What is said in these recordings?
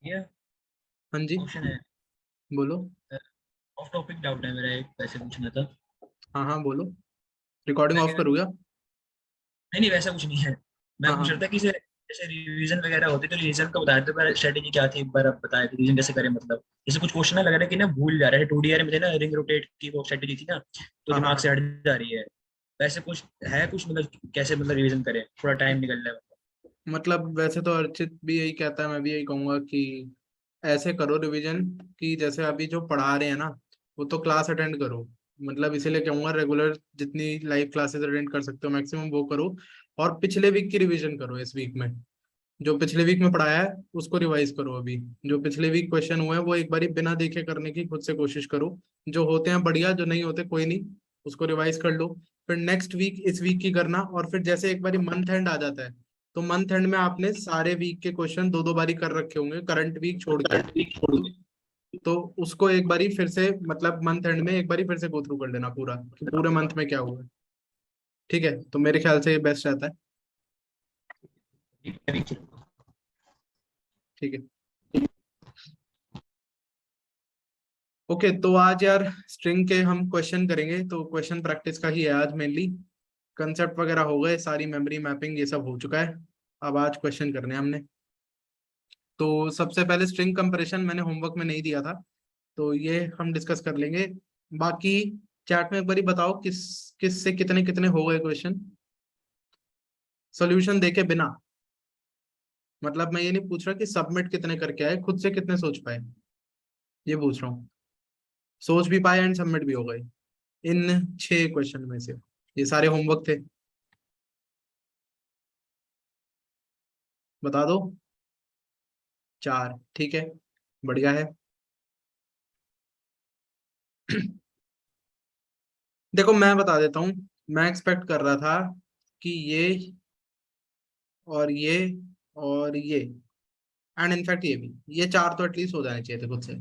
ये हाँ जी, क्वेश्चन है। बोलो। ऑफ टॉपिक डाउट है मेरा, एक वैसे पूछना था। हाँ हाँ, बोलो। रिकॉर्डिंग मैं ऑफ कह रहा करूँ क्या? नहीं नहीं, वैसा कुछ नहीं है। मैं हाँ पूछ रहा हाँ। था कि जैसे रिवीजन वगैरह होती तो रिवीजन का बताया था, स्ट्रेटेजी क्या थी, एक बार आप बताए थे रिवीजन कैसे करें। मतलब जैसे कुछ क्वेश्चन लग रहा है कि ना भूल जा रहे हैं, 2D में थे ना, रिंग रोटेट की वो स्ट्रेटेजी थी ना, तो हाँ हाँ दिमाग से हाँ। हट जा रही है। वैसे कुछ है कुछ, मतलब कैसे मतलब रिवीजन करें, थोड़ा टाइम निकल जाए। मतलब वैसे तो अर्चित भी यही कहता है, मैं भी यही कहूंगा कि ऐसे करो रिवीजन कि जैसे अभी जो पढ़ा रहे हैं ना, वो तो क्लास अटेंड करो। मतलब इसीलिए कहूंगा रेगुलर जितनी लाइव क्लासेस अटेंड कर सकते हो मैक्सिमम वो करो। और पिछले वीक की रिवीजन करो इस वीक में। जो पिछले वीक में पढ़ाया है उसको रिवाइज करो अभी। जो पिछले वीक क्वेश्चन हुए हैं वो एक बारी बिना देखे करने की खुद से कोशिश करो। जो होते हैं बढ़िया, जो नहीं होते कोई नहीं, उसको रिवाइज कर लो। फिर नेक्स्ट वीक इस वीक की करना, और फिर जैसे एक बारी मंथ एंड आ जाता है तो मंथ एंड में आपने सारे वीक के क्वेश्चन दो दो बारी कर रखे होंगे करंट वीक छोड़ के। तो, तो उसको एक बारी फिर से, मतलब मंथ एंड में एक बारी फिर से गो थ्रू कर लेना पूरा कि पूरे मंथ में क्या हुआ है। ठीक है, तो मेरे ख्याल से ये बेस्ट रहता है। ठीक है। ओके, तो आज यार स्ट्रिंग के हम क्वेश्चन करेंगे, तो क्वेश्चन प्रैक्टिस का ही है आज मेनली। कंसेप्ट वगैरह हो गए, सारी मेमोरी मैपिंग ये सब हो चुका है। अब आज क्वेश्चन करने हैं हमने। तो सबसे पहले स्ट्रिंग कंपैरिजन मैंने होमवर्क में नहीं दिया था, तो ये हम डिस्कस कर लेंगे। बाकी चैट में एक बारी बताओ किस किस से कितने कितने हो गए क्वेश्चन सॉल्यूशन देके बिना। मतलब मैं ये नहीं पूछ रहा कि सबमिट कितने करके आए, खुद से कितने सोच पाए, ये पूछ रहा हूँ। सोच भी पाए एंड सबमिट भी हो गए इन 6 क्वेश्चन में से। ये सारे होमवर्क थे, बता दो। 4, ठीक है, बढ़िया है। देखो मैं बता देता हूँ। मैं एक्सपेक्ट कर रहा था कि और ये और ये एंड इनफैक्ट ये भी, ये 4 तो एटलीस्ट हो जाने चाहिए थे खुद से।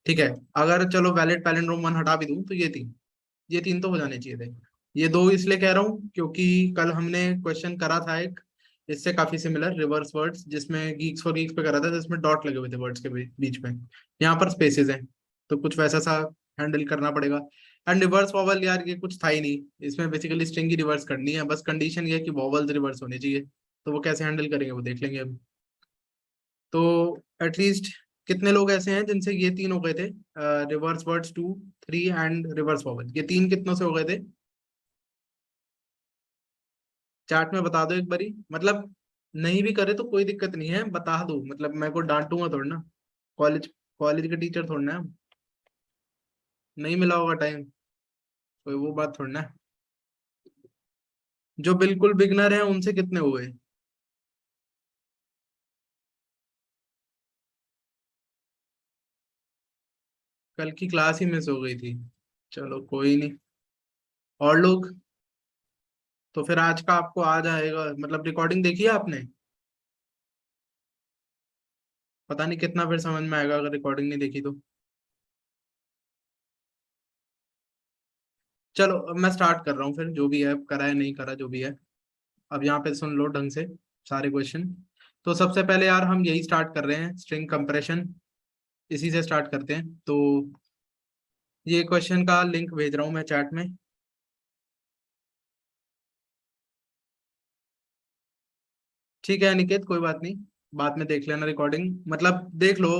ठीक है, अगर चलो वैलिड पैलिंड्रोम 1 हटा भी दूं तो ये तीन तो हो जाने चाहिए थे। ये 2 इसलिए कह रहा हूँ क्योंकि कल हमने क्वेश्चन करा था एक इससे काफी सिमिलर रिवर्स वर्ड्स, जिसमें गीक्स फॉर गीक्स पे करा था, जिसमें डॉट लगे हुए थे वर्ड्स के बीच में। यहाँ पर स्पेसेस हैं, तो कुछ वैसा सा हैंडल करना पड़ेगा। एंड रिवर्स वॉवल यार ये कुछ था ही नहीं, इसमें बेसिकली स्ट्रिंग ही रिवर्स करनी है, बस कंडीशन ये है कि वॉवल्स रिवर्स होने चाहिए। तो वो कैसे हैंडल करेंगे वो देख लेंगे अब। तो एटलीस्ट कितने लोग ऐसे हैं जिनसे ये 3 हो गए थे, reverse words 2, 3 and reverse vowel, ये 3 कितनों से हो गए थे? चैट में बता दो एक बारी, मतलब नहीं भी करे तो कोई दिक्कत नहीं है, बता दो, मतलब मैं को डांटूंगा थोड़ा ना। कॉलेज कॉलेज के टीचर थोड़ा ना है। नहीं मिला होगा टाइम, कोई वो बात थोड़ा ना है। जो बिल्कुल बिगनर है उनसे कितने हुए? कल की क्लास ही मिस हो गई थी। चलो कोई नहीं। और लोग, तो फिर आज का आपको आ जाएगा, मतलब रिकॉर्डिंग देखी है आपने? पता नहीं कितना फिर समझ में आएगा अगर रिकॉर्डिंग नहीं देखी तो। चलो अब मैं स्टार्ट कर रहा हूँ, फिर जो भी है करा है नहीं करा जो भी है। अब यहाँ पे सुन लो ढंग से सारे क्वेश्चन। तो सबसे पहले यार हम यही स्टार्ट कर रहे हैं, स्ट्रिंग कंप्रेशन, इसी से स्टार्ट करते हैं। तो ये क्वेश्चन का लिंक भेज रहा हूँ मैं चैट में। ठीक है अनिकेत, कोई बात नहीं, बाद में देख लेना रिकॉर्डिंग, मतलब देख लो।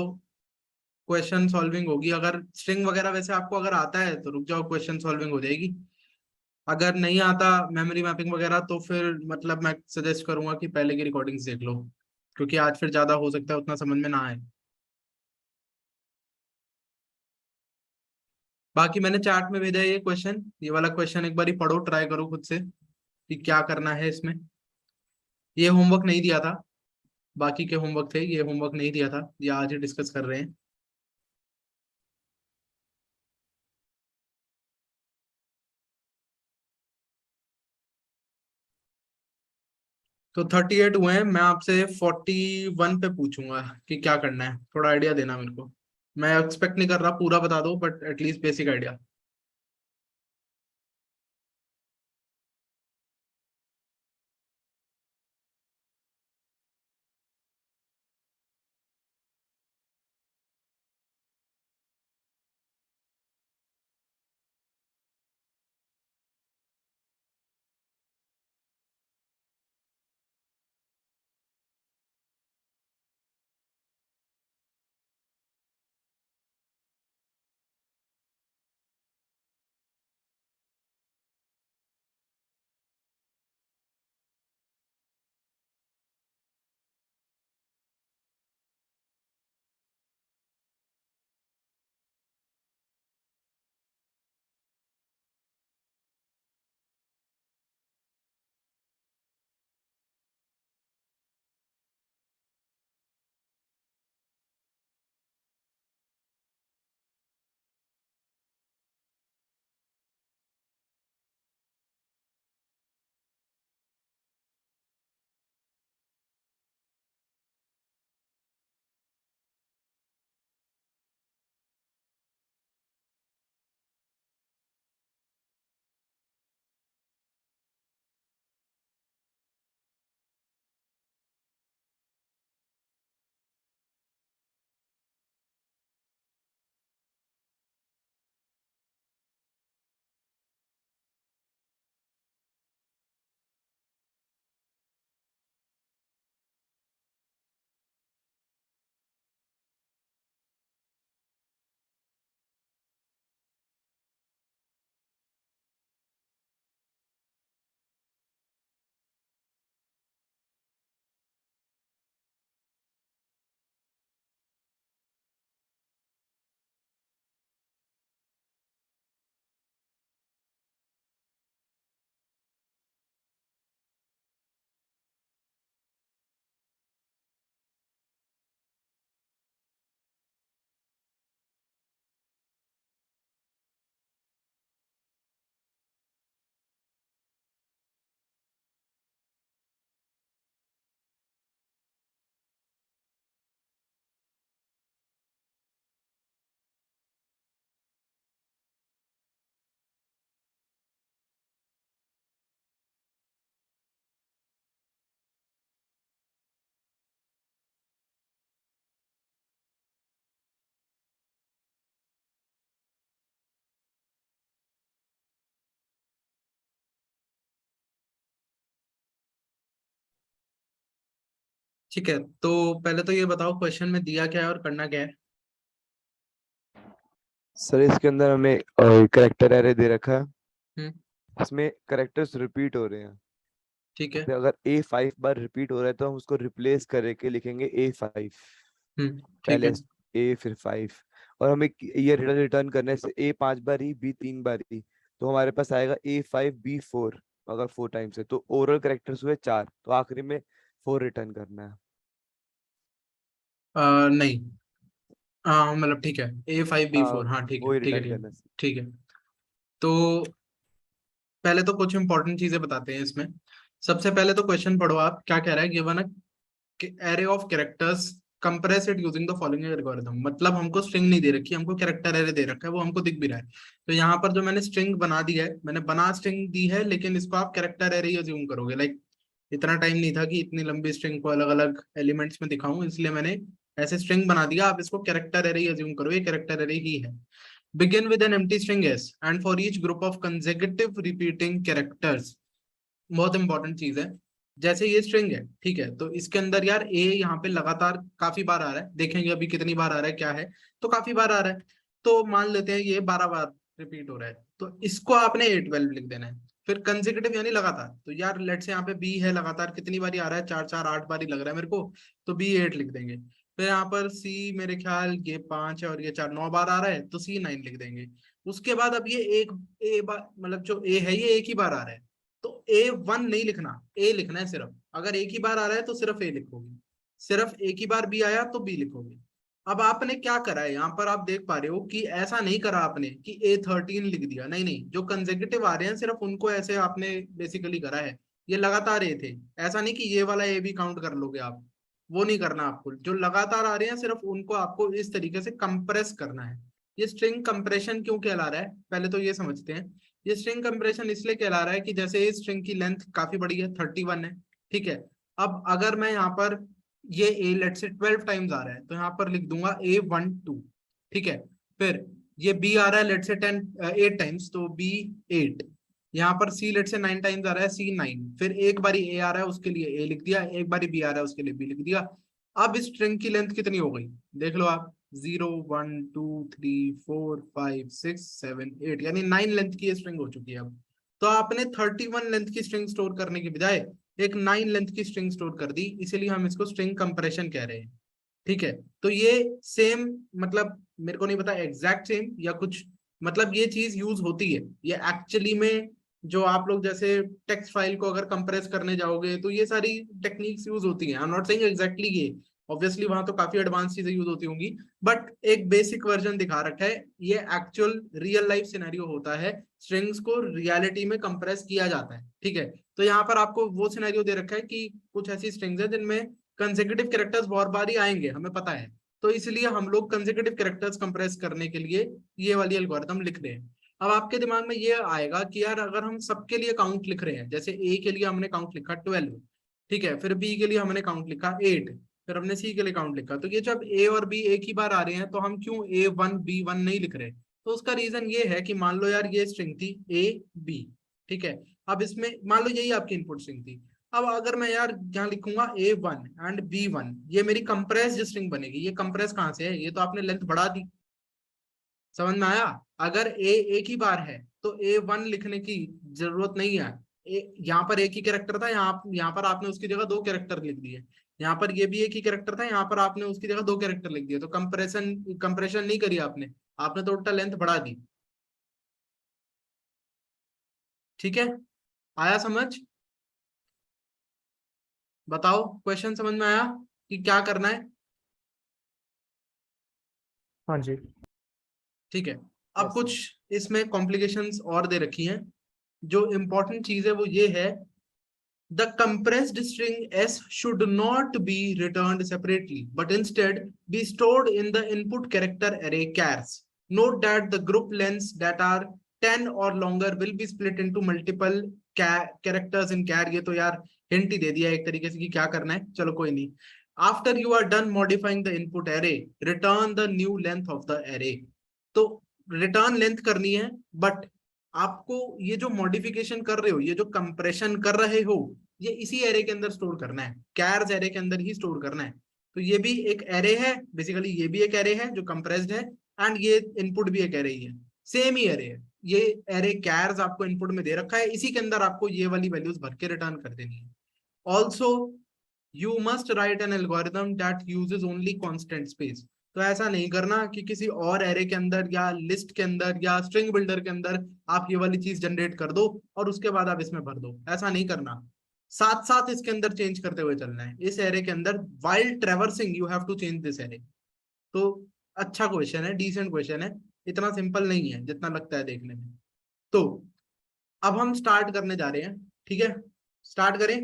क्वेश्चन सॉल्विंग होगी, अगर स्ट्रिंग वगैरह वैसे आपको अगर आता है तो रुक जाओ, क्वेश्चन सॉल्विंग हो जाएगी। अगर नहीं आता मेमोरी मैपिंग वगैरह तो फिर मतलब मैं सजेस्ट करूंगा कि पहले की रिकॉर्डिंग्स देख लो, क्योंकि आज फिर ज्यादा हो सकता है उतना समझ में ना आए। बाकी मैंने चैट में भेजा है ये क्वेश्चन, ये वाला क्वेश्चन एक बार ही पढ़ो, ट्राई करो खुद से कि क्या करना है इसमें। ये होमवर्क नहीं दिया था, बाकी के होमवर्क थे, ये होमवर्क नहीं दिया था, ये आज ही डिस्कस कर रहे हैं। तो 38 हुए हैं, मैं आपसे 41 पे पूछूंगा कि क्या करना है, थोड़ा आइडिया देना मेरे को। मैं एक्सपेक्ट नहीं कर रहा पूरा बता दो, बट एटलीस्ट बेसिक आइडिया। ठीक है, तो पहले तो ये बताओ क्वेश्चन में दिया क्या है और करना क्या है। सर इसके अंदर हमें करेक्टर एरे दे रखा है, हम्म। इसमें करेक्टर्स रिपीट हो रहे हैं। ठीक है। तो अगर A5 बार रिपीट हो रहा है तो हम उसको रिप्लेस करके लिखेंगे A5। ठीक पहले है। A फिर 5। और हमें ये रिटर्न रिटर्न करने से A 5 बार ही, B 3 बार ही, तो हमारे पास आएगा A5 B 4। अगर 4 टाइम्स है तो ओवरऑल करेक्टर्स हुए 4, तो आखिरी में 4 रिटर्न करना है। नहीं, हाँ मतलब ठीक है, A5 B4, हाँ, हाँ ठीक है वो ही ठीक है रिटर्न ठीक है। करना है। ठीक है, तो पहले तो कुछ इंपॉर्टेंट चीजें बताते हैं इसमें। सबसे पहले तो क्वेश्चन पढ़ो आप, क्या कह रहा है, given a array of characters compress it using the following algorithm। मतलब हमको स्ट्रिंग नहीं दे रखी, हमको कैरेक्टर एरे दे रखा है, वो हमको दिख भी रहा है। तो यहाँ पर जो मैंने स्ट्रिंग बना दी है, मैंने बना स्ट्रिंग दी है, लेकिन इसको आप कैरेक्टर एरे ही अज्यूम करोगे। लाइक इतना टाइम नहीं था कि इतनी लंबी स्ट्रिंग को अलग अलग एलिमेंट्स में दिखाऊं, इसलिए मैंने ऐसे स्ट्रिंग बना दिया। आप इसको कैरेक्टर एरे ही अज्यूम करो, ये कैरेक्टर एरे ही है। begin with an empty string s and for each group of consecutive repeating characters। बहुत इंपॉर्टेंट चीज है। जैसे ये स्ट्रिंग है, ठीक है, तो इसके अंदर यार ए यहाँ पे लगातार काफी बार आ रहा है, देखेंगे अभी कितनी बार आ रहा है क्या है। तो काफी बार आ रहा है, तो मान लेते हैं ये 12 बार रिपीट हो रहा है, तो इसको आपने A12 लिख देना है। फिर कंसेक्यूटिव यानी लगातार, तो यार लेट से यहाँ पे बी है, लगातार कितनी बारी आ रहा है, 4 4 8 बार ही लग रहा है मेरे को, तो B8 लिख देंगे। फिर यहाँ पर सी, मेरे ख्याल ये 5 है और ये 4 9 बार आ रहा है, तो C9 लिख देंगे। उसके बाद अब ये एक ए बार, मतलब जो ए है ये एक ही बार आ रहा है, तो A1 नहीं लिखना, ए लिखना है सिर्फ। अगर एक ही बार आ रहा है तो सिर्फ ए लिखोगे, सिर्फ एक ही बार बी आया तो बी लिखोगे। अब आपने क्या करा है, यहाँ पर आप देख पा रहे हो कि ऐसा नहीं करा आपने कि A13 लिख दिया, नहीं नहीं, जो कंसेक्यूटिव आ रहे हैं सिर्फ उनको ऐसे आपने बेसिकली करा है। ये लगातार ए थे, ऐसा नहीं कि ये वाला ए भी काउंट कर लोगे आप, वो नहीं करना आपको। जो लगातार आ रहे हैं सिर्फ उनको आपको इस तरीके से कंप्रेस करना है। ये स्ट्रिंग कंप्रेशन क्यों कहला रहा है, पहले तो ये समझते हैं। ये स्ट्रिंग कंप्रेशन इसलिए कहला रहा है कि जैसे इस स्ट्रिंग की लेंथ काफी बड़ी है, 31 है, ठीक है। अब अगर मैं यहाँ पर ये ए लेट से 12 टाइम्स आ रहा है, तो यहाँ पर लिख दूंगा A12, ठीक है। फिर ये बी आ रहा है लेट से 8 टाइम्स, तो B8। यहाँ पर सी लेट से 9 टाइम्स आ रहा है, C9। फिर एक बारी ए आ रहा है उसके लिए ए लिख दिया, एक बारी बी आ रहा है उसके लिए बी लिख दिया। अब इस स्ट्रिंग की लेंथ कितनी हो गई, देख लो आप, 0 1 2 3 4 5 6 7 8, यानी 9 लेंथ की स्ट्रिंग हो चुकी है अब। तो आपने 31 लेंथ की स्ट्रिंग स्टोर करने की बजाय एक 9 लेंथ की स्ट्रिंग स्टोर कर दी, इसीलिए हम इसको स्ट्रिंग कंप्रेशन कह रहे हैं। ठीक है, तो ये सेम, मतलब मेरे को नहीं पता एग्जैक्ट सेम या कुछ, मतलब ये चीज यूज होती है ये एक्चुअली में। जो आप लोग जैसे टेक्स्ट फाइल को अगर कंप्रेस करने जाओगे तो ये सारी टेक्निक्स यूज होती हैं। I am not saying exactly ये, ऑब्वियसली वहां तो काफी एडवांस चीजें यूज होती होंगी, बट एक बेसिक वर्जन दिखा रखा है। ये एक्चुअल रियल लाइफ सिनेरियो होता है, स्ट्रिंग्स को रियलिटी में कंप्रेस किया जाता है, ठीक है। तो यहाँ पर आपको वो सिनेरियो दे रखा है कि कुछ ऐसी स्ट्रिंग्स है जिनमें कंसेक्यूटिव कैरेक्टर्स बहुत बार ही आएंगे, हमें पता है। तो इसलिए हम लोग कंसेक्यूटिव कैरेक्टर्स कंप्रेस करने के लिए ये वाली एल्गोरिथम लिख रहे हैं। अब आपके दिमाग में ये आएगा कि यार अगर हम सबके लिए काउंट लिख रहे हैं, जैसे ए के लिए हमने काउंट लिखा 12, ठीक है, फिर बी के लिए हमने काउंट लिखा 8, फिर हमने सी के लिए काउंट लिखा, तो ये जब ए और बी एक ही बार आ रहे हैं तो हम क्यों A1 B1 नहीं लिख रहे। तो उसका रीजन ये है कि मान लो यार ये स्ट्रिंग थी A B, ठीक है। अब इसमें मान लो यही आपकी इनपुट स्ट्रिंग थी। अब अगर मैं यार यहाँ लिखूंगा A1 एंड B1, ये मेरी कंप्रेस्ड स्ट्रिंग बनेगी। ये कंप्रेस कहाँ से है, ये तो आपने लेंथ बढ़ा दी, समझ में आया। अगर ए एक ही बार है तो A1 लिखने की जरूरत नहीं है। यहाँ पर एक ही कैरेक्टर था, यहाँ पर आपने उसकी जगह दो कैरेक्टर लिख दिए। यहाँ पर ये भी एक ही कैरेक्टर था, यहाँ पर आपने उसकी जगह दो कैरेक्टर लिख दिए, तो कंप्रेशन नहीं करी आपने, आपने तो उल्टा लेंथ बढ़ा दी। ठीक है, आया समझ, बताओ क्वेश्चन समझ में आया कि क्या करना है। हाँ जी। ठीक है, अब Yes, कुछ इसमें कॉम्प्लिकेशंस और दे रखी हैं। जो इंपॉर्टेंट चीज है वो ये है, the compressed string s should not be returned separately but instead be stored in the input character array chars। Note that the group lengths that are 10 or longer will be split into multiple characters in char। ये तो यार hint ही दे दिया एक तरीके से कि क्या करना है, चलो कोई नहीं। After you are done modifying the input array, return the new length of the array। तो रिटर्न लेंथ करनी है, बट आपको ये जो मॉडिफिकेशन कर रहे हो, ये जो कंप्रेशन कर रहे हो, ये इसी एरे के अंदर स्टोर करना है, कैर्स एरे के अंदर ही स्टोर करना है। तो ये भी एक एरे है बेसिकली, ये भी एक एरे है जो कंप्रेस्ड है, एंड ये इनपुट भी एक एरे ही है, सेम ही एरे है। ये एरे कैर्स आपको इनपुट में दे रखा है, इसी के अंदर आपको ये वाली वैल्यूज भर के रिटर्न कर देनी है। Also you must write an algorithm that uses only constant space. तो ऐसा नहीं करना कि किसी और एरे के अंदर या लिस्ट के अंदर या स्ट्रिंग बिल्डर के अंदर आप ये वाली चीज जनरेट कर दो और उसके बाद आप इसमें भर दो, ऐसा नहीं करना। साथ साथ इसके अंदर चेंज करते हुए चलना है। इस एरे के अंदर while traversing you have to change this array. तो अच्छा क्वेश्चन है, डिसेंट क्वेश्चन है, इतना सिंपल नहीं है जितना लगता है देखने में। तो अब हम स्टार्ट करने जा रहे हैं, ठीक है, स्टार्ट करें।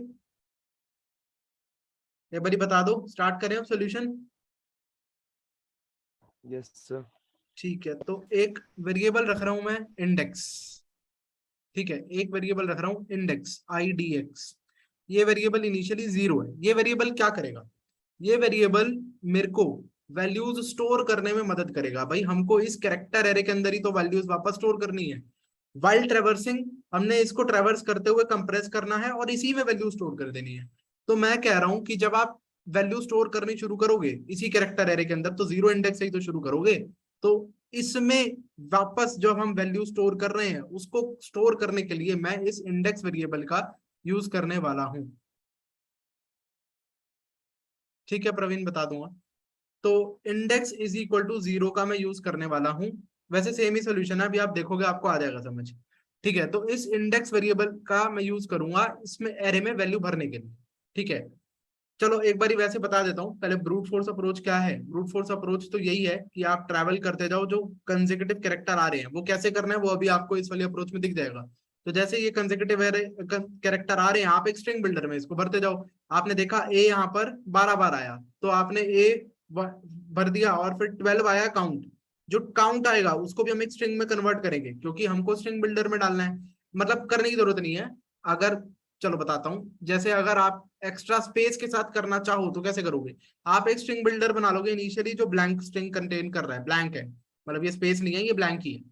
एक बारी बता दो, स्टार्ट करें अब सॉल्यूशन। Yes sir. ठीक है, तो एक वेरिएबल रख रहा हूं मैं इंडेक्स, ठीक है, एक वेरिएबल रख रहा हूं इंडेक्स IDX। ये वेरिएबल इनिशियली 0 है। ये वेरिएबल क्या करेगा, ये वेरिएबल मेरे को वैल्यूज स्टोर करने में मदद करेगा। भाई हमको इस कैरेक्टर एरे के अंदर ही तो वैल्यूज वापस स्टोर करनी है। वाइल ट्रेवर्सिंग, हमने इसको ट्रेवर्स करते हुए कंप्रेस करना है और इसी में वैल्यू स्टोर कर देनी है। तो मैं कह रहा हूं कि जब आप वैल्यू स्टोर करनी शुरू करोगे इसी कैरेक्टर एरे के अंदर, तो 0 इंडेक्स से ही तो शुरू करोगे। तो इसमें वापस जो हम वैल्यू स्टोर कर रहे हैं उसको स्टोर करने के लिए मैं इस इंडेक्स वेरिएबल का यूज करने वाला हूं। ठीक है प्रवीण, बता दूंगा। तो इंडेक्स इज इक्वल टू 0 का मैं यूज करने वाला हूं। वैसे सेम ही सोल्यूशन है, अभी आप देखोगे आपको आ जाएगा समझ। ठीक है, तो इस इंडेक्स वेरिएबल का मैं यूज करूंगा इसमें एरे में वैल्यू भरने के लिए। ठीक है, चलो एक बारी वैसे बता देता हूँ पहले ब्रूट फोर्स अप्रोच क्या है। ब्रूट फोर्स अप्रोच तो यही है कि आप ट्रैवल करते जाओ, जो कंसेक्यूटिव कैरेक्टर आ रहे हैं वो कैसे करना है वो अभी आपको इस वाली अप्रोच में दिख जाएगा। तो जैसे ये कंसेक्यूटिव कैरेक्टर आ रहे हैं, आप एक स्ट्रिंग बिल्डर में इसको भरते जाओ। आपने देखा ए यहाँ पर 12 बार आया, तो आपने ए भर दिया, और फिर 12 आया काउंट। जो काउंट आएगा उसको भी हम एक स्ट्रिंग में कन्वर्ट करेंगे, क्योंकि हमको स्ट्रिंग बिल्डर में डालना है। मतलब करने की जरूरत नहीं है। अगर, चलो बताता हूँ, जैसे अगर आप एक्स्ट्रा स्पेस के साथ करना चाहो तो कैसे करोगे। आप एक स्ट्रिंग बिल्डर बना लोगे इनिशियली जो ब्लैंक स्ट्रिंग कंटेन कर रहा है, ब्लैंक है, मतलब ये स्पेस नहीं है, ये ब्लैंक ही है।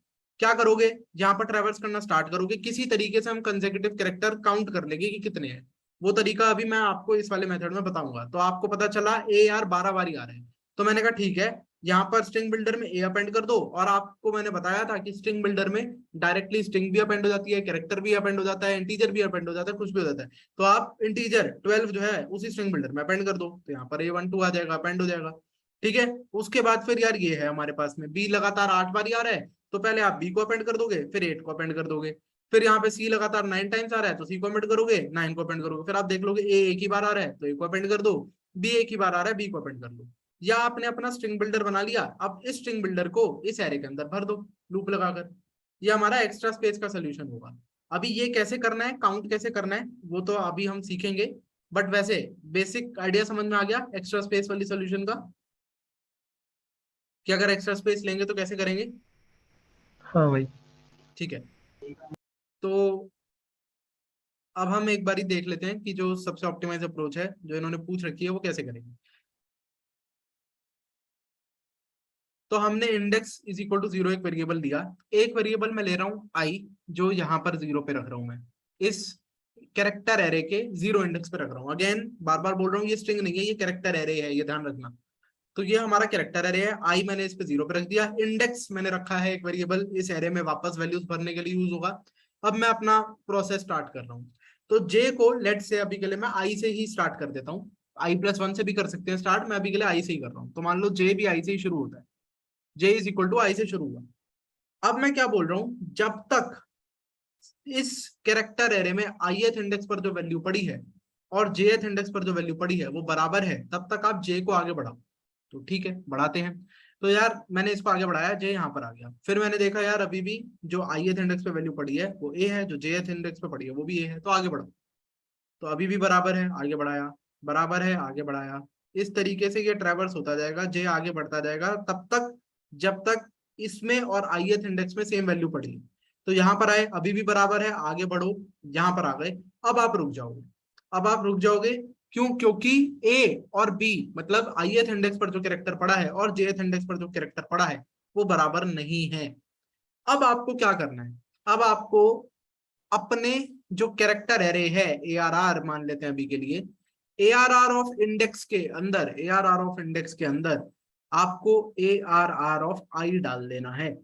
क्या करोगे, यहाँ पर ट्रैवर्स करना स्टार्ट करोगे, किसी तरीके से हम कंसेक्यूटिव कैरेक्टर काउंट कर लेंगे कि कितने हैं। वो तरीका अभी मैं आपको इस वाले मेथड में बताऊंगा। तो आपको पता चला ए यार 12 बार ही आ रहे हैं, तो मैंने कहा ठीक है, यहाँ पर स्ट्रिंग बिल्डर में ए अपेंड कर दो। और आपको मैंने बताया था कि स्ट्रिंग बिल्डर में डायरेक्टली स्ट्रिंग भी अपेंड हो जाती है, कैरेक्टर भी अपेंड हो जाता है, इंटीजर भी अपेंड हो जाता है, कुछ भी हो जाता है। तो आप इंटीजर 12 जो है उसी स्ट्रिंग बिल्डर में अपेंड कर दो, तो यहाँ पर A12 आ जाएगा, अपेंड हो जाएगा। ठीक है, उसके बाद फिर यार ये है हमारे पास में बी लगातार 8 बार आ रहा है, तो पहले आप बी को अपेंड कर दोगे, फिर 8 को अपेंड कर दोगे। फिर यहाँ पे सी लगातार 9 टाइम्स आ रहा है, तो सी को अपेंड करोगे, 9 को अपेंड करोगे। फिर आप देख लोगे ए एक ही बार आ रहा है, तो ए को अपेंड कर दो, बी एक ही बार आ रहा है, बी को अपेंड कर लो। या आपने अपना स्ट्रिंग बिल्डर बना लिया, अब इस स्ट्रिंग बिल्डर को इस एरे के अंदर भर दो लूप लगाकर। ये हमारा एक्स्ट्रा स्पेस का सोल्यूशन होगा। अभी ये कैसे करना है, काउंट कैसे करना है, वो तो अभी हम सीखेंगे। बट वैसे बेसिक आइडिया समझ में आ गया एक्स्ट्रा स्पेस वाली सोल्यूशन का, कि अगर एक्स्ट्रा स्पेस लेंगे तो कैसे करेंगे। हाँ भाई। ठीक है, तो अब हम एक बारी देख लेते हैं कि जो सबसे ऑप्टिमाइज अप्रोच है जो इन्होंने पूछ रखी है वो कैसे करेंगे। तो हमने इंडेक्स इज इक्वल टू 0 एक वेरिएबल दिया। एक वेरिएबल मैं ले रहा हूँ आई, जो यहाँ पर 0 पे रख रहा हूँ मैं, इस कैरेक्टर एरे के 0 इंडेक्स पे रख रहा हूँ। अगेन बार बार बोल रहा हूँ, ये स्ट्रिंग नहीं है, ये कैरेक्टर एरे है, ये ध्यान रखना। तो ये हमारा कैरेक्टर एरे है, आई मैंने इस पे 0 पे रख दिया। इंडेक्स मैंने रखा है एक वेरिएबल, इस एरे में वापस वैल्यूज भरने के लिए यूज होगा। अब मैं अपना प्रोसेस स्टार्ट कर रहा हूँ। तो जे को लेट से अभी के लिए मैं आई से ही स्टार्ट कर देता हूँ। i+1 से भी कर सकते हैं स्टार्ट, मैं अभी के लिए आई से ही कर रहा हूँ। तो मान लो जे भी आई से ही शुरू होता है, जे इज इक्वल टू आई से शुरू हुआ। अब मैं क्या बोल रहा हूं, जब तक इस कैरेक्टर एरे में ith इंडेक्स पर जो वैल्यू पड़ी है और jth इंडेक्स पर जो वैल्यू पड़ी है वो बराबर है, तब तक आप जे को आगे बढ़ाओ। तो ठीक है, बढ़ाते हैं। तो यार मैंने इसको आगे बढ़ाया, जे यहाँ पर आ गया। फिर मैंने देखा यार अभी भी जो ith इंडेक्स पे वैल्यू पड़ी है वो ए है, जो jth इंडेक्स पे पड़ी है वो भी ए है, तो आगे बढ़ो। तो अभी भी बराबर है, आगे बढ़ाया, बराबर है, आगे बढ़ाया। इस तरीके से ये ट्रैवर्स होता जाएगा, जे आगे बढ़ता जाएगा तब तक जब तक इसमें और ith इंडेक्स में सेम वैल्यू पड़ी। तो यहाँ पर आए, अभी भी बराबर है, आगे बढ़ो, यहाँ पर आ गए। अब आप रुक जाओगे, अब आप रुक जाओगे। क्यों, क्योंकि ए और बी मतलब ith इंडेक्स पर जो कैरेक्टर पड़ा है और jth इंडेक्स पर जो कैरेक्टर पड़ा है वो बराबर नहीं है। अब आपको क्या करना है, अब आपको अपने जो कैरेक्टर एरे है ARR मान लेते हैं अभी के लिए, ARR ऑफ इंडेक्स के अंदर, ARR ऑफ इंडेक्स के अंदर आपको ARR ऑफ I डाल देना है।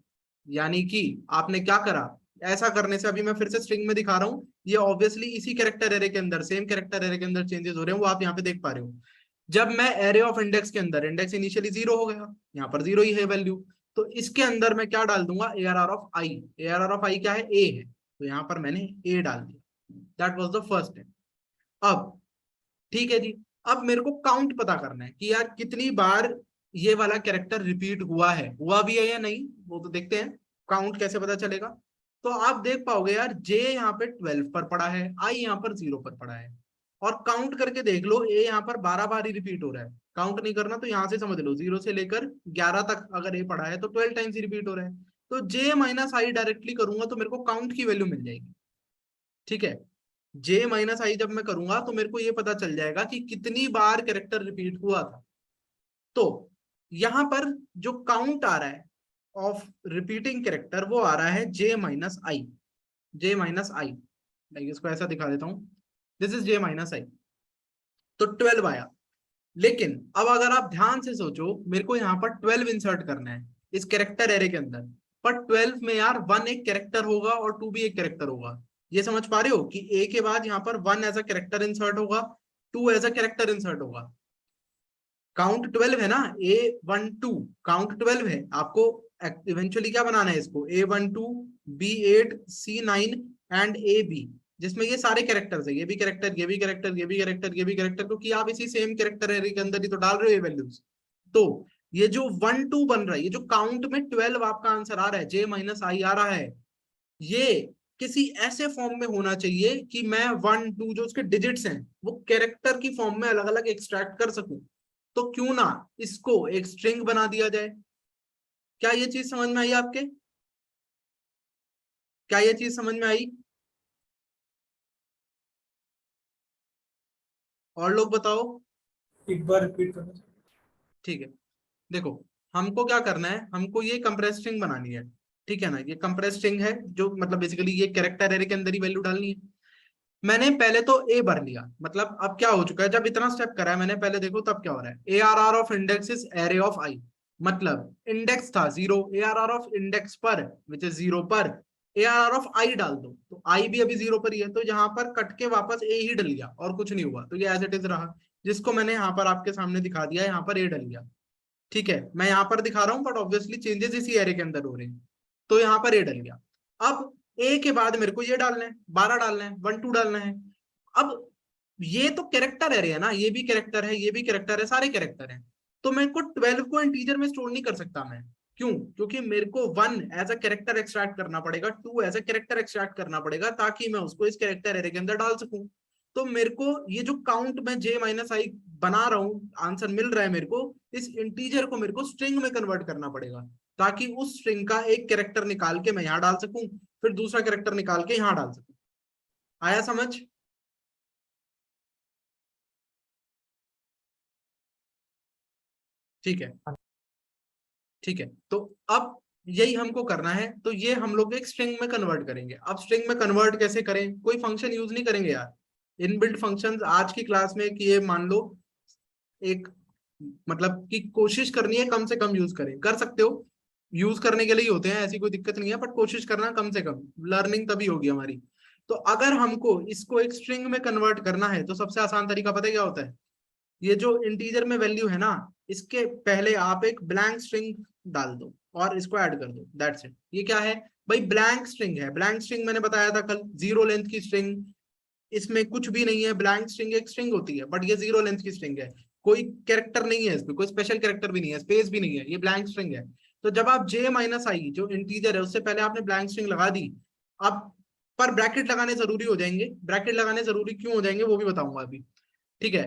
यानी कि आपने क्या करा, ऐसा करने से, अभी मैं फिर से स्ट्रिंग में दिखा रहा हूं, ये ऑब्वियसली इसी कैरेक्टर एरे के अंदर, सेम कैरेक्टर एरे के अंदर चेंजेस हो रहे हैं, वो आप यहाँ पे देख पा रहे हो। जब मैं एरे ऑफ इंडेक्स के अंदर, इंडेक्स इनिशियली 0 हो गया, यहाँ पर 0 ही है वैल्यू, तो इसके अंदर मैं क्या डाल दूंगा, ARR of I। ARR of I क्या है, A है, तो यहाँ पर मैंने A डाल दिया। That was the first step. अब ठीक है जी, अब मेरे को काउंट पता करना है कि यार कितनी बार ये वाला कैरेक्टर रिपीट हुआ है, हुआ भी है या नहीं, वो तो देखते हैं। काउंट कैसे पता चलेगा, तो आप देख पाओगे यार J यहाँ पे 12 पर पड़ा है, I यहाँ पर 0 पर पड़ा है, और काउंट करके देख लो A यहाँ पर 12 बार ही रिपीट हो रहा है। काउंट नहीं करना तो यहाँ से समझ लो 0 से लेकर 11 तक अगर A पड़ा है तो 12 टाइम्स ही रिपीट हो रहा है। तो J माइनस I डायरेक्टली करूंगा तो मेरे को काउंट की वैल्यू मिल जाएगी। ठीक है, J माइनस I जब मैं करूंगा तो मेरे को ये पता चल जाएगा कि कितनी बार कैरेक्टर रिपीट हुआ था। तो यहां पर जो काउंट आ रहा है ऑफ रिपीटिंग कैरेक्टर वो आ रहा है J माइनस आई। J माइनस आई, इसको ऐसा दिखा देता हूं, दिस इज J माइनस आई। तो 12 आया, लेकिन अब अगर आप ध्यान से सोचो, मेरे को यहाँ पर 12 इंसर्ट करना है इस कैरेक्टर एरे के अंदर, पर 12 में यार 1 एक कैरेक्टर होगा और 2 भी एक कैरेक्टर होगा। ये समझ पा रहे हो कि A के बाद यहाँ पर 1 एज अ कैरेक्टर इंसर्ट होगा, 2 एज अ कैरेक्टर इंसर्ट होगा। काउंट 12 है ना, A12 काउंट 12 है, आपको इवेंचुअली क्या बनाना है इसको, A12 B8 C9 and AB, जिसमें ये सारे कैरेक्टर्स है, ये भी कैरेक्टर, ये भी कैरेक्टर, ये भी कैरेक्टर, ये भी कैरेक्टर, क्योंकि आप इसी सेम कैरेक्टर एरे के अंदर ही तो डाल रहे हो ये वैल्यूज। तो ये जो 1 2 बन रहा है, ये जो काउंट में 12 आपका आंसर आ रहा है, J माइनस आई आ रहा है, ये किसी ऐसे फॉर्म में होना चाहिए कि मैं 1 2 जो उसके डिजिट्स हैं वो कैरेक्टर की फॉर्म में अलग अलग एक्सट्रैक्ट कर सकूं। तो क्यों ना इसको एक स्ट्रिंग बना दिया जाए। क्या ये चीज समझ में आई आपके, क्या ये चीज समझ में आई? और लोग बताओ, एक बार रिपीट करना। ठीक है, देखो हमको क्या करना है, हमको ये कंप्रेस स्ट्रिंग बनानी है, ठीक है ना, ये कंप्रेस स्ट्रिंग है जो मतलब बेसिकली ये कैरेक्टर एरे के अंदर ही वैल्यू डालनी है। मैंने पहले तो A भर लिया, मतलब अब क्या हो चुका है, जब इतना स्टेप करा है मैंने, पहले देखो तब क्या हो रहा है, ARR of index is array of I, मतलब इंडेक्स था 0, ARR ऑफ इंडेक्स पर विच इज 0 पर ARR ऑफ I डाल दो, तो I भी अभी 0 पर ही है, तो यहाँ पर कट के वापस A ही डल गया और कुछ नहीं हुआ, तो ये एज इट इज रहा, जिसको मैंने यहाँ पर आपके सामने दिखा दिया, यहाँ पर A डल गया। ठीक है, मैं यहाँ पर दिखा रहा हूँ बट ऑब्वियसली चेंजेस इसी एरे के अंदर हो रहे हैं, तो यहाँ पर A डल गया। अब A के बाद मेरे को ये डालना है, 12 डालना है, 1 2 डालना है। अब ये तो कैरेक्टर एरे है ना, ये भी कैरेक्टर है, ये भी कैरेक्टर है, सारे कैरेक्टर हैं, तो मेरे को 12 को इंटीजर में स्टोर नहीं कर सकता मैं। क्यों? क्योंकि मेरे को 1 एज अ कैरेक्टर एक्सट्रैक्ट करना पड़ेगा, 2 एज अ कैरेक्टर एक्सट्रैक्ट करना पड़ेगा, ताकि मैं उसको इस कैरेक्टर एरे के अंदर डाल सकूं। तो मेरे को ये जो काउंट में J माइनस आई बना रहा हूँ, आंसर मिल रहा है मेरे को, इस इंटीजर को मेरे को स्ट्रिंग में कन्वर्ट करना पड़ेगा, ताकि उस स्ट्रिंग का एक कैरेक्टर निकाल के मैं यहाँ डाल सकूं, फिर दूसरा कैरेक्टर निकाल के यहाँ डाल सकूं। आया समझ? ठीक है, ठीक है, तो अब यही हमको करना है, तो ये हम लोग एक स्ट्रिंग में कन्वर्ट करेंगे। अब स्ट्रिंग में कन्वर्ट कैसे करें, कोई फंक्शन यूज नहीं करेंगे यार, इनबिल्ट फंक्शंस आज की क्लास में कि ये मान लो एक मतलब कि कोशिश करनी है कम से कम यूज करें, कर सकते हो, यूज करने के लिए ही होते हैं, ऐसी कोई दिक्कत नहीं है, बट कोशिश करना कम से कम, लर्निंग तभी होगी हमारी। तो अगर हमको इसको एक स्ट्रिंग में कन्वर्ट करना है तो सबसे आसान तरीका पता है क्या होता है, ये जो इंटीजर में वैल्यू है ना, इसके पहले आप एक ब्लैंक स्ट्रिंग डाल दो और इसको ऐड कर दो, दैट्स इट। ये क्या है भाई, ब्लैंक स्ट्रिंग है। ब्लैंक स्ट्रिंग मैंने बताया था कल, 0 लेंथ की स्ट्रिंग, इसमें कुछ भी नहीं है, ब्लैंक स्ट्रिंग एक स्ट्रिंग होती है, बट ये 0 लेंथ की स्ट्रिंग है, कोई कैरेक्टर नहीं है इसमें, कोई स्पेशल कैरेक्टर भी नहीं है, स्पेस भी नहीं है, ये ब्लैंक स्ट्रिंग है। तो जब आप J माइनस आई जो इंटीजर है उससे पहले आपने ब्लैंक स्ट्रिंग लगा दी, अब पर ब्रैकेट लगाने जरूरी हो जाएंगे, ब्रैकेट लगाने जरूरी क्यों हो जाएंगे वो भी बताऊंगा अभी। ठीक है,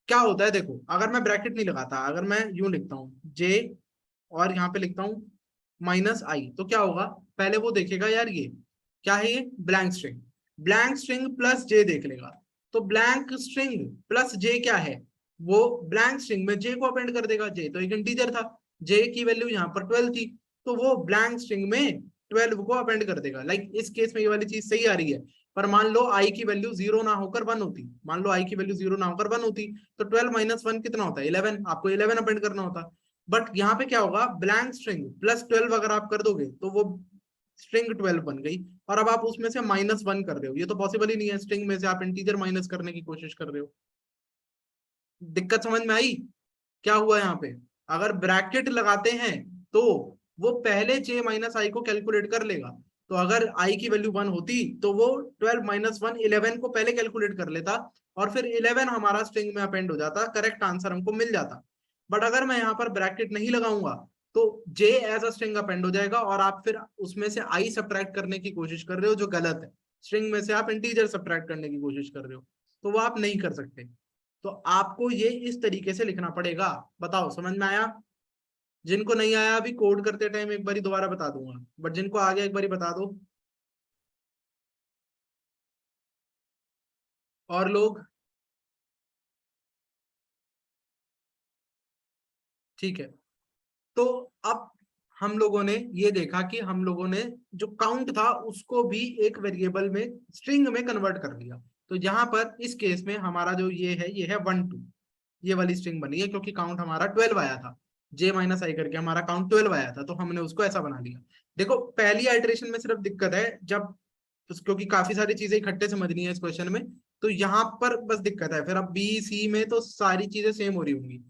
क्या होता है देखो, अगर मैं ब्रैकेट नहीं लगाता, अगर मैं यूं लिखता हूँ J और यहाँ पे लिखता हूँ माइनस आई, तो क्या होगा, पहले वो देखेगा यार ये क्या है, ये blank string, blank string plus J देख लेगा, तो ब्लैंक स्ट्रिंग प्लस J क्या है, वो ब्लैंक स्ट्रिंग में J को अपेंड कर देगा, J तो एक इंटीजर था, J की वैल्यू यहाँ पर 12 थी, तो वो ब्लैंक स्ट्रिंग में 12 को अपेंड कर देगा। लाइक इस केस में ये वाली चीज सही आ रही है, पर मान लो आई की वैल्यू 0 ना होकर 1 होती, मान लो आई की वैल्यू 0 ना होकर 1 होती, तो 12 माइनस 1 कितना होता है 11, आपको 11 अपेंड करना होता। बट यहाँ पे क्या होगा, ब्लैंक स्ट्रिंग प्लस 12 अगर आप कर दोगे तो वो स्ट्रिंग 12 बन गई, और अब आप उसमें से -1 कर रहे हो, ये तो पॉसिबल ही नहीं है, स्ट्रिंग में से आप इंटीजर माइनस करने की कोशिश कर रहे हो। दिक्कत समझ में आई? क्या हुआ यहाँ पे, अगर ब्रैकेट लगाते हैं तो वो पहले j माइनस आई को कैलकुलेट कर लेगा, तो अगर आई की वैल्यू 1 होती तो वो 12 माइनस 1 11 को पहले कैलकुलेट कर लेता, और फिर 11 हमारा स्ट्रिंग में अपेंड हो जाता, करेक्ट आंसर हमको मिल जाता। बट अगर मैं यहाँ पर ब्रैकेट नहीं लगाऊंगा तो j as a string append हो जाएगा, और आप फिर उसमें से i सब्ट्रैक्ट करने की कोशिश कर रहे हो, जो गलत है। स्ट्रिंग में से आप इंटीजर सब्ट्रैक्ट करने की कोशिश कर रहे हो, तो वो आप नहीं कर सकते। तो आपको ये इस तरीके से लिखना पड़ेगा। बताओ समझ में आया? जिनको नहीं आया अभी कोड करते टाइम एक बारी दोबारा बता दूंगा, बट जिनको आ गया एक बारी बता दो। और लोग? ठीक है, तो अब हम लोगों ने ये देखा कि हम लोगों ने जो काउंट था उसको भी एक वेरिएबल में, स्ट्रिंग में कन्वर्ट कर लिया। तो यहाँ पर इस केस में हमारा जो ये है 1 2, ये वाली स्ट्रिंग बनी है, क्योंकि काउंट हमारा 12 आया था, j माइनस आई करके हमारा काउंट 12 आया था, तो हमने उसको ऐसा बना लिया। देखो पहली आइटरेशन में सिर्फ दिक्कत है जब, क्योंकि काफी सारी चीजें इकट्ठे समझनी है इस क्वेश्चन में, तो यहाँ पर बस दिक्कत है, फिर अब बी सी में तो सारी चीजें सेम हो रही होंगी।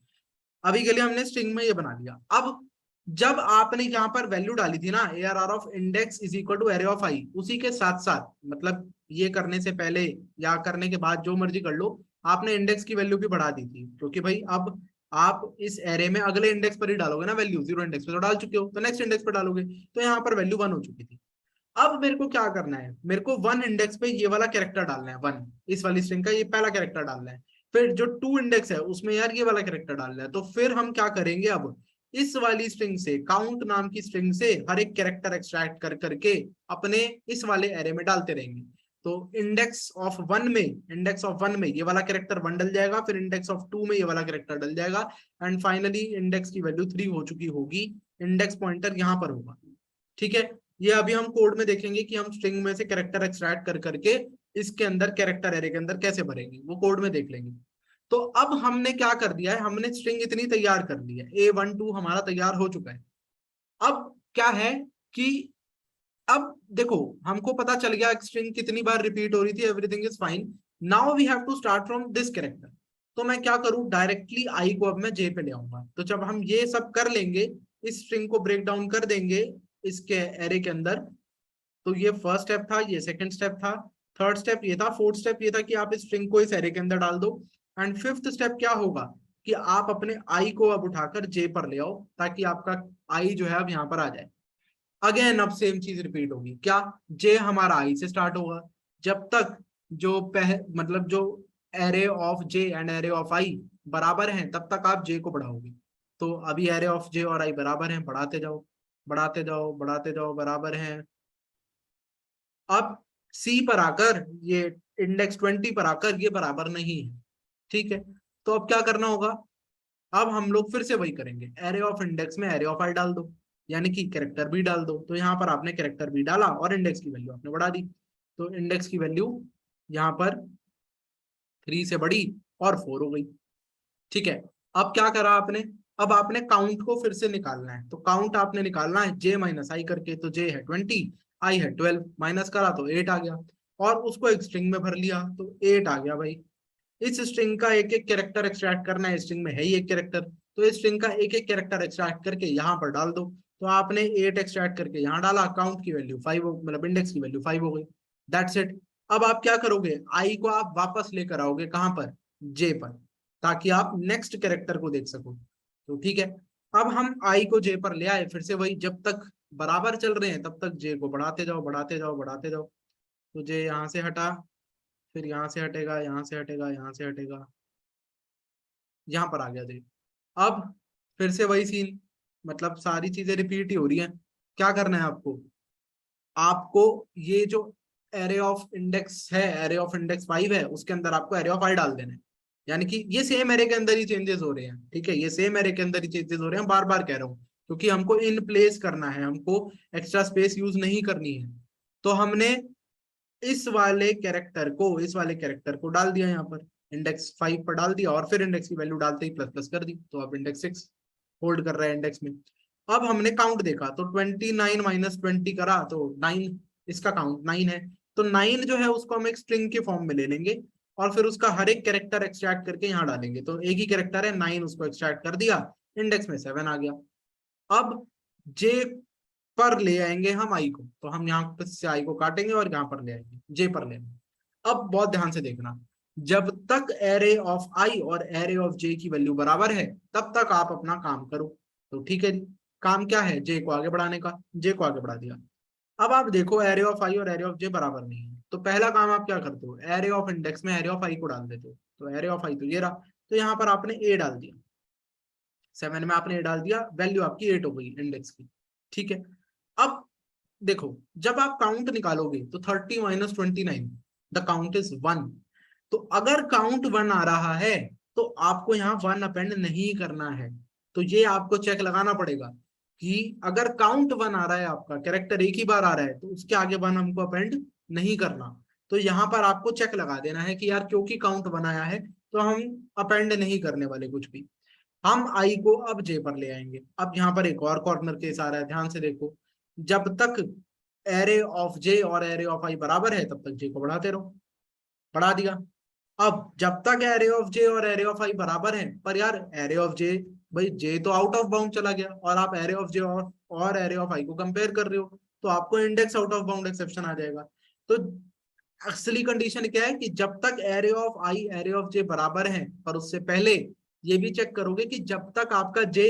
अभी के लिए हमने स्ट्रिंग में ये बना लिया। अब जब आपने यहाँ पर वैल्यू डाली थी ना, ARR of index is equal to array of i, उसी के साथ साथ, मतलब ये करने से पहले या करने के बाद जो मर्जी कर लो, आपने इंडेक्स की वैल्यू भी बढ़ा दी थी, क्योंकि भाई अब आप इस एरे में अगले इंडेक्स पर ही डालोगे ना वैल्यू, 0 इंडेक्स पे तो डाल चुके हो, तो नेक्स्ट इंडेक्स पर डालोगे, तो यहाँ पर वैल्यू 1 हो चुकी थी। अब मेरे को क्या करना है, मेरे को 1 इंडेक्स पे ये वाला कैरेक्टर डालना है, 1 इस वाली स्ट्रिंग का ये पहला कैरेक्टर डालना है, फिर जो 2 इंडेक्स है उसमें यार ये वाला कैरेक्टर डालना है। तो फिर हम क्या करेंगे, अब इस वाली स्ट्रिंग से, काउंट नाम की स्ट्रिंग से हर एक कैरेक्टर एक्सट्रैक्ट कर करके अपने इस वाले एरे में डालते रहेंगे। तो इंडेक्स ऑफ 1 में ये वाला कैरेक्टर 1 डल जाएगा, फिर इंडेक्स ऑफ 2 में ये वाला कैरेक्टर डल जाएगा, एंड फाइनली इंडेक्स की वैल्यू 3 हो चुकी होगी, इंडेक्स पॉइंटर यहाँ पर होगा। ठीक है, ये अभी हम कोड में देखेंगे कि हम स्ट्रिंग में से कैरेक्टर एक्सट्रैक्ट कर करके इसके अंदर कैरेक्टर एरे के अंदर कैसे भरेंगे, वो कोड में देख लेंगे। तो अब हमने क्या कर दिया है, हमने स्ट्रिंग इतनी तैयार कर ली है, A12 हमारा तैयार हो चुका है। अब क्या है कि अब देखो हमको पता चल गया स्ट्रिंग कितनी बार रिपीट हो रही थी, everything is fine. Now we have to start from this character. तो मैं क्या करूं, डायरेक्टली आई को अब मैं जे पे ले आऊंगा। तो जब हम ये सब कर लेंगे, इस स्ट्रिंग को ब्रेक डाउन कर देंगे इसके एरे के अंदर, तो ये फर्स्ट स्टेप था, ये सेकंड स्टेप था, थर्ड स्टेप ये था, फोर्थ स्टेप ये था कि आप इस स्ट्रिंग को इस एरे के अंदर डाल दो, एंड फिफ्थ स्टेप क्या होगा कि आप अपने आई को अब उठाकर जे पर ले आओ, ताकि आपका आई जो है अब यहाँ पर आ जाए। अगेन अब सेम चीज रिपीट होगी, क्या, जे हमारा आई से स्टार्ट होगा, जब तक जो मतलब जो array of j and array of i बराबर हैं तब तक आप जे को बढ़ाओगे। तो अभी एरे ऑफ जे और आई बराबर हैं, बढ़ाते जाओ बढ़ाते जाओ बढ़ाते जाओ, बराबर हैं। अब सी पर आकर ये इंडेक्स 20 पर आकर ये बराबर नहीं है। ठीक है, तो अब क्या करना होगा, अब हम लोग फिर से वही करेंगे, एरे ऑफ इंडेक्स में एरे ऑफ आई डाल दो, यानी कि कैरेक्टर बी डाल दो। तो यहाँ पर आपने कैरेक्टर बी डाला और इंडेक्स की वैल्यू आपने बढ़ा दी, तो इंडेक्स की वैल्यू यहाँ पर 3 से बढ़ी और 4 हो गई। ठीक है, अब क्या करा आपने, अब आपने काउंट को फिर से निकालना है। तो काउंट आपने निकालना है जे माइनस आई करके, तो जे है 20, आई है 12, माइनस करा तो 8 आ गया, और उसको एक स्ट्रिंग में भर लिया तो 8 आ गया। भाई इस स्ट्रिंग का एक एक कैरेक्टर एक्सट्रैक्ट करना है, स्ट्रिंग में है ही एक कैरेक्टर, तो इस स्ट्रिंग का एक एक कैरेक्टर एक्सट्रैक्ट करके यहाँ पर डाल दो। तो आपने 8 एक्सट्रैक्ट करके यहाँ डाला, काउंट की वैल्यू 5 मतलब इंडेक्स की वैल्यू 5 हो गई, दैट्स इट। अब आप क्या करोगे, आई को आप वापस लेकर आओगे कहाँ पर, जे पर, ताकि आप नेक्स्ट कैरेक्टर को देख सको। तो ठीक है, अब हम आई को जे पर ले आए, फिर से वही, जब तक बराबर चल रहे हैं तब तक जे को बढ़ाते जाओ बढ़ाते जाओ बढ़ाते जाओ। तो जे यहाँ से हटा, फिर यहाँ से हटेगा, यहाँ से हटेगा, यहाँ से हटेगा, यहाँ पर आ गया जे। अब फिर से वही सीन, मतलब सारी चीजें रिपीट ही हो रही हैं। क्या करना है आपको, आपको ये जो एरे ऑफ इंडेक्स है, एरे ऑफ इंडेक्स 5 है, उसके अंदर आपको एरे ऑफ आई डाल देना है, यानी कि ये सेम एरे के अंदर ही चेंजेस हो रहे हैं। ठीक है, ये सेम एरे के अंदर ही चेंजेस हो रहे हैं, बार बार कह रहा हूँ, क्योंकि हमको इन प्लेस करना है, हमको एक्स्ट्रा स्पेस यूज नहीं करनी है। तो हमने इस वाले कैरेक्टर को डाल दिया यहाँ पर, इंडेक्स 5 पर डाल दिया, और फिर इंडेक्स की वैल्यू डालते ही प्लस प्लस कर दी, तो अब इंडेक्स 6 होल्ड कर रहा है इंडेक्स में। अब हमने काउंट देखा तो 29 माइनस 20 करा तो 9, इसका काउंट 9 है, तो 9 जो है उसको हम एक स्ट्रिंग के फॉर्म में ले लेंगे और फिर उसका हर एक कैरेक्टर एक्सट्रैक्ट करके यहाँ डालेंगे। तो एक ही कैरेक्टर है 9, उसको एक्सट्रैक्ट कर दिया, इंडेक्स में 7 आ गया। अब जे पर ले आएंगे हम आई को, तो हम यहाँ पर से आई को काटेंगे और यहाँ पर ले आएंगे, जे पर ले आएंगे। अब बहुत ध्यान से देखना, जब तक एरे ऑफ आई और एरे ऑफ जे की वैल्यू बराबर है तब तक आप अपना काम करो। तो ठीक है जी, काम क्या है, जे को आगे बढ़ाने का, जे को आगे बढ़ा दिया। अब आप देखो एरे ऑफ आई और एरे ऑफ जे बराबर नहीं है, तो पहला काम आप क्या करते हो, एरे ऑफ इंडेक्स में एरे ऑफ आई को डाल देते हो। तो एरे ऑफ आई तो ये रहा, तो यहाँ पर आपने ए डाल दिया, 7 में आपने ए डाल दिया, वैल्यू आपकी 8 हो गई इंडेक्स की। ठीक है, अब देखो जब आप काउंट निकालोगे तो 30 माइनस 29, द काउंट इज 1। तो अगर काउंट 1 आ रहा है तो आपको यहाँ 1 अपेंड नहीं करना है। तो ये आपको चेक लगाना पड़ेगा कि अगर काउंट 1 आ रहा है, आपका कैरेक्टर एक ही बार आ रहा है, तो उसके आगे 1 हमको अपेंड नहीं करना। तो यहाँ पर आपको चेक लगा देना है कि यार क्योंकि काउंट 1 आया है तो हम अपेंड नहीं करने वाले कुछ भी, हम आई को अब जे पर ले आएंगे। अब यहाँ पर एक और कॉर्नर केस आ रहा है, ध्यान से देखो, जब तक एरे ऑफ जे और एरे ऑफ आई बराबर है तब तक जे को बढ़ाते रहो, बढ़ा दिया। अब जब तक एरे ऑफ जे और एरे ऑफ आई बराबर है, पर यार एरे ऑफ जे, भाई जे तो आउट ऑफ बाउंड चला गया और आप एरे ऑफ जे और एरे ऑफ आई को कंपेयर कर रहे हो, तो आपको index out of bound exception आ जाएगा। तो असली कंडीशन क्या है कि जब तक array of i array of j बराबर है, पर उससे पहले ये भी चेक करोगे कि जब तक आपका जे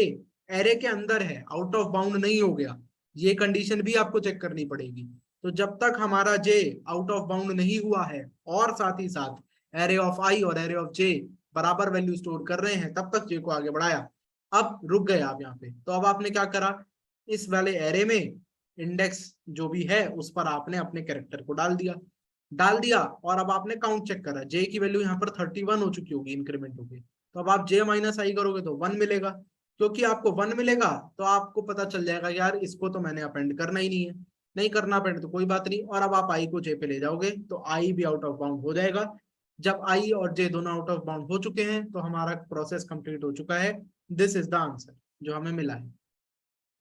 एरे के अंदर है, आउट ऑफ बाउंड नहीं हो गया, ये कंडीशन भी आपको चेक करनी पड़ेगी। तो जब तक हमारा जे आउट ऑफ बाउंड नहीं हुआ है और साथ ही साथ एरे ऑफ आई और एरे ऑफ जे बराबर वैल्यू स्टोर कर रहे हैं, तब तक जे को आगे बढ़ाया। अब रुक गए आप यहाँ पे, तो अब आपने क्या करा, इस वाले एरे में इंडेक्स जो भी है उस पर आपने अपने कैरेक्टर को डाल दिया और अब आपने काउंट चेक करा, जे की वैल्यू यहाँ पर 31 हो चुकी होगी इंक्रीमेंट होगी। तो अब आप जे माइनस आई करोगे तो 1 मिलेगा, क्योंकि आपको 1 मिलेगा तो आपको पता चल जाएगा यार इसको तो मैंने अपेंड करना ही नहीं है, नहीं करना अपेंड तो कोई बात नहीं। और अब आप आई को जे पे ले जाओगे तो आई भी आउट ऑफ बाउंड हो जाएगा। जब आई और जे दोनों आउट ऑफ बाउंड हो चुके हैं तो हमारा प्रोसेस कंप्लीट हो चुका है। दिस इज द आंसर जो हमें मिला है।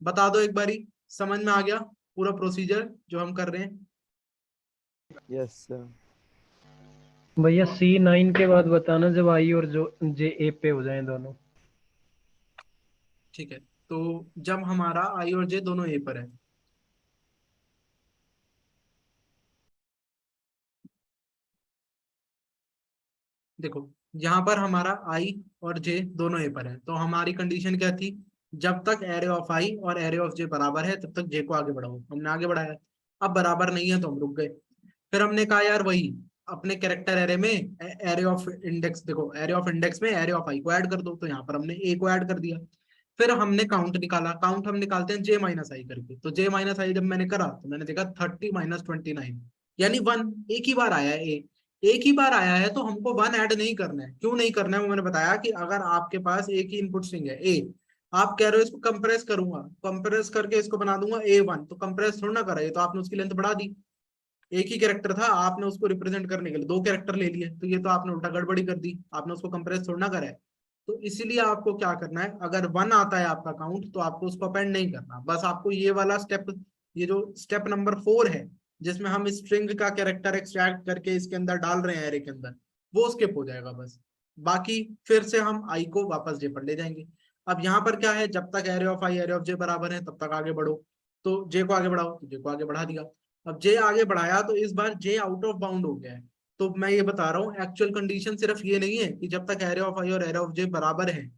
बता दो एक बारी, समझ में आ गया पूरा प्रोसीजर जो हम कर रहे हैं? Yes sir. भैया C9 के बाद बताना जब आई और जो जे ए पे हो जाए दोनों। ठीक है, तो जब हमारा आई और जे दोनों ए पर है, देखो यहाँ पर हमारा आई और जे दोनों ए पर है, तो हमारी कंडीशन क्या थी, जब तक एरे ऑफ आई और एरे ऑफ जे बराबर है तब तक जे को आगे बढ़ाओ, हमने आगे बढ़ाया। अब बराबर नहीं है तो हम रुक गए। फिर हमने कहा यार वही अपने कैरेक्टर एरे में एरे ऑफ इंडेक्स, देखो एरे ऑफ इंडेक्स में एरे ऑफ आई को ऐड कर दो, तो यहाँ पर हमने ए को ऐड कर दिया। फिर हमने काउंट निकाला, काउंट हम निकालते हैं जे माइनस आई करके, तो जे माइनस आई जब मैंने करा तो मैंने देखा 30 माइनस 29 यानी 1, एक ही बार आया है ए, एक ही बार आया है तो हमको 1 ऐड नहीं करना है। क्यों नहीं करना है वो मैंने बताया कि अगर आपके पास एक ही इनपुट स्ट्रिंग है ए, आप कह रहे हो इसको कंप्रेस करूंगा, कंप्रेस करके इसको बना दूंगा A1, तो कंप्रेस थोड़ा ना करा, ये तो आपने उसकी लेंथ बढ़ा दी। एक ही कैरेक्टर था, आपने उसको रिप्रेजेंट करने के लिए 2 कैरेक्टर ले लिए, तो ये तो आपने उल्टा गड़बड़ी कर दी, आपने उसको कंप्रेस थोड़ा ना करा है। तो इसीलिए आपको क्या करना है, अगर 1 आता है आपका काउंट तो आपको उसको अपेंड नहीं करना, बस आपको ये वाला स्टेप, ये जो स्टेप नंबर 4 है जिसमें हम स्ट्रिंग का कैरेक्टर एक्सट्रैक्ट करके इसके अंदर डाल रहे हैं एरे के अंदर, वो स्किप हो जाएगा बस। बाकी फिर से हम आई को वापस जे पर ले जाएंगे। अब यहाँ पर क्या है, जब तक array of i array of j बराबर है तब तक आगे बढ़ो, तो जे को आगे बढ़ाओ, तो जे को आगे बढ़ा दिया। अब जे आगे बढ़ाया तो इस बार जे आउट ऑफ बाउंड हो गया है। तो मैं ये बता रहा हूँ एक्चुअल कंडीशन सिर्फ ये नहीं है कि जब तक एरे ऑफ आई और एरे ऑफ जे बराबर है,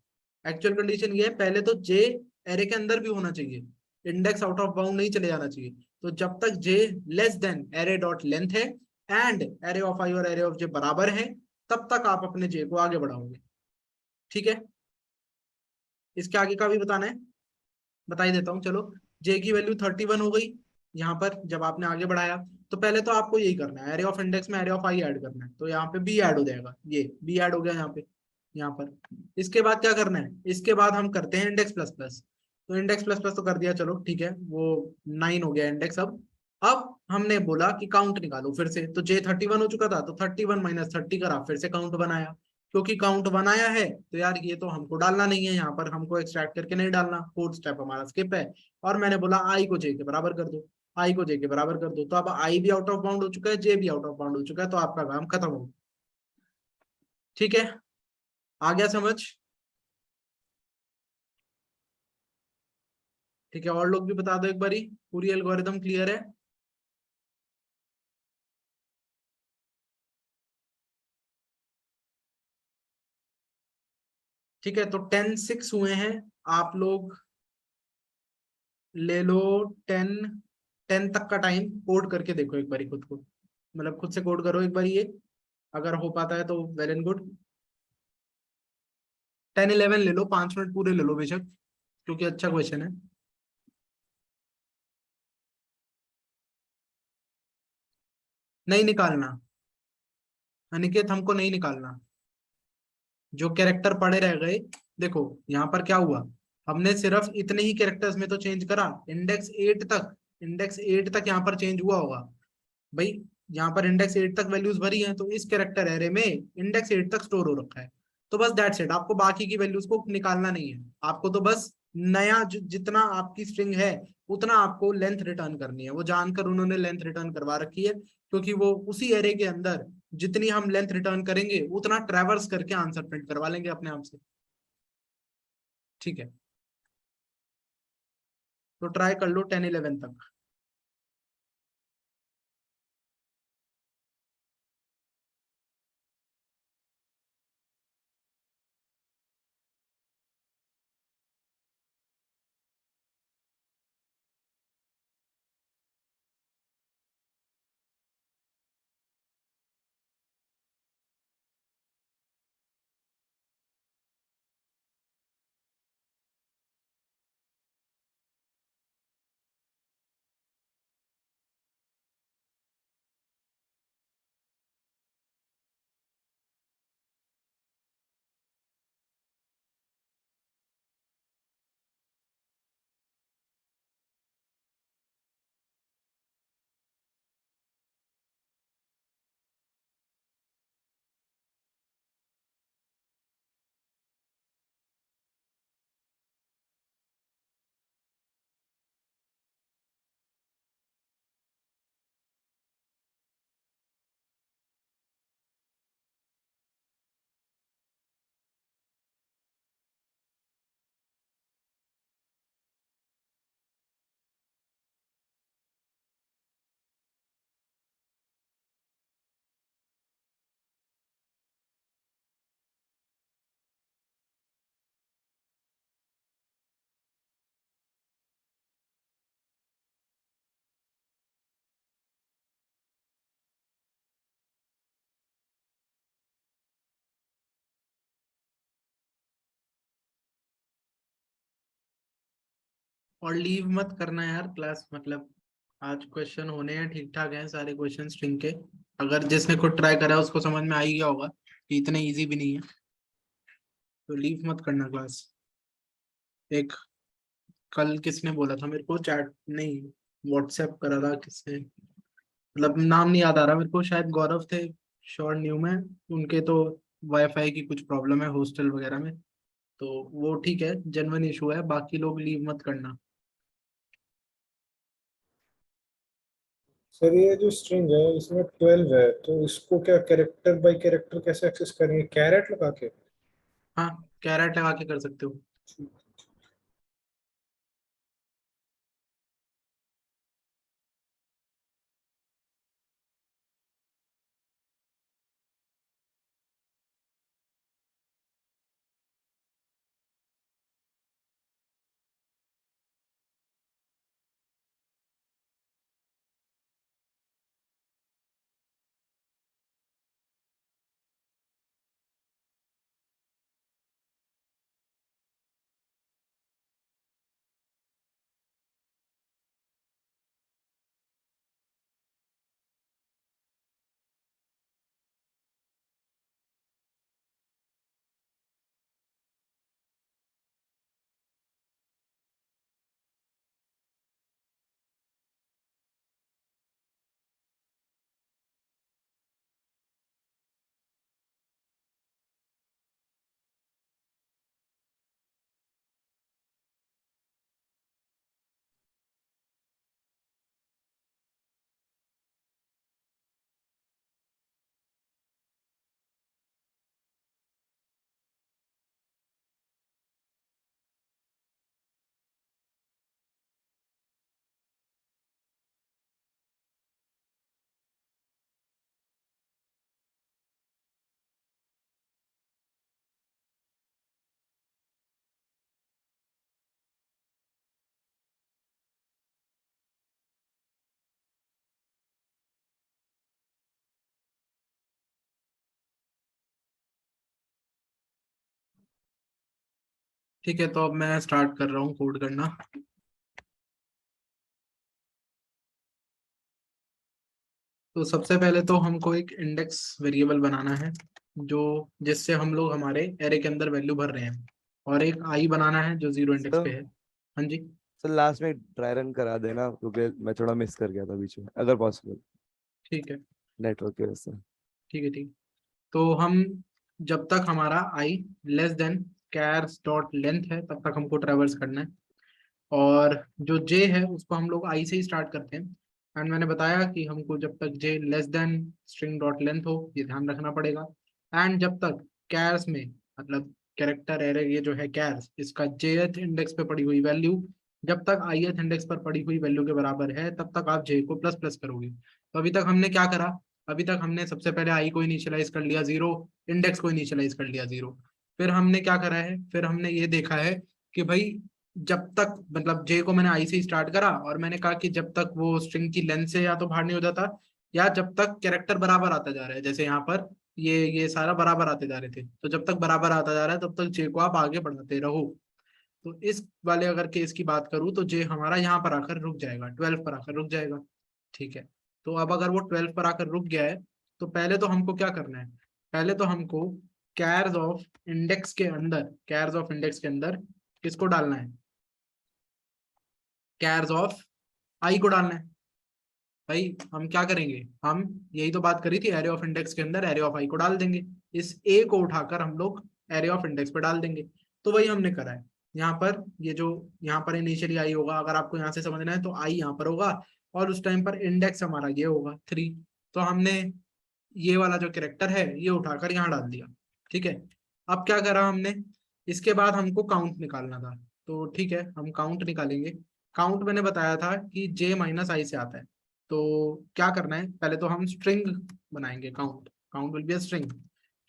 एक्चुअल कंडीशन ये है पहले तो जे एरे के अंदर भी होना चाहिए, इंडेक्स आउट ऑफ बाउंड नहीं चले जाना चाहिए। तो जब तक j less than array dot length है एंड एरे ऑफ आई और एरे ऑफ जे बराबर है तब तक आप अपने जे को आगे बढ़ाओगे। ठीक है, इसके आगे का भी बताना है, बता ही देता हूँ। चलो, जे की वैल्यू 31 हो गई यहाँ पर जब आपने आगे बढ़ाया, तो पहले तो आपको यही करना है, एरे ऑफ इंडेक्स में एरे ऑफ आई ऐड करना है, तो यहाँ पे बी ऐड हो जाएगा, ये बी ऐड हो गया यहाँ पे, यहाँ पर। इसके बाद क्या करना है, इसके बाद हम करते हैं इंडेक्स प्लस प्लस। तो इंडेक्स प्लस प्लस तो कर दिया, चलो ठीक है, वो 9 हो गया इंडेक्स। अब अब हमने बोला कि काउंट निकालो फिर से, तो J31 हो चुका था, तो 31 माइनस 30 करा, फिर से काउंट बनाया। क्योंकि काउंट बनाया है तो यार ये तो हमको डालना नहीं है, यहाँ पर हमको एक्सट्रैक्ट करके नहीं डालना, फोर्थ स्टेप हमारा स्किप है। और मैंने बोला आई को जे के बराबर कर दो, आई को जे के बराबर कर दो, तो अब आई भी आउट ऑफ बाउंड हो चुका है, जे भी आउट ऑफ बाउंड हो चुका है, तो आपका काम खत्म हो गया। ठीक है, आ गया समझ? ठीक है, और लोग भी बता दो एक बारी, पूरी एल्गोरिथम क्लियर है? ठीक है, तो 10-6 हुए हैं। आप लोग ले लो 10 तक का टाइम, कोड करके देखो एक बारी खुद को, मतलब खुद से कोड करो एक बारी ये, अगर हो पाता है तो वेल एंड गुड। 10-11 ले लो, 5 मिनट पूरे ले लो बेशक, क्योंकि अच्छा क्वेश्चन है। नहीं निकालना अनिकेत, हमको नहीं निकालना, जो कैरेक्टर पड़े रह गए। देखो यहाँ पर क्या हुआ, हमने सिर्फ इतने ही कैरेक्टर्स में तो चेंज करा, इंडेक्स 8 तक यहाँ पर चेंज हुआ होगा भाई। यहाँ पर इंडेक्स 8 तक वैल्यूज भरी हैं, तो इस कैरेक्टर एरे में इंडेक्स 8 तक स्टोर हो रखा है। तो बस दैट्स इट, आपको बाकी की वैल्यूज को निकालना नहीं है, आपको तो बस नया जितना आपकी स्ट्रिंग है उतना आपको लेंथ रिटर्न करनी है। वो जानकर उन्होंने लेंथ रिटर्न करवा रखी है, क्योंकि वो उसी एरे के अंदर जितनी हम लेंथ रिटर्न करेंगे उतना ट्रैवर्स करके आंसर प्रिंट करवा लेंगे अपने आप से। ठीक है, तो ट्राई कर लो 10-11 तक। और लीव मत करना यार क्लास, मतलब आज क्वेश्चन होने हैं, ठीक ठाक हैं सारे क्वेश्चन स्ट्रिंग के। अगर जिसने खुद ट्राई करा है उसको समझ में आ ही गया होगा कि इतने इजी भी नहीं है, तो लीव मत करना क्लास। एक कल किसने बोला था मेरे को, चैट नहीं व्हाट्सएप करा था किसने, मतलब नाम नहीं याद आ रहा मेरे को, शायद गौरव थे, श्योर न्यू में। उनके तो वाईफाई की कुछ प्रॉब्लम है हॉस्टल वगैरह में, तो वो ठीक है, जेन्युइन इशू है, बाकी लोग लीव मत करना। सर ये जो स्ट्रिंग है इसमें 12 है, तो इसको क्या कैरेक्टर बाय कैरेक्टर कैसे एक्सेस करेंगे, कैरेट लगा के? हाँ, कैरेट लगा के कर सकते हो। ठीक है, तो अब मैं स्टार्ट कर रहा हूँ कोड करना। तो सबसे पहले तो हमको एक इंडेक्स वेरिएबल बनाना है जो जिससे हम लोग हमारे एरे के अंदर वैल्यू भर रहे हैं, और एक आई बनाना है जो 0 इंडेक्स पे है। हाँ जी, सर लास्ट में ड्राई रन करा देना क्योंकि मैं थोड़ा मिस कर गया था बीच में, अगर पॉसिबल, ठीक है नेटवर्क की वजह से। ठीक है ठीक। तो हम जब तक हमारा i less than chars dot length है तब तक हमको ट्रेवर्स करना है, और जो जे है उसको हम लोग आई से ही स्टार्ट करते हैं। एंड मैंने बताया कि हमको जब तक j less than string dot length हो ये ध्यान रखना पड़ेगा। एंड जब तक कैर्स में, मतलब कैरेक्टर एरे ये जो है कैर्स, इसका जेथ इंडेक्स पे पड़ी हुई वैल्यू जब तक आईएथ इंडेक्स पर पड़ी हुई वैल्यू के बराबर है तब तक आप जे को प्लस प्लस करोगे। तो अभी तक हमने क्या करा, अभी तक हमने सबसे पहले आई को इनिशियलाइज कर लिया 0, इंडेक्स को इनिशियलाइज कर लिया 0। फिर हमने क्या करा है, फिर हमने ये देखा है कि भाई जब तक, मतलब जे को मैंने आई से स्टार्ट करा और मैंने कहा कि जब तक वो स्ट्रिंग की लेंथ से या तो बाहर नहीं हो जाता या जब तक कैरेक्टर बराबर आता जा रहा है, जैसे यहाँ पर ये सारा बराबर आते जा रहे थे, तो जब तक बराबर आता जा रहा है तब तक जे को आप आगे बढ़ाते रहो। तो इस वाले अगर केस की बात करूं तो जे हमारा यहाँ पर आकर रुक जाएगा, 12 पर आकर रुक जाएगा। ठीक है, तो अब अगर वो 12 पर आकर रुक गया है तो पहले तो हमको क्या करना है, पहले तो हमको कैर्स ऑफ इंडेक्स के अंदर, कैर्स ऑफ इंडेक्स के अंदर किसको डालना है, कैर्स ऑफ आई को डालना है। भाई हम क्या करेंगे, हम यही तो बात करी थी, एरे ऑफ इंडेक्स के अंदर एरे ऑफ आई को डाल देंगे, इस ए को उठाकर हम लोग एरे ऑफ इंडेक्स पे डाल देंगे। तो वही हमने करा है। यहाँ पर ये जो यहाँ पर इनिशियली आई होगा, अगर आपको यहाँ से समझना है तो आई यहाँ पर होगा और उस टाइम पर इंडेक्स हमारा ये होगा 3। तो हमने ये वाला जो कैरेक्टर है ये उठाकर यहाँ डाल दिया। ठीक है, अब क्या करा हमने, इसके बाद हमको काउंट निकालना था। तो ठीक है, हम काउंट निकालेंगे। काउंट मैंने बताया था कि जे माइनस आई से आता है। तो क्या करना है, पहले तो हम स्ट्रिंग बनाएंगे, count, count will be a string.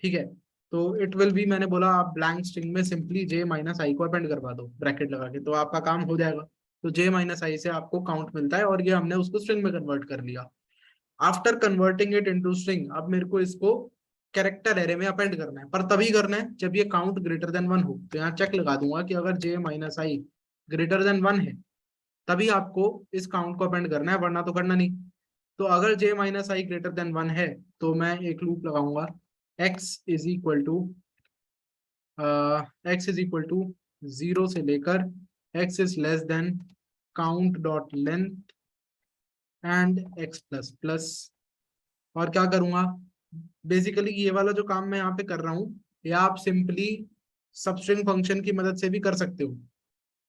ठीक है, तो इट विल बी, मैंने बोला आप ब्लैंक स्ट्रिंग में सिंपली जे माइनस आई को अपेंड करवा दो ब्रैकेट लगा के, तो आपका काम हो जाएगा। तो जे माइनस आई से आपको काउंट मिलता है और ये हमने उसको स्ट्रिंग में कन्वर्ट कर लिया। After converting it into string, अब मेरे को इसको कैरेक्टर एरे में अपेंड करना है, पर तभी करना है जब ये काउंट ग्रेटर देन 1 हो। तो यहाँ चेक लगा दूंगा कि अगर j minus i greater than 1 है तभी आपको इस काउंट को अपेंड करना है, वरना तो करना नहीं। तो अगर j minus i greater than 1 है तो मैं एक लूप लगाऊंगा, x is equal to zero से लेकर x is less than count dot length and x plus plus. और क्या करूंगा, बेसिकली ये वाला जो काम मैं यहाँ पे कर रहा हूँ ये आप सिंपली सबस्ट्रिंग फंक्शन की मदद से भी कर सकते हो।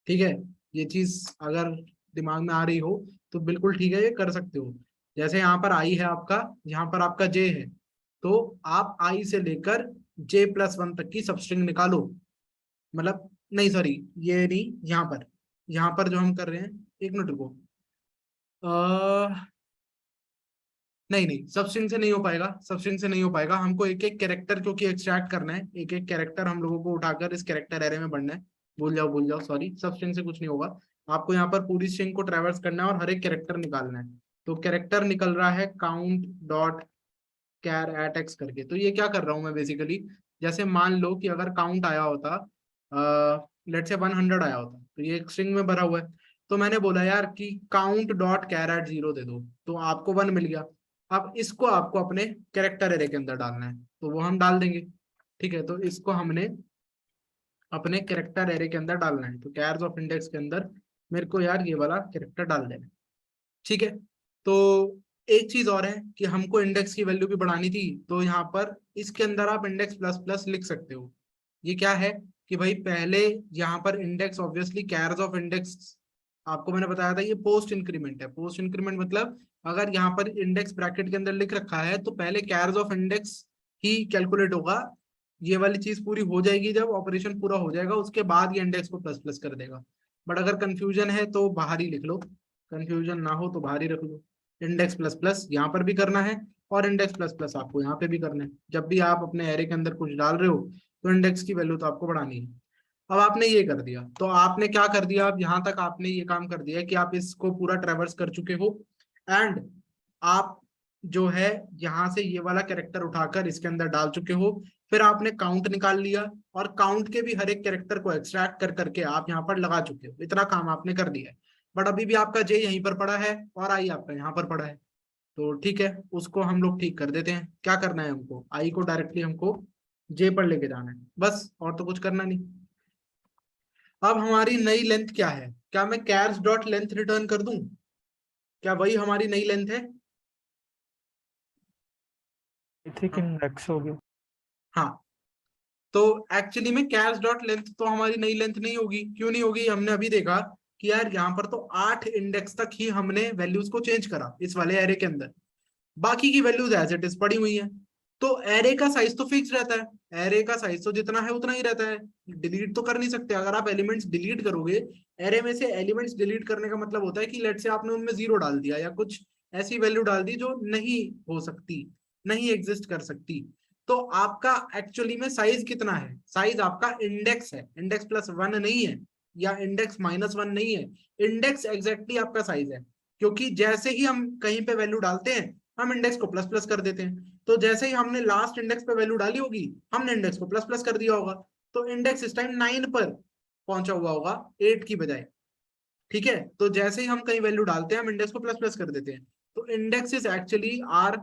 ठीक है, ये चीज अगर दिमाग में आ रही हो तो बिल्कुल ठीक है, ये कर सकते हो। जैसे यहाँ पर आई है आपका, यहाँ पर आपका जे है, तो आप आई से लेकर जे प्लस 1 तक की सबस्ट्रिंग निकालो। मतलब नहीं सॉरी, ये नहीं, यहाँ पर जो हम कर रहे हैं, एक मिनट रुको, नहीं नहीं, सबस्ट्रिंग से नहीं हो पाएगा, सबस्ट्रिंग से नहीं हो पाएगा, हमको एक एक कैरेक्टर क्योंकि एक्सट्रैक्ट करना है, एक एक कैरेक्टर हम लोगों को उठाकर इस कैरेक्टर एरे में बढ़ना है। भूल जाओ सॉरी, सबस्ट्रिंग से कुछ नहीं होगा। आपको यहाँ पर पूरी स्ट्रिंग को ट्रैवर्स करना है और हर एक कैरेक्टर निकालना है। तो कैरेक्टर निकल रहा है count dot char at x करके। तो ये क्या कर रहा हूँ मैं बेसिकली, जैसे मान लो कि अगर काउंट आया होता, लेट से 100 आया होता, तो ये एक स्ट्रिंग में भरा हुआ है, तो मैंने बोला यार कि काउंट डॉट कैर एट 0 दे दो, तो आपको 1 मिल गया। अब इसको आपको अपने कैरेक्टर एरे के अंदर डालना है, तो वो हम डाल देंगे। ठीक है, तो इसको हमने अपने कैरेक्टर एरे के अंदर डालना है, तो कैर्स ऑफ इंडेक्स के अंदर मेरे को यार ये वाला कैरेक्टर डाल देना है। ठीक है, तो एक चीज और है कि हमको इंडेक्स की वैल्यू भी बढ़ानी थी, तो यहाँ पर इसके अंदर आप इंडेक्स प्लस प्लस लिख सकते हो। ये क्या है कि भाई पहले यहाँ पर index, obviously cares of index आपको मैंने बताया था ये पोस्ट इंक्रीमेंट है। पोस्ट इंक्रीमेंट मतलब अगर यहाँ पर इंडेक्स ब्रैकेट के अंदर लिख रखा है तो पहले cares of index he calculate होगा। ये वाली चीज पूरी हो जाएगी, जब ऑपरेशन पूरा हो जाएगा उसके बाद ये इंडेक्स को प्लस प्लस कर देगा। बट अगर कंफ्यूजन है तो बाहर ही लिख लो, कंफ्यूजन ना हो तो बाहर ही रख लो। इंडेक्स प्लस प्लस यहाँ पर भी करना है और इंडेक्स प्लस प्लस आपको यहाँ पे भी करना है। जब भी आप अपने एरे के अंदर कुछ डाल रहे हो तो इंडेक्स की वैल्यू तो आपको बढ़ानी है। अब आपने ये कर दिया, तो आपने क्या कर दिया, अब यहाँ तक आपने ये काम कर दिया कि आप इसको पूरा ट्रेवर्स कर चुके हो। एंड आप जो है यहाँ से ये वाला कैरेक्टर उठाकर इसके अंदर डाल चुके हो। फिर आपने काउंट निकाल लिया, और काउंट के भी हर एक कैरेक्टर को एक्सट्रैक्ट कर करके आप यहाँ पर लगा चुके हो, इतना काम आपने कर दिया है। बट अभी भी आपका जे यहीं पर पड़ा है और आई आपका यहाँ पर पड़ा है, तो ठीक है, उसको हम लोग ठीक कर देते हैं। क्या करना है हमको, आई को डायरेक्टली हमको जे पर लेके जाना है बस, और तो कुछ करना नहीं। अब हमारी नई लेंथ क्या है, क्या मैं कैर्स डॉट लेंथ रिटर्न कर दूं, क्या वही हमारी नई लेंथ है? ठीक इंडेक्स हो गया। हाँ, तो एक्चुअली में कैर्स डॉट लेंथ तो हमारी नई लेंथ नहीं होगी। क्यों नहीं होगी, हमने अभी देखा कि यार यहाँ पर तो 8 इंडेक्स तक ही हमने वैल्यूज को चेंज करा इस वाले एरे के अंदर, बाकी की वैल्यूज एज इट इज पड़ी हुई है। तो एरे का साइज तो फिक्स रहता है, एरे का साइज तो जितना है उतना ही रहता है, डिलीट तो कर नहीं सकते। अगर आप एलिमेंट्स डिलीट करोगे, एरे में से एलिमेंट्स डिलीट करने का मतलब होता है कि लेट से आपने उनमें 0 डाल दिया या कुछ ऐसी वैल्यू डाल दी जो नहीं हो सकती, नहीं एग्जिस्ट कर सकती। तो आपका एक्चुअली में साइज कितना है, साइज आपका इंडेक्स है, इंडेक्स +1 नहीं है या इंडेक्स -1 नहीं है, इंडेक्स एग्जैक्टली आपका साइज है। क्योंकि जैसे ही हम कहीं पे वैल्यू डालते हैं, हम इंडेक्स को प्लस प्लस कर देते हैं। तो जैसे ही हमने लास्ट इंडेक्स पे वैल्यू डाली होगी, हमने इंडेक्स को प्लस प्लस कर दिया होगा, तो इंडेक्स इस टाइम 9 पर पहुंचा हुआ होगा 8 की बजाय। ठीक है, तो जैसे ही हम कहीं वैल्यू डालते हैं, हम इंडेक्स को प्लस प्लस कर देते हैं। तो index is actually our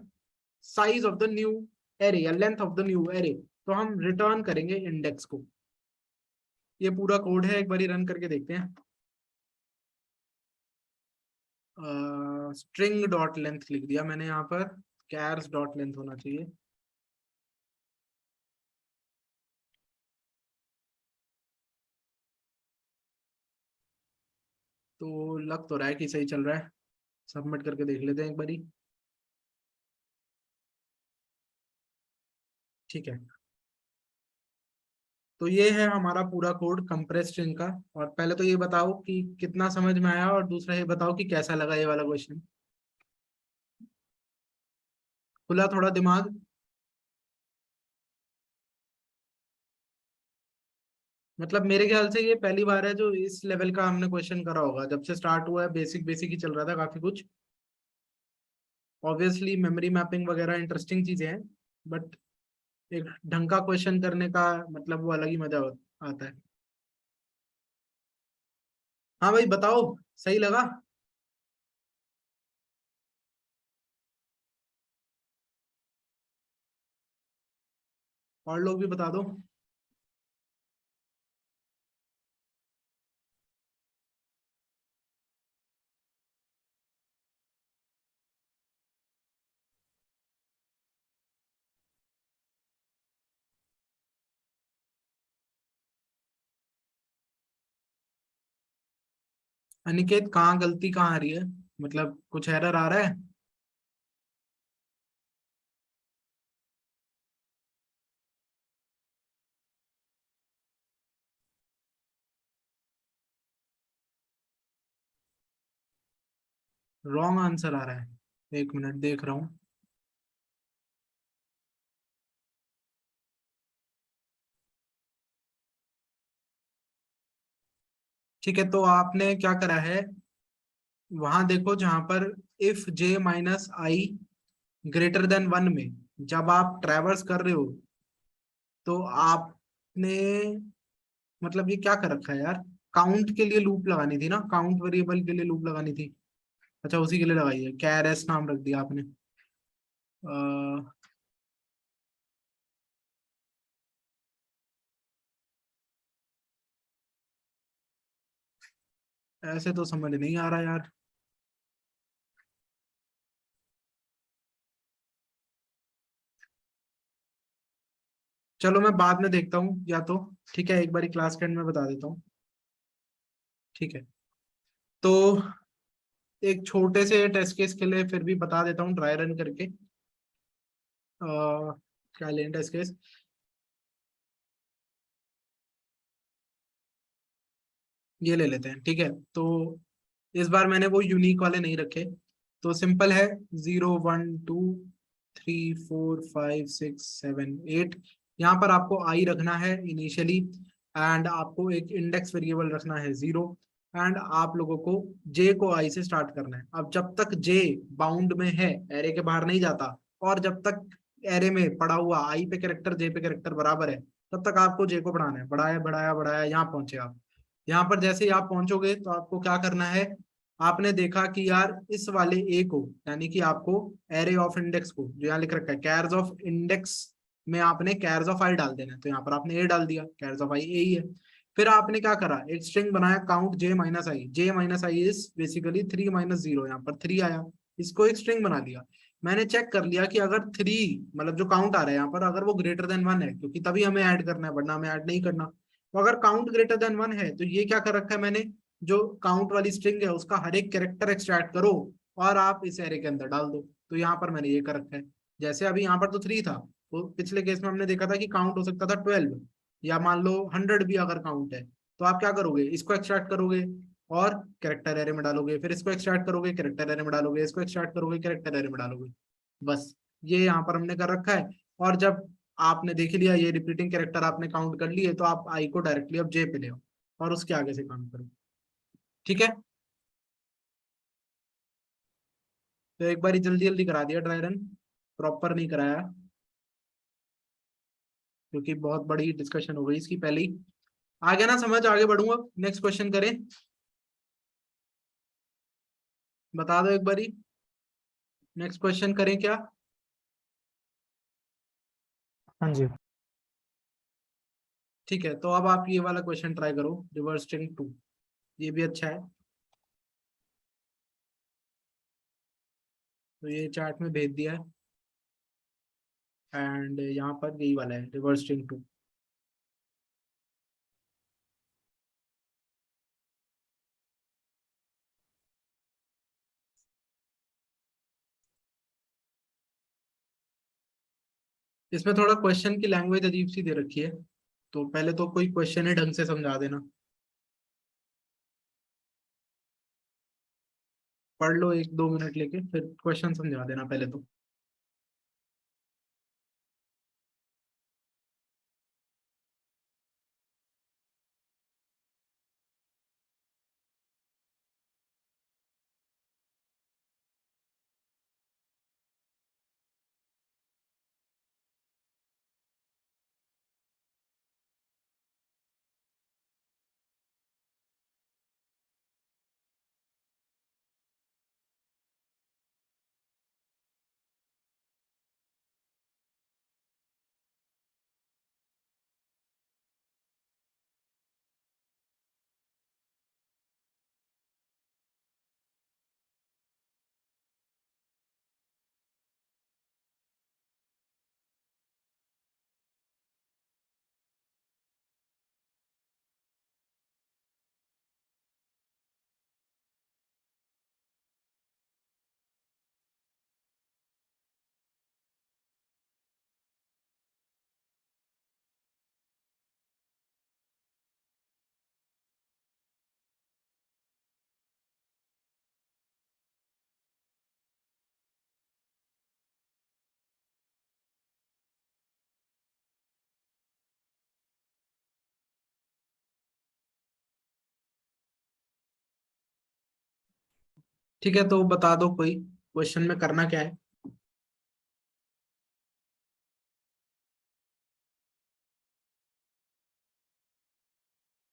size of the new array या length of the new array. तो हम रिटर्न करेंगे इंडेक्स को। ये पूरा कोड है, एक बार रन करके देखते हैं। स्ट्रिंग डॉट लेंथ लिख दिया मैंने यहाँ पर, कैर्स डॉट लेंथ होना चाहिए। तो लग तो रहा है कि सही चल रहा है, सबमिट करके देख लेते हैं एक बारी। ठीक है, तो ये है हमारा पूरा कोड कंप्रेस स्ट्रिंग का। और पहले तो ये बताओ कि कितना समझ में आया, और दूसरा ये बताओ कि कैसा लगा ये वाला क्वेश्चन। खुला थोड़ा दिमाग? मतलब मेरे ख्याल से ये पहली बार है जो इस लेवल का हमने क्वेश्चन करा होगा। जब से स्टार्ट हुआ है बेसिक बेसिक ही चल रहा था काफी कुछ। ऑब्वियसली मेमोरी मैपिंग वगैरह इंटरेस्टिंग चीजें हैं, बट एक ढंग का क्वेश्चन करने का मतलब वो अलग ही मजा आता है। हाँ भाई बताओ, सही लगा? और लोग भी बता दो। अनिकेत, कहाँ गलती कहाँ आ रही है, मतलब कुछ एरर आ रहा है? रॉन्ग आंसर आ रहा है, 1 मिनट देख रहा हूँ। ठीक है, तो आपने क्या करा है, वहां देखो जहां पर if j minus i greater than 1 में जब आप ट्रैवर्स कर रहे हो, तो आपने मतलब ये क्या कर रखा है यार, काउंट के लिए लूप लगानी थी ना, काउंट वेरिएबल के लिए लूप लगानी थी। अच्छा, उसी के लिए लगाई है, कैर एस नाम रख दिया आपने। ऐसे तो समझ नहीं आ रहा यार। चलो मैं बाद में देखता हूँ या तो, ठीक है, एक बारी क्लास के एंड में बता देता हूँ। ठीक है, तो एक छोटे से टेस्ट केस के लिए फिर भी बता देता हूँ ड्राई रन करके। क्या लें टेस्ट केस, ये ले लेते हैं। ठीक है, तो इस बार मैंने वो यूनिक वाले नहीं रखे, तो सिंपल है, 0 1 2 3 4 5 6 7 8। यहाँ पर आपको आई रखना है इनिशियली, एंड आपको एक इंडेक्स वेरिएबल रखना है 0, एंड आप लोगों को जे को आई से स्टार्ट करना है। अब जब तक जे बाउंड में है, एरे के बाहर नहीं जाता, और जब तक एरे में पड़ा हुआ आई पे कैरेक्टर जे पे कैरेक्टर बराबर है, तब तक आपको जे को बढ़ाना है। बढ़ाया बढ़ाया बढ़ाया यहाँ पहुंचे आप। यहाँ पर जैसे ही आप पहुंचोगे तो आपको क्या करना है, आपने देखा कि यार इस वाले ए को, यानी कि आपको एरे ऑफ इंडेक्स को, जो यहाँ लिख रखा है कैर्स ऑफ इंडेक्स में, आपने कैर्स ऑफ आई डाल देना है। तो यहाँ पर आपने ए डाल दिया, कैर्स ऑफ आई ए ही है। फिर आपने क्या करा, एक स्ट्रिंग बनाया count J minus I. J minus I is basically 3 minus 0, यहाँ पर 3 आया, इसको एक स्ट्रिंग बना लिया। मैंने चेक कर लिया कि अगर 3 मतलब जो काउंट आ रहा है यहाँ पर, अगर वो ग्रेटर देन 1 है, क्योंकि तभी हमें ऐड करना है, वरना हमें ऐड नहीं करना। तो अगर काउंट ग्रेटर देन 1 है तो ये क्या कर रखा है मैंने, जो काउंट वाली स्ट्रिंग है उसका हर एक कैरेक्टर एक्सट्रैक्ट करो और आप इस एरे के अंदर डाल दो। तो यहाँ पर मैंने ये कर रखा है। जैसे अभी यहाँ पर तो 3 था, तो पिछले केस में हमने देखा था कि काउंट हो सकता था 12, या मान लो 100 भी अगर काउंट है। तो आप क्या करोगे, इसको एक्सट्रैक्ट करोगे और कैरेक्टर एरे में डालोगे, फिर इसको एक्सट्रैक्ट करोगे कैरेक्टर एरे में डालोगे, इसको एक्सट्रैक्ट करोगे कैरेक्टर एरे में डालोगे। बस ये यहाँ पर हमने कर रखा है। और जब आपने देख लिया ये रिपीटिंग कैरेक्टर आपने काउंट कर लिए, तो आप आई को डायरेक्टली अब जे पे ले आओ और उसके आगे से काउंट करो। ठीक है, तो एक बार जल्दी जल्दी करा दिया ड्राई रन, प्रॉपर नहीं कराया क्योंकि बहुत बड़ी डिस्कशन हो गई इसकी पहले ही। आ गया ना समझ, आगे बढ़ूंगा। नेक्स्ट क्वेश्चन करें, बता दो एक बारी, नेक्स्ट क्वेश्चन करें क्या? हाँ जी। ठीक है, तो अब आप ये वाला क्वेश्चन ट्राई करो, रिवर्स स्ट्रिंग 2। ये भी अच्छा है, तो ये चार्ट में भेज दिया है। एंड यहाँ पर यही वाला है, रिवर्स स्ट्रिंग 2। इसमें थोड़ा क्वेश्चन की लैंग्वेज अजीब सी दे रखी है, तो पहले तो कोई क्वेश्चन ही ढंग से समझा देना। पढ़ लो 1-2 मिनट लेके, फिर क्वेश्चन समझा देना पहले तो। ठीक है, तो बता दो कोई क्वेश्चन में करना क्या है।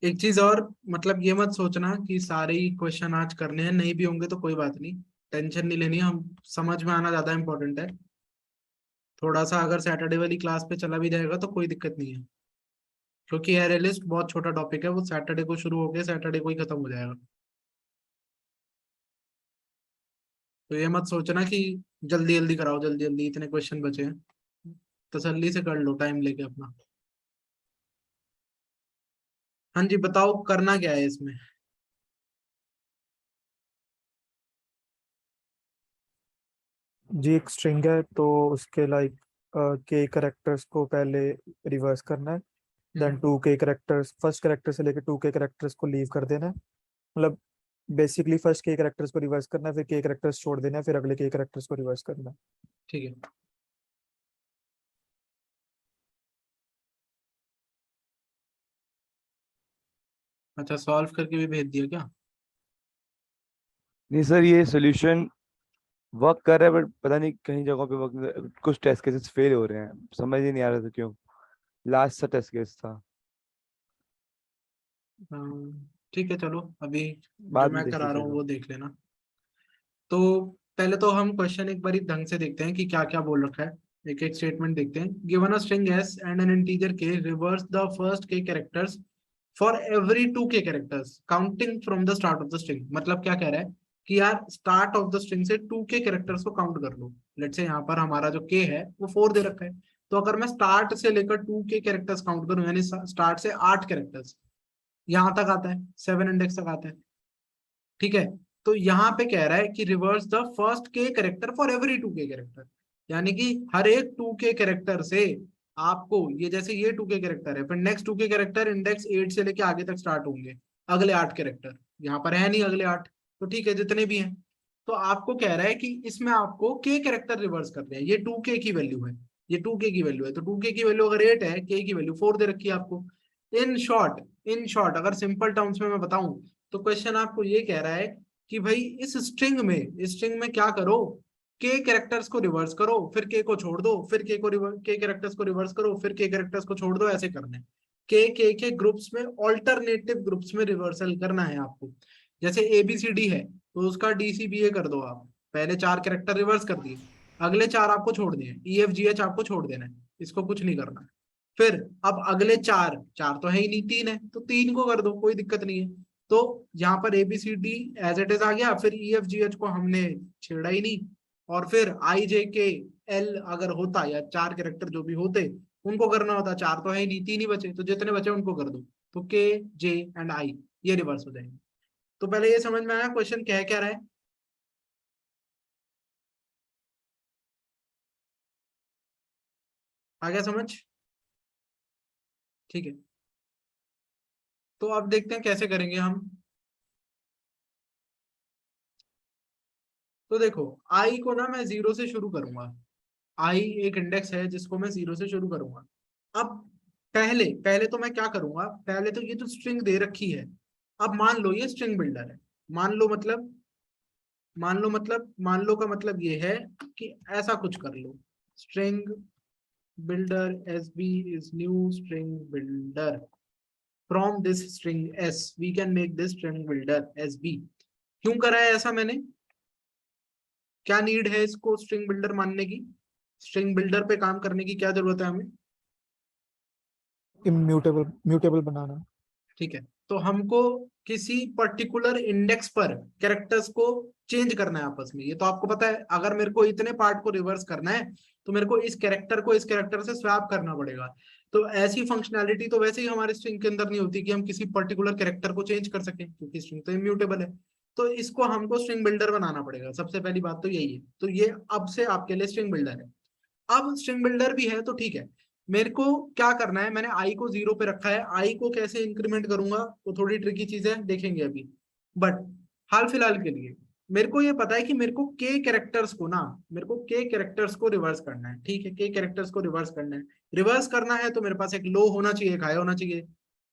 एक चीज और, मतलब ये मत सोचना कि सारे ही क्वेश्चन आज करने हैं, नहीं भी होंगे तो कोई बात नहीं, टेंशन नहीं लेनी। हम समझ में आना ज्यादा इंपॉर्टेंट है। थोड़ा सा अगर सैटरडे वाली क्लास पे चला भी जाएगा तो कोई दिक्कत नहीं है, क्योंकि एरे लिस्ट बहुत छोटा टॉपिक है, वो सैटरडे को शुरू होके सैटरडे को ही खत्म हो जाएगा। तो ये मत सोचना कि जल्दी जल्दी कराओ, जल्दी जल्दी इतने क्वेश्चन बचे हैं। तसल्ली से कर लो टाइम लेके अपना। हाँ जी, बताओ करना क्या है इसमें। जी एक स्ट्रिंग है, तो उसके लाइक के करेक्टर्स को पहले रिवर्स करना है, देन 2 के करेक्टर्स, फर्स्ट करेक्टर से लेकर 2 के करेक्टर्स को लीव कर देना है। मतलब बेसिकली फर्स्ट के करेक्टर्स को रिवर्स करना है, फिर के करेक्टर्स छोड़ देना है, फिर अगले के करेक्टर्स को रिवर्स करना है। ठीक है, अच्छा सॉल्व करके भी भेज दिया क्या? नहीं सर, ये सोल्यूशन वर्क कर रहा है बट पता नहीं कहीं जगहों पे वर्क, कुछ टेस्ट केसेस फेल हो रहे हैं, समझ ही नहीं आ रहा था क्यों। लास्ट सा टेस्ट केस था, ठीक है चलो, अभी जो बाद में मैं देख करा रहा हूँ लीजिएगा। वो देख लेना। तो पहले तो हम क्वेश्चन एक बार ढंग से देखते हैं कि क्या क्या बोल रखा है। एक एक स्टेटमेंट देखते हैं। Given a string S and N integer के, रिवर्स द फर्स्ट के कैरेक्टर्स फॉर एवरी टू के characters counting from the start of the string. मतलब क्या कह रहा है कि यार स्टार्ट ऑफ द स्ट्रिंग से टू के कैरेक्टर्स को काउंट कर लो। लेट्स से यहाँ पर हमारा जो के है वो 4 दे रखा है, तो अगर मैं स्टार्ट से लेकर टू के कैरेक्टर्स काउंट करूं, यानी स्टार्ट से 8 कैरेक्टर्स यहां तक आता है, 7 इंडेक्स तक आता है। ठीक है, तो यहाँ पे कह रहा है कि रिवर्स द फर्स्ट के कैरेक्टर फॉर एवरी टू के कैरेक्टर, यानी कि हर एक टू के कैरेक्टर से आपको, ये जैसे ये टू के कैरेक्टर है, फिर नेक्स्ट टू के कैरेक्टर इंडेक्स 8 से लेके आगे तक स्टार्ट होंगे, अगले 8 कैरेक्टर। यहाँ पर है नहीं अगले 8, तो ठीक है जितने भी हैं। तो आपको कह रहा है कि इसमें आपको के कैरेक्टर रिवर्स करने हैं। ये टू के की वैल्यू है, ये टू के की वैल्यू है, तो टू के की वैल्यू अगर 8 है, के की वैल्यू 4 दे रखी है आपको। इन शॉर्ट अगर सिंपल टर्म्स में मैं बताऊं, तो क्वेश्चन आपको ये कह रहा है कि भाई इस स्ट्रिंग में क्या करो, के कैरेक्टर्स को रिवर्स करो, फिर के को छोड़ दो, फिर के कैरेक्टर्स को रिवर्स करो, फिर के कैरेक्टर्स को छोड़ दो, ऐसे करना है। के ग्रुप्स में, ऑल्टरनेटिव ग्रुप्स में रिवर्सल करना है आपको। जैसे ABCD है तो उसका DCBA कर दो आप, पहले 4 कैरेक्टर रिवर्स कर दिए, अगले 4 आपको छोड़ दिए, EFGH आपको छोड़ देना है, इसको कुछ नहीं करना है। फिर अब अगले 4 तो है ही नहीं, 3 है तो 3 को कर दो, कोई दिक्कत नहीं है। तो यहाँ पर ABCD एज इट इज आ गया, फिर EFGH को हमने छेड़ा ही नहीं, और फिर IJKL अगर होता, या 4 कैरेक्टर जो भी होते उनको करना होता, 4 तो है ही नहीं, 3 ही बचे, तो जितने बचे उनको कर दो, तो KJ and I ये रिवर्स हो जाएंगे। तो पहले ये समझ में आया क्वेश्चन क्या रहा है। आ गया समझ? ठीक है, तो अब देखते हैं कैसे करेंगे हम। तो देखो आई को ना मैं 0 से शुरू करूंगा, आई एक इंडेक्स है जिसको मैं 0 से शुरू करूंगा। अब पहले पहले तो मैं क्या करूंगा, पहले तो ये जो स्ट्रिंग दे रखी है, अब मान लो ये स्ट्रिंग बिल्डर है, मान लो का मतलब ये है कि ऐसा कुछ कर लो, string builder SB is new string builder, from this string S we can make this string builder SB। क्यों करा है ऐसा मैंने, क्या नीड है इसको स्ट्रिंग बिल्डर मानने की, स्ट्रिंग बिल्डर पे काम करने की क्या जरूरत है हमें? म्यूटेबल बनाना। ठीक है, तो हमको किसी पर्टिकुलर इंडेक्स पर कैरेक्टर्स को चेंज करना है आपस में, ये तो आपको पता है। अगर मेरे को इतने पार्ट को रिवर्स करना है तो मेरे को इस कैरेक्टर से स्वैप करना पड़ेगा। तो ऐसी फंक्शनैलिटी तो वैसे ही हमारे स्ट्रिंग के अंदर नहीं होती कि हम किसी पर्टिकुलर कैरेक्टर को चेंज कर सकें, क्योंकि स्ट्रिंग तो इम्यूटेबल है। तो इसको हमको स्ट्रिंग बिल्डर बनाना पड़ेगा, सबसे पहली बात तो यही है। तो ये अब से आपके लिए स्ट्रिंग बिल्डर है। अब स्ट्रिंग बिल्डर भी है तो ठीक है, मेरे को क्या करना है, मैंने आई को 0 पे रखा है, आई को कैसे इंक्रीमेंट करूंगा वो थोड़ी ट्रिकी चीज है, देखेंगे अभी। बट हाल फिलहाल के लिए मेरे को ये पता है कि मेरे को के कैरेक्टर्स को रिवर्स करना है। ठीक है, के कैरेक्टर्स को रिवर्स करना है। रिवर्स करना है तो मेरे पास एक लो होना चाहिए, एक हाई होना चाहिए।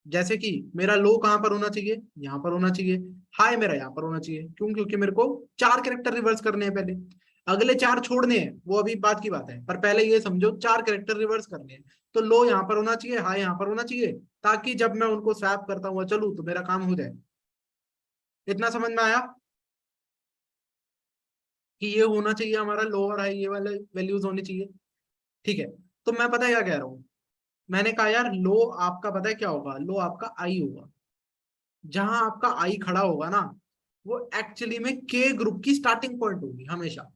जैसे कि मेरा लो कहाँ पर होना चाहिए, यहाँ पर होना चाहिए। हाई मेरा यहाँ पर होना चाहिए। क्यों? क्योंकि मेरे को 4 कैरेक्टर रिवर्स करने हैं पहले, अगले 4 छोड़ने हैं वो अभी बात की बात है, पर पहले ये समझो 4 कैरेक्टर रिवर्स करने हैं। तो लो यहाँ पर होना चाहिए, हाई यहाँ पर होना चाहिए, ताकि जब मैं उनको स्वैप करता हुआ चलूं तो मेरा काम हो जाए। इतना समझ में आया कि ये होना चाहिए हमारा लो और हाई, ये वाले वैल्यूज होनी चाहिए। ठीक है, तो मैं पता है क्या कह रहा हूँ, मैंने कहा यार लो आपका पता है क्या होगा, लो आपका आई होगा। जहां आपका आई खड़ा होगा ना, वो एक्चुअली में के ग्रुप की स्टार्टिंग पॉइंट होगी हमेशा।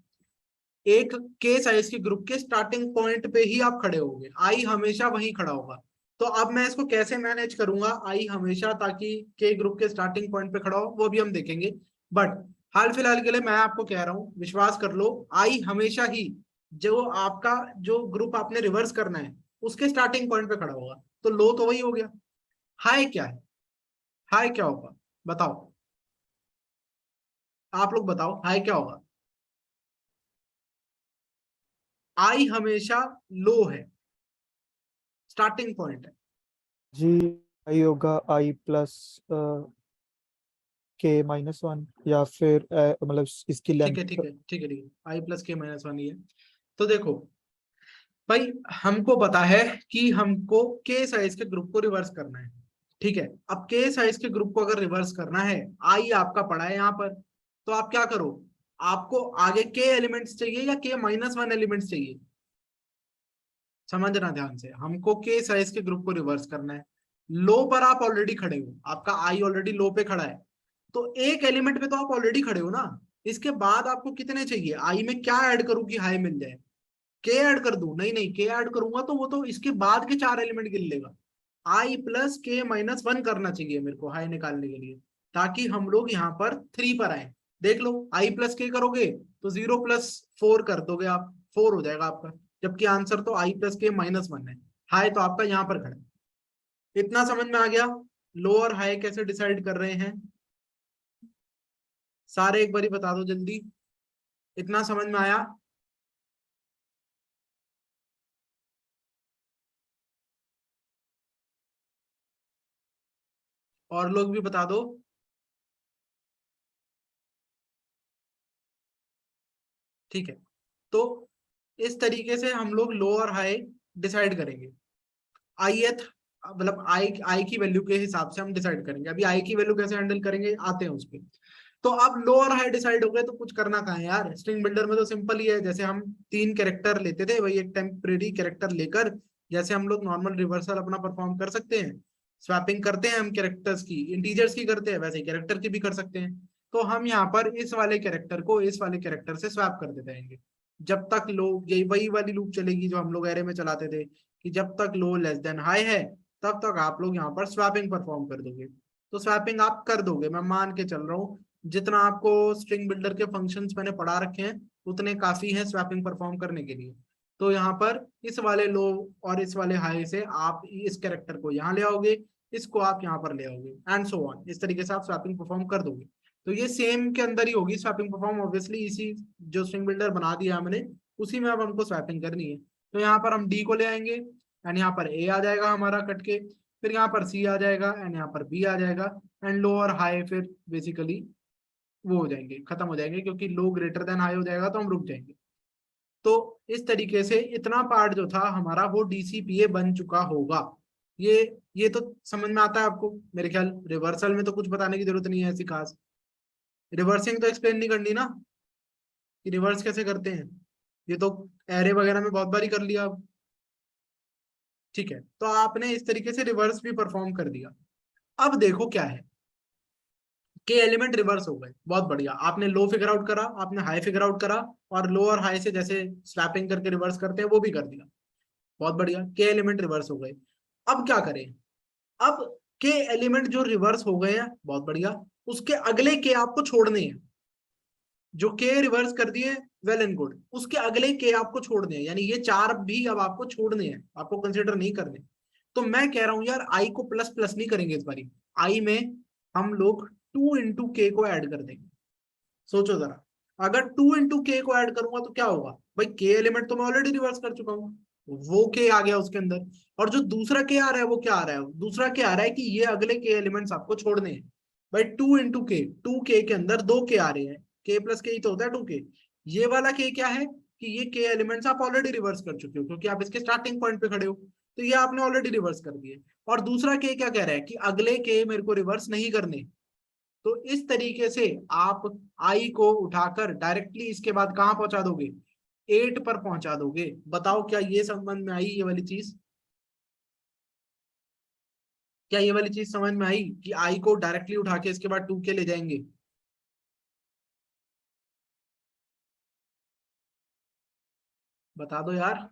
एक के साइज के ग्रुप के स्टार्टिंग पॉइंट पे ही आप खड़े होगे, आई हमेशा वहीं खड़ा होगा। तो अब मैं इसको कैसे मैनेज करूंगा आई हमेशा, ताकि के ग्रुप के स्टार्टिंग पॉइंट पे खड़ा हो, वो भी हम देखेंगे। बट हाल फिलहाल के लिए मैं आपको कह रहा हूं, विश्वास कर लो, आई हमेशा ही जो आपका जो ग्रुप आपने रिवर्स करना है उसके स्टार्टिंग पॉइंट पे खड़ा होगा। तो लो तो वही हो गया। हाई क्या है, हाई क्या होगा बताओ, आप लोग बताओ हाई क्या होगा। आई हमेशा लो है, स्टार्टिंग पॉइंट है। जी, आई होगा आई प्लस k-1 या फिर मतलब इसकी ठीक है लेंथ। ठीक है ठीक है ठीक है, आई प्लस के माइनस 1 ही है। तो देखो भाई, हमको पता है कि हमको के साइज के ग्रुप को रिवर्स करना है। ठीक है, अब के साइज के ग्रुप को अगर रिवर्स करना है, आई आपका पड़ा है यहाँ पर, तो आप क्या करो, आपको आगे के एलिमेंट्स चाहिए या के माइनस 1 एलिमेंट्स चाहिए? समझना ध्यान से, हमको के साइज के ग्रुप को रिवर्स करना है। लो पर आप ऑलरेडी खड़े हो, आपका आई ऑलरेडी लो पे खड़ा है, तो एक एलिमेंट पे तो आप ऑलरेडी खड़े हो ना। इसके बाद आपको कितने चाहिए? आई में क्या ऐड करूं कि हाई मिल जाए? के ऐड कर दूं? नहीं नहीं, के ऐड करूंगा तो वो तो इसके बाद के 4 एलिमेंट गिन लेगा। आई प्लस के माइनस 1 करना चाहिए मेरे को हाई निकालने के लिए, ताकि हम लोग यहाँ पर 3 पर आए। देख लो, आई प्लस के करोगे तो 0 प्लस 4 कर दोगे आप, 4 हो जाएगा आपका, जबकि आंसर तो आई प्लस के माइनस 1 है। हाई तो आपका यहाँ पर खड़ा है। इतना समझ में आ गया? लो और हाई कैसे डिसाइड कर रहे हैं सारे, एक बारी बता दो जल्दी। इतना समझ में आया? और लोग भी बता दो। ठीक है, तो इस तरीके से हम लोग लो और हाई डिसाइड करेंगे। आईएथ मतलब आई की वैल्यू के हिसाब से हम डिसाइड करेंगे। अभी आई की वैल्यू कैसे हैंडल करेंगे आते हैं उस पर। तो अब लो और हाई डिसाइड हो गए, तो कुछ करना कहाँ है यार? स्ट्रिंग बिल्डर में तो सिंपल ही है, जैसे हम 3 कैरेक्टर लेते थे वही एक टेम्परेरी कैरेक्टर लेकर, जैसे हम लोग नॉर्मल रिवर्सल अपना परफॉर्म कर सकते हैं, स्वैपिंग करते हैं हम कैरेक्टर्स की, इंटीजर्स की करते हैं, वैसे कैरेक्टर की भी कर सकते हैं। तो हम यहाँ पर इस वाले कैरेक्टर को इस वाले कैरेक्टर से स्वैप कर देते रहेंगे जब तक लो, यही वही वाली लूप चलेगी जो हम लोग एरे में चलाते थे, कि जब तक लो लेस देन हाई है तब तक आप लोग यहाँ पर स्वैपिंग परफॉर्म कर दोगे। तो स्वैपिंग आप कर दोगे, मैं मान के चल रहा हूँ, जितना आपको स्ट्रिंग बिल्डर के फंक्शंस मैंने पढ़ा रखे हैं उतने काफी हैं स्वैपिंग परफॉर्म करने के लिए। तो यहाँ पर इस वाले लो और इस वाले हाई से आप इस कैरेक्टर को यहाँ ले आओगे, इसको आप यहाँ पर ले आओगे, एंड सो ऑन। इस तरीके से आप स्वैपिंग परफॉर्म कर दोगे। तो ये सेम के अंदर ही होगी स्वैपिंग परफॉर्म, ऑब्वियसली इसी जो स्ट्रिंग बिल्डर बना दिया हमने उसी में अब हमको स्वैपिंग करनी है। तो यहाँ पर हम डी को ले आएंगे एंड यहाँ पर ए आ जाएगा हमारा कट के, फिर यहाँ पर सी आ जाएगा एंड यहाँ पर बी आ जाएगा, एंड लो और हाई फिर बेसिकली वो हो जाएंगे, खत्म हो जाएंगे, क्योंकि लो ग्रेटर देन हाई हो जाएगा तो हम रुक जाएंगे। तो इस तरीके से इतना पार्ट जो था हमारा वो डीसीपीए बन चुका होगा। ये तो समझ में आता है आपको मेरे ख्याल। रिवर्सल में तो कुछ बताने की जरूरत नहीं है ऐसी खास, रिवर्सिंग तो एक्सप्लेन नहीं करनी ना कि रिवर्स कैसे करते हैं, ये तो एरे वगैरह में बहुत बारी कर लिया अब। ठीक है, तो आपने इस तरीके से रिवर्स भी परफॉर्म कर दिया। अब देखो क्या है, के एलिमेंट रिवर्स हो गए, बहुत बढ़िया। आपने लो फिगर आउट करा, आपने हाई फिगर आउट करा, और लो और हाई से जैसे स्वैपिंग करके रिवर्स करते हैं वो भी कर दिया, बहुत बढ़िया। के एलिमेंट रिवर्स हो गए। अब क्या करें? अब के एलिमेंट जो रिवर्स हो गए हैं, बहुत बढ़िया, उसके अगले के आपको छोड़ने हैं। जो के रिवर्स कर दिए वेल एंड गुड, उसके अगले के आपको छोड़ने हैं, यानी ये 4 भी अब आपको छोड़ने हैं, आपको कंसिडर नहीं करने। तो मैं कह रहा हूं यार, आई को प्लस प्लस नहीं करेंगे इस बारी, आई में हम लोग 2 इंटू के को ऐड कर देंगे। सोचो जरा, अगर 2 इंटू के को ऐड करूंगा तो क्या होगा भाई? के एलिमेंट तो मैं ऑलरेडी रिवर्स कर चुका हूँ, वो के आ गया उसके अंदर, और जो दूसरा के आ रहा है वो क्या आ रहा है? दूसरा के आ रहा है कि ये अगले के एलिमेंट्स आपको छोड़ने हैं भाई। 2 इंटू के, 2 के अंदर 2 के आ रहे हैं, के प्लस के ही तो होता है 2 के। ये वाला के क्या है कि ये के एलिमेंट्स आप ऑलरेडी रिवर्स कर चुके हो, क्योंकि आप इसके स्टार्टिंग पॉइंट पे खड़े हो, तो ये आपने ऑलरेडी रिवर्स कर दिए। और दूसरा के क्या कह रहा है कि अगले के मेरे को रिवर्स नहीं करने। तो इस तरीके से आप आई को उठाकर डायरेक्टली इसके बाद कहां पहुंचा दोगे? 8 पर पहुंचा दोगे। बताओ क्या ये समझ में आई? ये वाली चीज, क्या ये वाली चीज समझ में आई कि आई को डायरेक्टली उठा के इसके बाद 2 के ले जाएंगे? बता दो यार।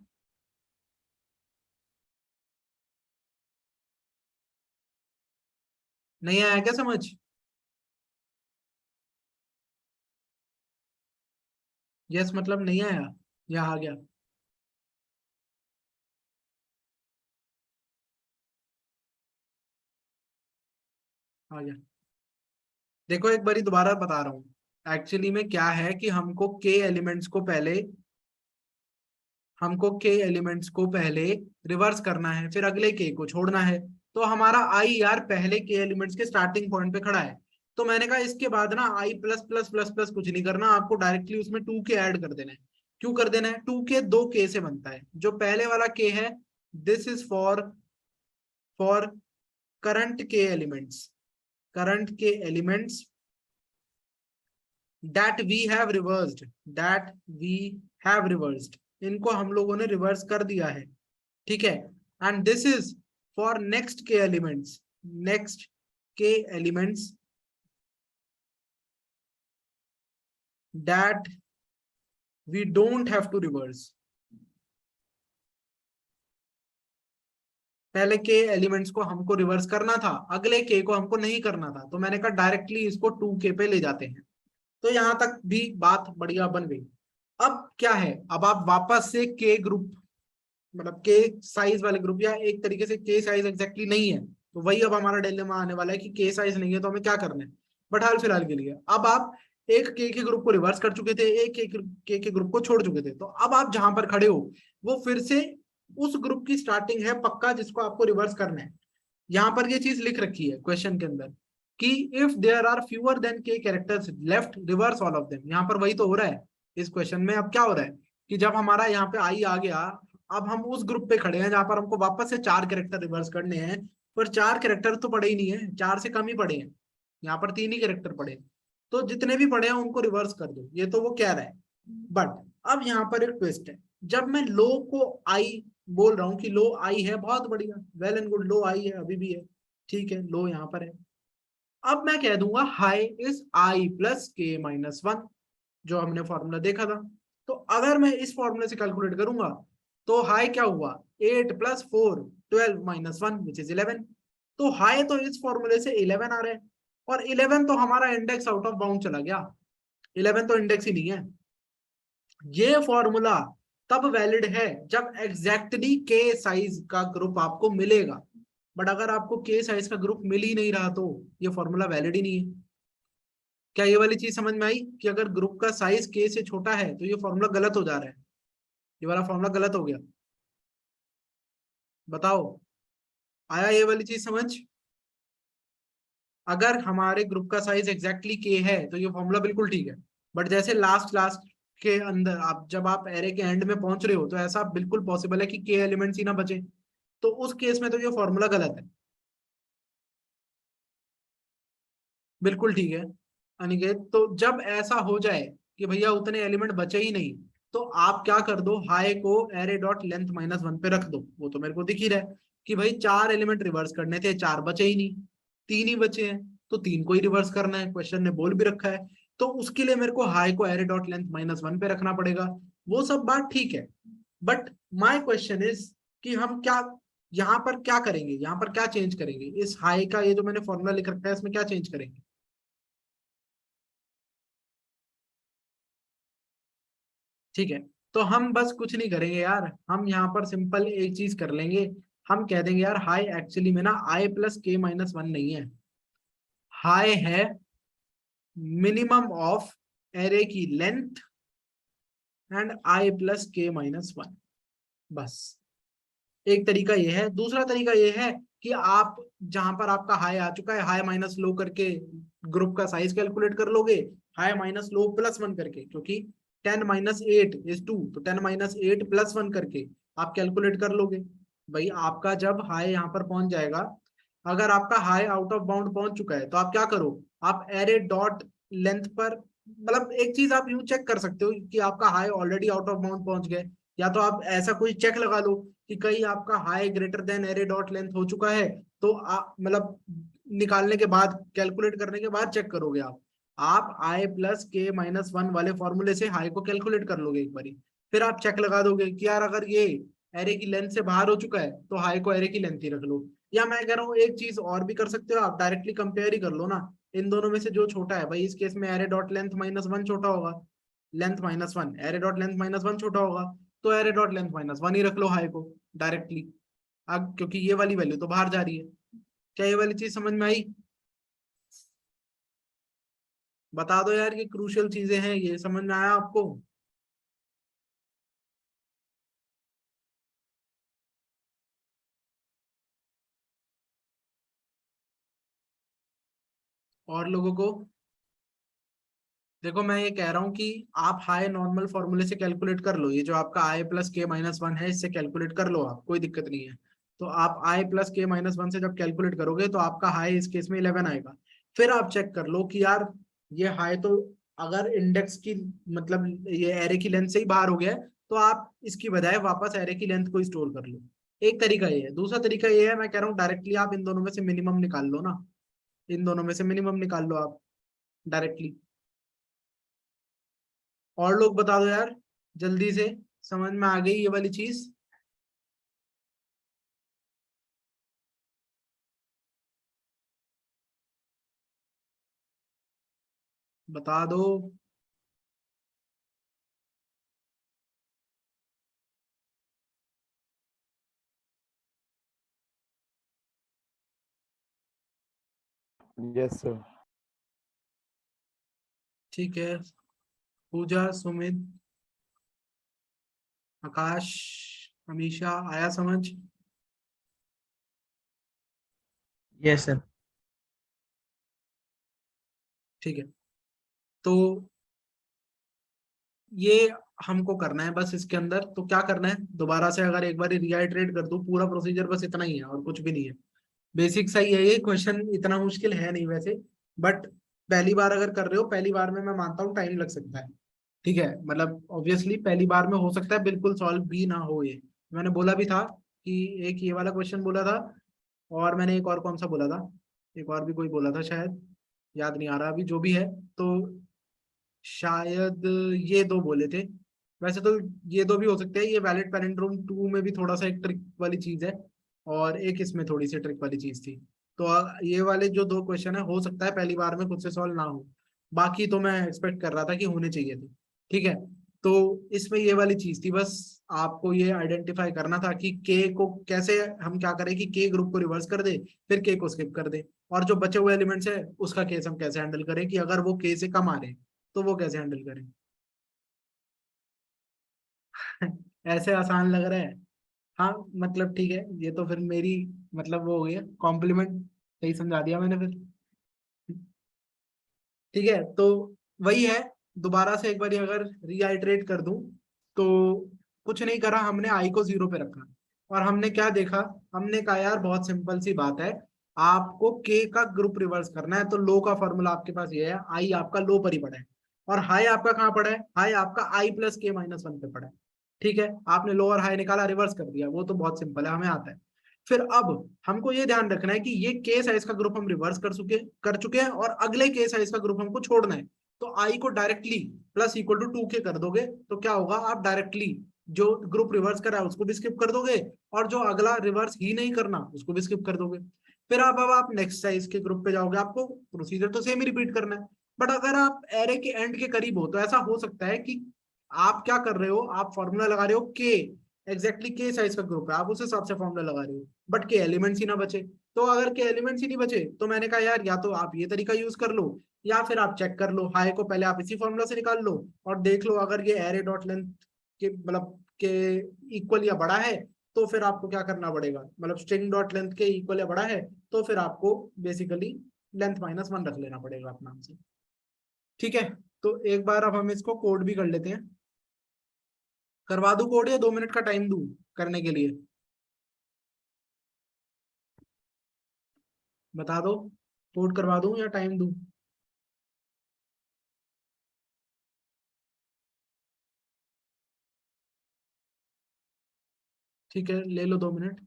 नहीं आया क्या समझ? यस मतलब नहीं आया या आ गया? आ गया। देखो एक बारी दोबारा बता रहा हूं, एक्चुअली में क्या है कि हमको के एलिमेंट्स को पहले रिवर्स करना है, फिर अगले के को छोड़ना है। तो हमारा आई यार पहले के एलिमेंट्स के स्टार्टिंग पॉइंट पे खड़ा है, तो मैंने कहा इसके बाद ना आई प्लस प्लस प्लस प्लस कुछ नहीं करना, आपको डायरेक्टली उसमें 2k ऐड कर देना है। क्यों कर देना है? 2k 2k से बनता है। जो पहले वाला k है, this is for current k elements, current k elements that we have reversed, that we have reversed, इनको हम लोगों ने रिवर्स कर दिया है, ठीक है। And this is for next k elements, next k elements that we don't have to reverse. पहले के एलिमेंट्स को हमको रिवर्स करना था, अगले के को हमको नहीं करना था, तो मैंने कहा डायरेक्टली इसको 2k पे ले जाते हैं। तो यहां तक भी बात बढ़िया बन गई। अब क्या है, अब आप वापस से के ग्रुप, मतलब के साइज वाले ग्रुप, या एक तरीके से के साइज एग्जैक्टली नहीं है, तो वही अब हमारा डिलेमा आने वाला है कि के साइज नहीं है तो हमें क्या करना है। बट हाल फिलहाल के लिए अब आप एक के ग्रुप को रिवर्स कर चुके थे, एक के ग्रुप को छोड़ चुके थे, तो अब आप जहां पर खड़े हो वो फिर से उस ग्रुप की स्टार्टिंग है पक्का जिसको आपको रिवर्स करना है। यहां पर ये चीज लिख रखी है क्वेश्चन के अंदर कि if there are fewer than k characters left reverse all of them. यहां पर वही तो हो रहा है इस क्वेश्चन में। अब क्या हो रहा है कि जब हमारा यहाँ पे आई आ गया, अब हम उस ग्रुप पे खड़े हैं जहां पर हमको वापस से 4 कैरेक्टर रिवर्स करने हैं, पर 4 कैरेक्टर तो पड़े ही नहीं है, 4 से कम ही पड़े हैं, यहाँ पर 3 ही कैरेक्टर पड़े हैं। तो जितने भी पड़े हैं उनको रिवर्स कर दो, ये तो वो कह रहा है। बट अब यहाँ पर एक ट्विस्ट है, जब मैं लो को आई बोल रहा हूँ कि लो आई है, बहुत बढ़िया, वेल एंड गुड, लो आई है, अभी भी है, ठीक है, लो यहाँ पर है। अब मैं कह दूंगा high is I plus k minus one, जो हमने फॉर्मूला देखा था। तो अगर मैं इस फॉर्मूले से कैलकुलेट करूंगा तो हाई क्या हुआ, 8 प्लस 4 12 माइनस 1 विच इज 11। तो हाई तो इस फॉर्मूले से 11 आ रहा है, और 11 तो हमारा इंडेक्स आउट ऑफ बाउंड चला गया, 11 तो इंडेक्स ही नहीं है। ये फॉर्मूला तब वैलिड है जब एग्जैक्टली के साइज का ग्रुप आपको मिलेगा। बट अगर आपको के साइज का ग्रुप मिल ही नहीं रहा तो ये फॉर्मूला वैलिड ही नहीं है। क्या ये वाली चीज समझ में आई कि अगर ग्रुप का साइज के से छोटा है तो ये फॉर्मूला गलत हो जा रहा है, ये वाला फॉर्मूला गलत हो गया। बताओ, आया ये वाली चीज समझ? अगर हमारे ग्रुप का साइज एग्जैक्टली के है तो ये फॉर्मूला बिल्कुल ठीक है। बट जैसे लास्ट लास्ट के अंदर आप जब आप एरे के एंड में पहुंच रहे हो तो ऐसा बिल्कुल पॉसिबल है कि के एलिमेंट्स ही ना बचे, तो उस केस में तो ये फॉर्मूला गलत है। बिल्कुल ठीक है अनिकेत। तो जब ऐसा हो जाए कि भैया उतने एलिमेंट बचे ही नहीं, तो आप क्या कर दो, हाई को array dot length minus one पे रख दो। वो तो मेरे को दिख ही रहा है कि भाई 4 एलिमेंट रिवर्स करने थे, 4 बचे ही नहीं, 3 ही बचे हैं, तो 3 को ही रिवर्स करना है, क्वेश्चन ने बोल भी रखा है। तो उसके लिए मेरे को हाई को array dot length minus one पे रखना पड़ेगा। वो सब बात ठीक है, बट माई क्वेश्चन इज कि हम क्या यहाँ पर क्या करेंगे, यहाँ पर क्या चेंज करेंगे, इस हाई का ये जो मैंने फॉर्मूला लिख रखा है इसमें क्या चेंज करेंगे? ठीक है, तो हम बस कुछ नहीं करेंगे यार, हम यहाँ पर सिंपल एक चीज कर लेंगे। हम कह देंगे यार हाई एक्चुअली में ना आई प्लस के माइनस वन नहीं है, हाई है मिनिमम ऑफ एरे की length and I plus k minus one. बस एक तरीका ये है। दूसरा तरीका ये है कि आप जहां पर आपका हाई आ चुका है, हाई माइनस लो करके ग्रुप का साइज कैलकुलेट कर लोगे, high minus low plus one करके, क्योंकि 10 माइनस 8 इज 2, तो 10 माइनस 8 प्लस वन करके आप कैलकुलेट कर लोगे। भाई आपका जब हाई यहाँ पर पहुंच जाएगा, अगर आपका हाई आउट ऑफ बाउंड पहुंच चुका है तो आप क्या करो, आप एरे डॉट लेंथ पर, मतलब एक चीज आप यूं चेक कर सकते हो कि आपका high already out of bound पहुंच गए, या तो आप ऐसा कोई चेक लगा लो कि कहीं आपका high greater than array dot length हो चुका है, तो आप मतलब निकालने के बाद, कैलकुलेट करने के बाद चेक करोगे आप आई प्लस के माइनस वन वाले फॉर्मूले से हाई को कैलकुलेट कर लोगे एक बारी, फिर आप चेक लगा दोगे कि यार अगर ये एरे की लेंथ से बाहर हो चुका है तो हाई को एरे की लेंथ ही रख लो। या मैं कह रहा हूँ एक चीज और भी कर सकते हो, आप डायरेक्टली कंपेयर ही कर लो ना, इन दोनों में से जो छोटा है, भाई इस केस में array dot length minus one छोटा होगा, length minus one, array dot length minus one छोटा होगा, तो array dot length minus one ही रख लो हाई को डायरेक्टली। अब क्योंकि ये वाली वैल्यू तो बाहर जा रही है। क्या ये वाली चीज समझ में आई? बता दो यार, ये क्रूशियल चीजें हैं, ये समझ में आया आपको? और लोगों को देखो, मैं ये कह रहा हूँ कि आप हाई नॉर्मल फॉर्मूले से कैलकुलेट कर लो, ये जो आपका i+k-1 है इससे कैलकुलेट कर लो आप, कोई दिक्कत नहीं है। तो आप i+k-1 से जब कैलकुलेट करोगे तो आपका हाई इस केस में 11 आएगा। फिर आप चेक कर लो कि यार ये हाई तो अगर इंडेक्स की मतलब ये एरे की लेंथ से ही बाहर हो गया है, तो आप इसकी बजाय वापस एरे की लेंथ को स्टोर कर लो। एक तरीका ये है। दूसरा तरीका ये है, मैं कह रहा हूँ डायरेक्टली आप इन दोनों में से मिनिमम निकाल लो ना, इन दोनों में से मिनिमम निकाल लो आप डायरेक्टली। और लोग बता दो यार जल्दी से, समझ में आ गई ये वाली चीज? बता दो। Yes sir. ठीक है, पूजा, सुमित, आकाश, हमेशा आया समझ? Yes sir. ठीक है, तो ये हमको करना है बस इसके अंदर। तो क्या करना है, दोबारा से अगर एक बार रिआइटरेट कर दूं, पूरा प्रोसीजर बस इतना ही है और कुछ भी नहीं है। बेसिक सा ही है ये क्वेश्चन, इतना मुश्किल है नहीं वैसे, बट पहली बार अगर कर रहे हो, पहली बार में मैं मानता हूँ टाइम लग सकता है। ठीक है, मतलब ऑब्वियसली पहली बार में हो सकता है बिल्कुल सॉल्व भी ना हो ये। मैंने बोला भी था कि एक ये वाला क्वेश्चन बोला था, और मैंने एक और कौन सा बोला था, एक और भी कोई बोला था शायद, याद नहीं आ रहा अभी, जो भी है। तो शायद ये दो बोले थे। वैसे तो ये दो भी हो सकते हैं, ये वैलिड पैलिंड्रोम 2 में भी थोड़ा सा एक ट्रिक वाली चीज है, और एक इसमें थोड़ी सी ट्रिक वाली चीज थी। तो ये वाले जो दो क्वेश्चन है, हो सकता है पहली बार में खुद से सॉल्व ना हो, बाकी तो मैं एक्सपेक्ट कर रहा था कि होने चाहिए थे। ठीक है, तो इसमें ये वाली चीज थी, बस आपको ये आइडेंटिफाई करना था कि के को कैसे हम क्या करें कि के ग्रुप को रिवर्स कर दे, फिर के को स्किप कर दे, और जो बचे हुए एलिमेंट्स है उसका केस हम कैसे हैंडल करें कि अगर वो के से कम आ रहे हैं तो वो कैसे हैंडल करें। ऐसे आसान लग रहा है? हाँ मतलब ठीक है, ये तो फिर मेरी मतलब वो हो गया कॉम्प्लीमेंट, सही समझा दिया मैंने फिर। ठीक है, तो वही है, दोबारा से एक बार अगर रीआइटरेट कर दूं, तो कुछ नहीं करा हमने, आई को 0 पे रखा, और हमने क्या देखा, हमने कहा यार बहुत सिंपल सी बात है, आपको के का ग्रुप रिवर्स करना है, तो लो का फॉर्मूला आपके पास ये है, आई आपका लो पर ही पड़ा है, और हाई आपका कहाँ पड़ा है, हाई आपका i+k-1 पे पड़ा है। ठीक है, आपने लो और हाई निकाला, रिवर्स कर दिया, वो तो बहुत सिंपल है, हमें आता है। फिर अब हमको ये ध्यान रखना है कि ये के साइज का ग्रुप हम रिवर्स कर चुके हैं, और अगले के साइज का ग्रुप हमको छोड़ना है। तो आई को डायरेक्टली +=2k कर दोगे तो क्या होगा, आप डायरेक्टली जो ग्रुप रिवर्स करा है उसको भी स्किप कर दोगे, और जो अगला रिवर्स ही नहीं करना उसको भी स्किप कर दोगे। फिर अब आप नेक्स्ट साइज के ग्रुप पे जाओगे, आपको प्रोसीजर तो सेम ही रिपीट करना है। बट अगर आप एरे के एंड के करीब हो, तो ऐसा हो सकता है कि आप क्या कर रहे हो, आप फॉर्मूला लगा रहे हो के एग्जैक्टली के साइज का ग्रुप है, आप उस हिसाब से फॉर्मूला लगा रहे हो, बट के एलिमेंट्स ही ना बचे। तो अगर के एलिमेंट्स ही नहीं बचे, तो मैंने कहा यार या तो आप ये तरीका यूज कर लो, या फिर आप चेक कर लो, हाई को पहले आप इसी फॉर्मूला से निकाल लो, और देख लो अगर ये एरे डॉट लेंथ के मतलब के इक्वल या बड़ा है, तो फिर आपको क्या करना पड़ेगा, मतलब स्ट्रिंग डॉट लेंथ के इक्वल या बड़ा है, तो फिर आपको बेसिकली लेंथ -1 रख लेना पड़ेगा अपना से। ठीक है, तो एक बार अब हम इसको कोड भी कर लेते हैं। करवा दूं कोड या 2 मिनट का टाइम दूं करने के लिए? बता दो, कोड करवा दूं या टाइम दूं? ठीक है, ले लो 2 मिनट।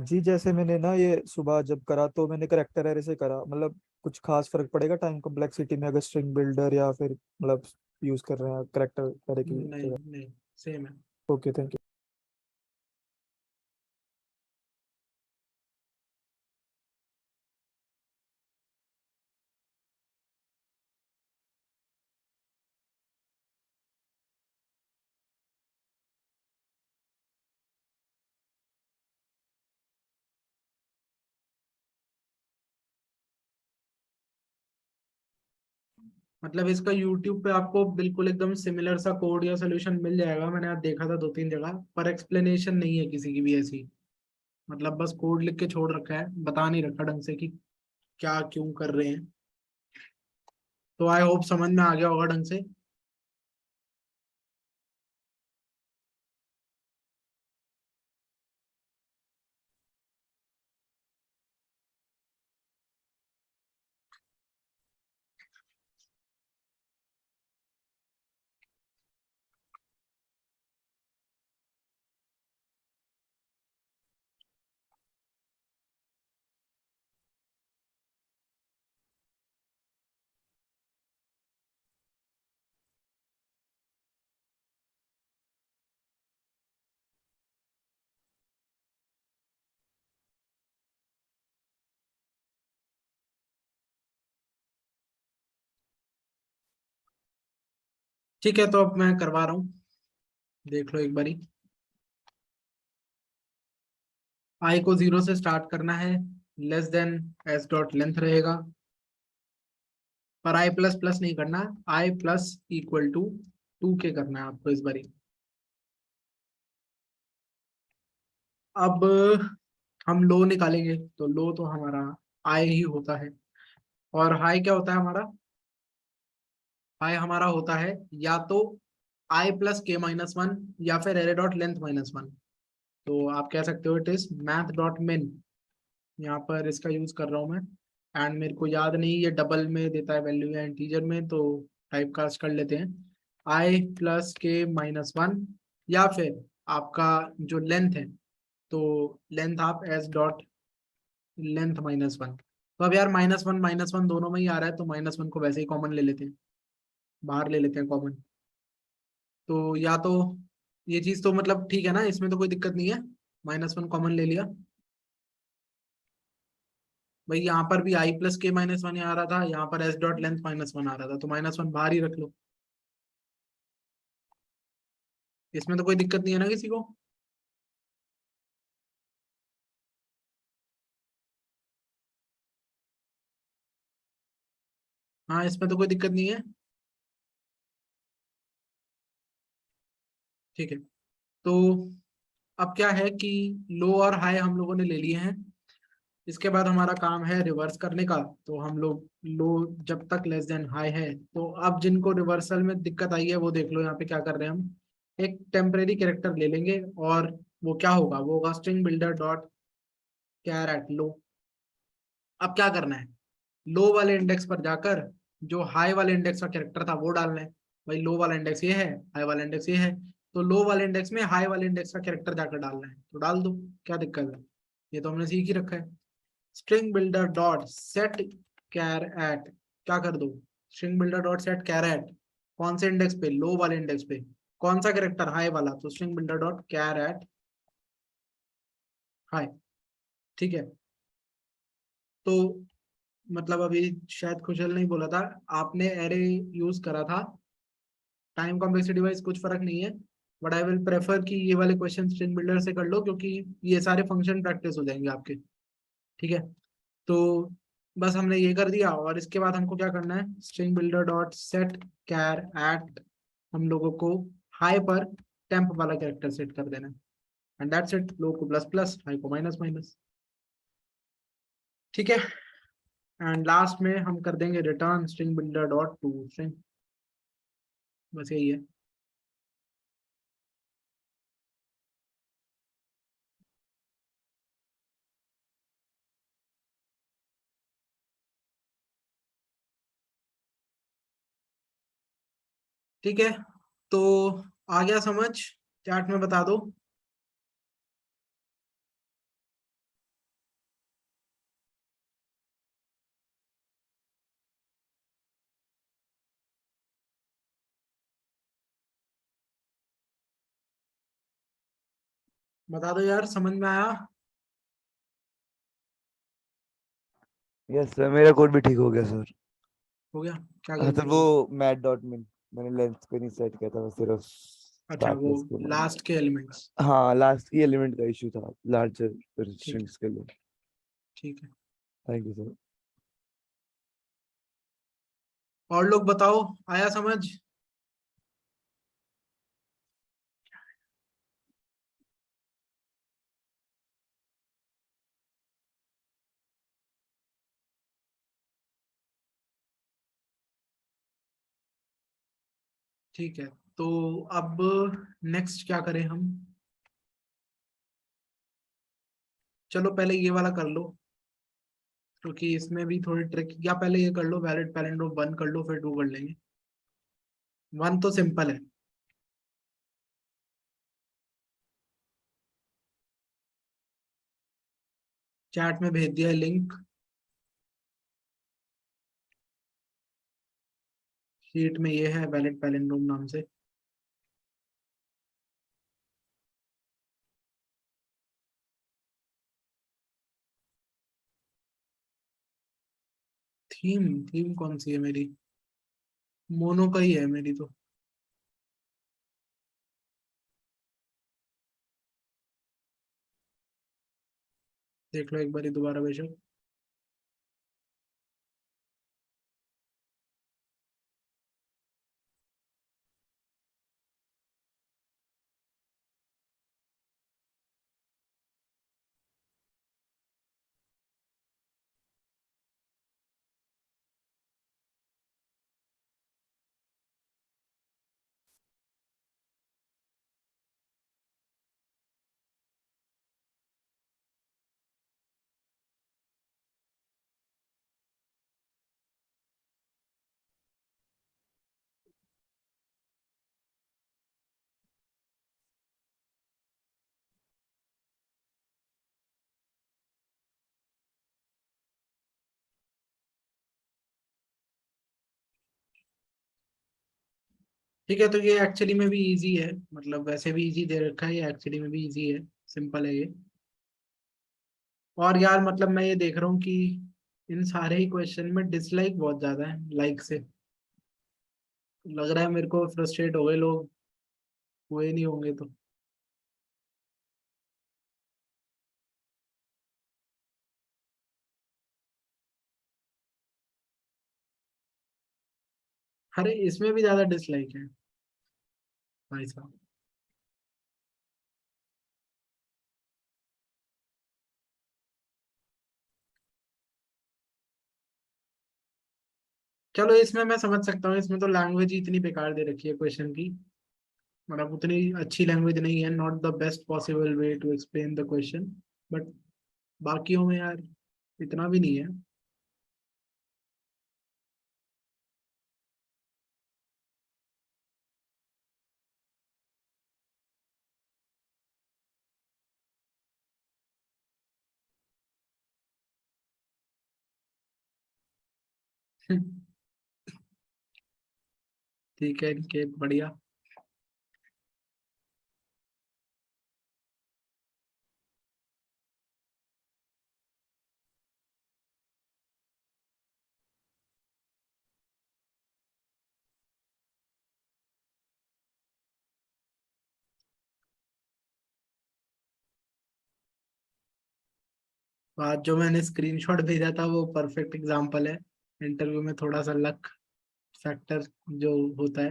जी जैसे मैंने ना ये सुबह जब करा तो मैंने करेक्टर एरे से करा, मतलब कुछ खास फर्क पड़ेगा टाइम कॉम्प्लेक्सिटी में अगर स्ट्रिंग बिल्डर या फिर मतलब यूज कर रहे हैं करेक्टर एरे की नहीं जगह? नहीं, सेम है। Okay thank you. मतलब इसका यूट्यूब पे आपको बिल्कुल एकदम सिमिलर सा कोड या सोल्यूशन मिल जाएगा, मैंने आज देखा था 2-3 जगह, पर एक्सप्लेनेशन नहीं है किसी की भी ऐसी। मतलब बस कोड लिख के छोड़ रखा है, बता नहीं रखा ढंग से कि क्या क्यों कर रहे हैं। तो आई होप समझ में आ गया होगा ढंग से। ठीक है, तो अब मैं करवा रहा हूँ, देख लो एक बारी। आई को 0 से स्टार्ट करना है, less than S dot length रहेगा, पर आई प्लस प्लस नहीं करना, आई प्लस इक्वल टू 2k करना है आपको इस बारी। अब हम लो निकालेंगे, तो लो तो हमारा आई ही होता है, और हाई क्या होता है हमारा? हाई हमारा होता है या तो आई प्लस के माइनस वन या फिर array dot length minus one. तो आप कह सकते हो इट इज मैथ डॉट मिन, यहाँ पर इसका यूज कर रहा हूँ मैं। एंड मेरे को याद नहीं ये डबल में देता है वैल्यू या इंटीजर में, तो टाइप कास्ट कर लेते हैं आई प्लस के माइनस वन, या फिर आपका जो लेंथ है, तो लेंथ आप S dot length minus one. तो अब यार माइनस वन दोनों में ही आ रहा है, तो माइनस वन को वैसे ही कॉमन ले लेते हैं, बाहर ले लेते हैं कॉमन। तो या तो ये चीज तो मतलब ठीक है ना, इसमें तो कोई दिक्कत नहीं है, माइनस वन कॉमन ले लिया। भाई यहाँ पर भी i plus k minus one आ रहा था, यहाँ पर s dot length minus one आ रहा था, तो माइनस वन बाहर ही रख लो, इसमें तो कोई दिक्कत नहीं है ना किसी को। हाँ, इसमें तो कोई दिक्कत नहीं है। ठीक है, तो अब क्या है कि लो और हाई हम लोगों ने ले लिए हैं, इसके बाद हमारा काम है रिवर्स करने का। तो हम लोग लो जब तक लेस देन हाई है, तो अब जिनको रिवर्सल में दिक्कत आई है वो देख लो, यहाँ पे क्या कर रहे हैं हम, एक टेम्परेरी कैरेक्टर ले लेंगे, और वो क्या होगा, वो होगा स्ट्रिंग बिल्डर डॉट कैरेट लो। अब क्या करना है, लो वाले इंडेक्स पर जाकर जो हाई वाले इंडेक्स का कैरेक्टर था वो डालना है। भाई लो वाला इंडेक्स ये है, हाई वाला इंडेक्स ये है, तो लो वाले इंडेक्स में हाई वाले इंडेक्स का कैरेक्टर जाकर डालना है, तो डाल दो, क्या दिक्कत है, ये तो हमने सीख ही रखा है। String builder dot set char at, क्या कर दो, string builder dot set char at, कौन से इंडेक्स पे, लो वाले इंडेक्स पे, कौन सा कैरेक्टर, हाई वाला, तो string builder dot char at high. ठीक है, तो मतलब अभी शायद खुशल नहीं बोला था, आपने एरे यूज करा था, टाइम कॉम्प्लेक्सिटी वाइज कुछ फर्क नहीं है, बट आई विल प्रेफर कि ये वाले क्वेश्चन स्ट्रिंग बिल्डर से कर लो, क्योंकि ये सारे फंक्शन प्रैक्टिस हो जाएंगे आपके। ठीक है, तो बस हमने ये कर दिया, और इसके बाद हमको क्या करना है, string builder dot set char at, हम लोगों को हाई पर टेम्प वाला कैरेक्टर सेट कर देना है, एंड दैट्स इट, लो को प्लस प्लस, हाई को माइनस माइनस। ठीक है, एंड लास्ट में हम कर देंगे return string builder dot to string, बस यही है। ठीक है, तो आ गया समझ, चैट में बता दो। बता दो यार, समझ में आया? यस सर, मेरा कोड भी ठीक हो गया सर। हो गया, क्या हाँ गलती सर, हो वो गई? मैट डॉट मिन मैंने लेंथ पे नहीं सेट किया था, बस सिर्फ अच्छा, वो स्टार्टर्स के लिए। लास्ट के एलिमेंट्स। हाँ, लास्ट की एलिमेंट का इशू था लार्जर ठीक है, स्ट्रिंग्स के लिए। ठीक है। Thank you sir. और लोग बताओ, आया समझ? ठीक है, तो अब नेक्स्ट क्या करें हम? चलो पहले ये वाला कर लो, क्योंकि इसमें भी थोड़ी ट्रिक, या पहले ये कर लो, वैलिड पैलिंड्रोम 1 कर लो, फिर 2 कर लेंगे। 1 तो सिंपल है। चैट में भेज दिया है लिंक, शीट में ये है वैलिड पैलिंड्रोम नाम से। थीम थीम कौन सी है मेरी? मोनो का ही है मेरी तो। देख लो एक बार दोबारा बेशक। ठीक है, तो ये एक्चुअली में भी इजी है, मतलब वैसे भी इजी दे रखा है, ये एक्चुअली में भी इजी है, सिंपल है ये। और यार मतलब मैं ये देख रहा हूँ कि इन सारे ही क्वेश्चन में डिसलाइक बहुत ज्यादा है लाइक से। लग रहा है मेरे को फ्रस्ट्रेट हो गए लोग, हुए नहीं होंगे तो। अरे इसमें भी ज्यादा डिसलाइक है भाई साहब। चलो इसमें मैं समझ सकता हूँ, इसमें तो लैंग्वेज ही इतनी बेकार दे रखी है क्वेश्चन की, मतलब उतनी अच्छी लैंग्वेज नहीं है, not the best possible way to explain the question. But बाकियों में यार इतना भी नहीं है। ठीक है, इनके बढ़िया। आज जो मैंने स्क्रीनशॉट भेजा था वो परफेक्ट एग्जांपल है। इंटरव्यू में थोड़ा सा लक फैक्टर जो होता है,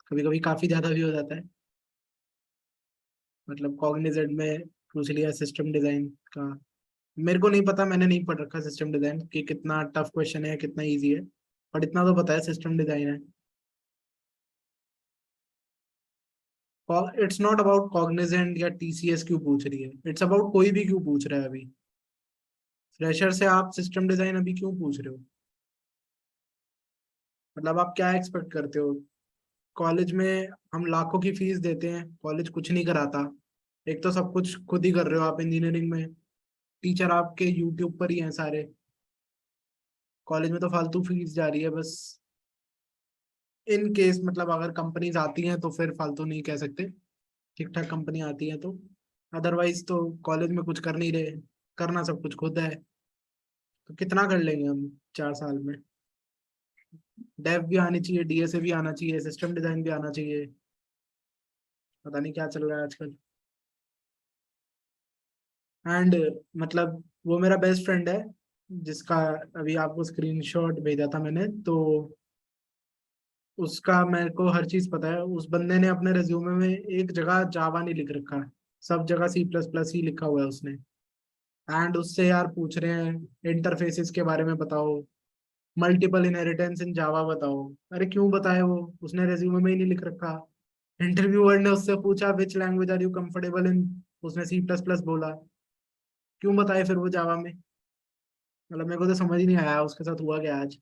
कभी कभी काफी ज्यादा भी हो जाता है। मतलब कॉग्निजेंट में पूछ लिया सिस्टम डिजाइन का, मेरे को नहीं पता, मैंने नहीं पढ़ रखा सिस्टम डिजाइन कि कितना टफ क्वेश्चन है कितना इजी है, पर इतना तो पता है सिस्टम डिजाइन है। इट्स नॉट अबाउट कॉग्निजेंट या टीसीएस क्यों पूछ रही है, इट्स अबाउट कोई भी क्यों पूछ रहा है अभी। फ्रेशर से आप सिस्टम डिजाइन अभी क्यों पूछ रहे हो? मतलब आप क्या एक्सपेक्ट करते हो? कॉलेज में हम लाखों की फीस देते हैं, कॉलेज कुछ नहीं कराता। एक तो सब कुछ खुद ही कर रहे हो आप इंजीनियरिंग में, टीचर आपके यूट्यूब पर ही हैं सारे, कॉलेज में तो फालतू फीस जा रही है बस। इन केस मतलब अगर कंपनीज आती हैं तो फिर फालतू नहीं कह सकते, ठीक ठाक कंपनी आती है तो। अदरवाइज तो कॉलेज में कुछ कर नहीं रहे, करना सब कुछ खुद है। तो कितना कर लेंगे हम 4 साल में? डेव भी आनी चाहिए, डीएसए भी आना चाहिए, सिस्टम डिजाइन भी आना चाहिए, पता नहीं क्या चल रहा है आजकल। एंड मतलब वो मेरा बेस्ट फ्रेंड है जिसका अभी आपको स्क्रीनशॉट भेजा था मैंने, तो उसका मेरे को हर चीज पता है। उस बंदे ने अपने रिज्यूमे में एक जगह जावा नहीं लिख रखा है, सब जगह सी प्लस प्लस ही लिखा हुआ है उसने। एंड उससे यार पूछ रहे हैं इंटरफेसेस के बारे में बताओ, मल्टीपल इनहेरिटेंस इन जावा बताओ। अरे क्यों बताए, वो उसने रेज्यूमे में ही नहीं लिख रखा। इंटरव्यूअर ने उससे पूछा which language are you comfortable in, उसने सी प्लस प्लस बोला, क्यों बताए फिर वो जावा में। मतलब मेरे को तो समझ ही नहीं आया उसके साथ हुआ क्या आज।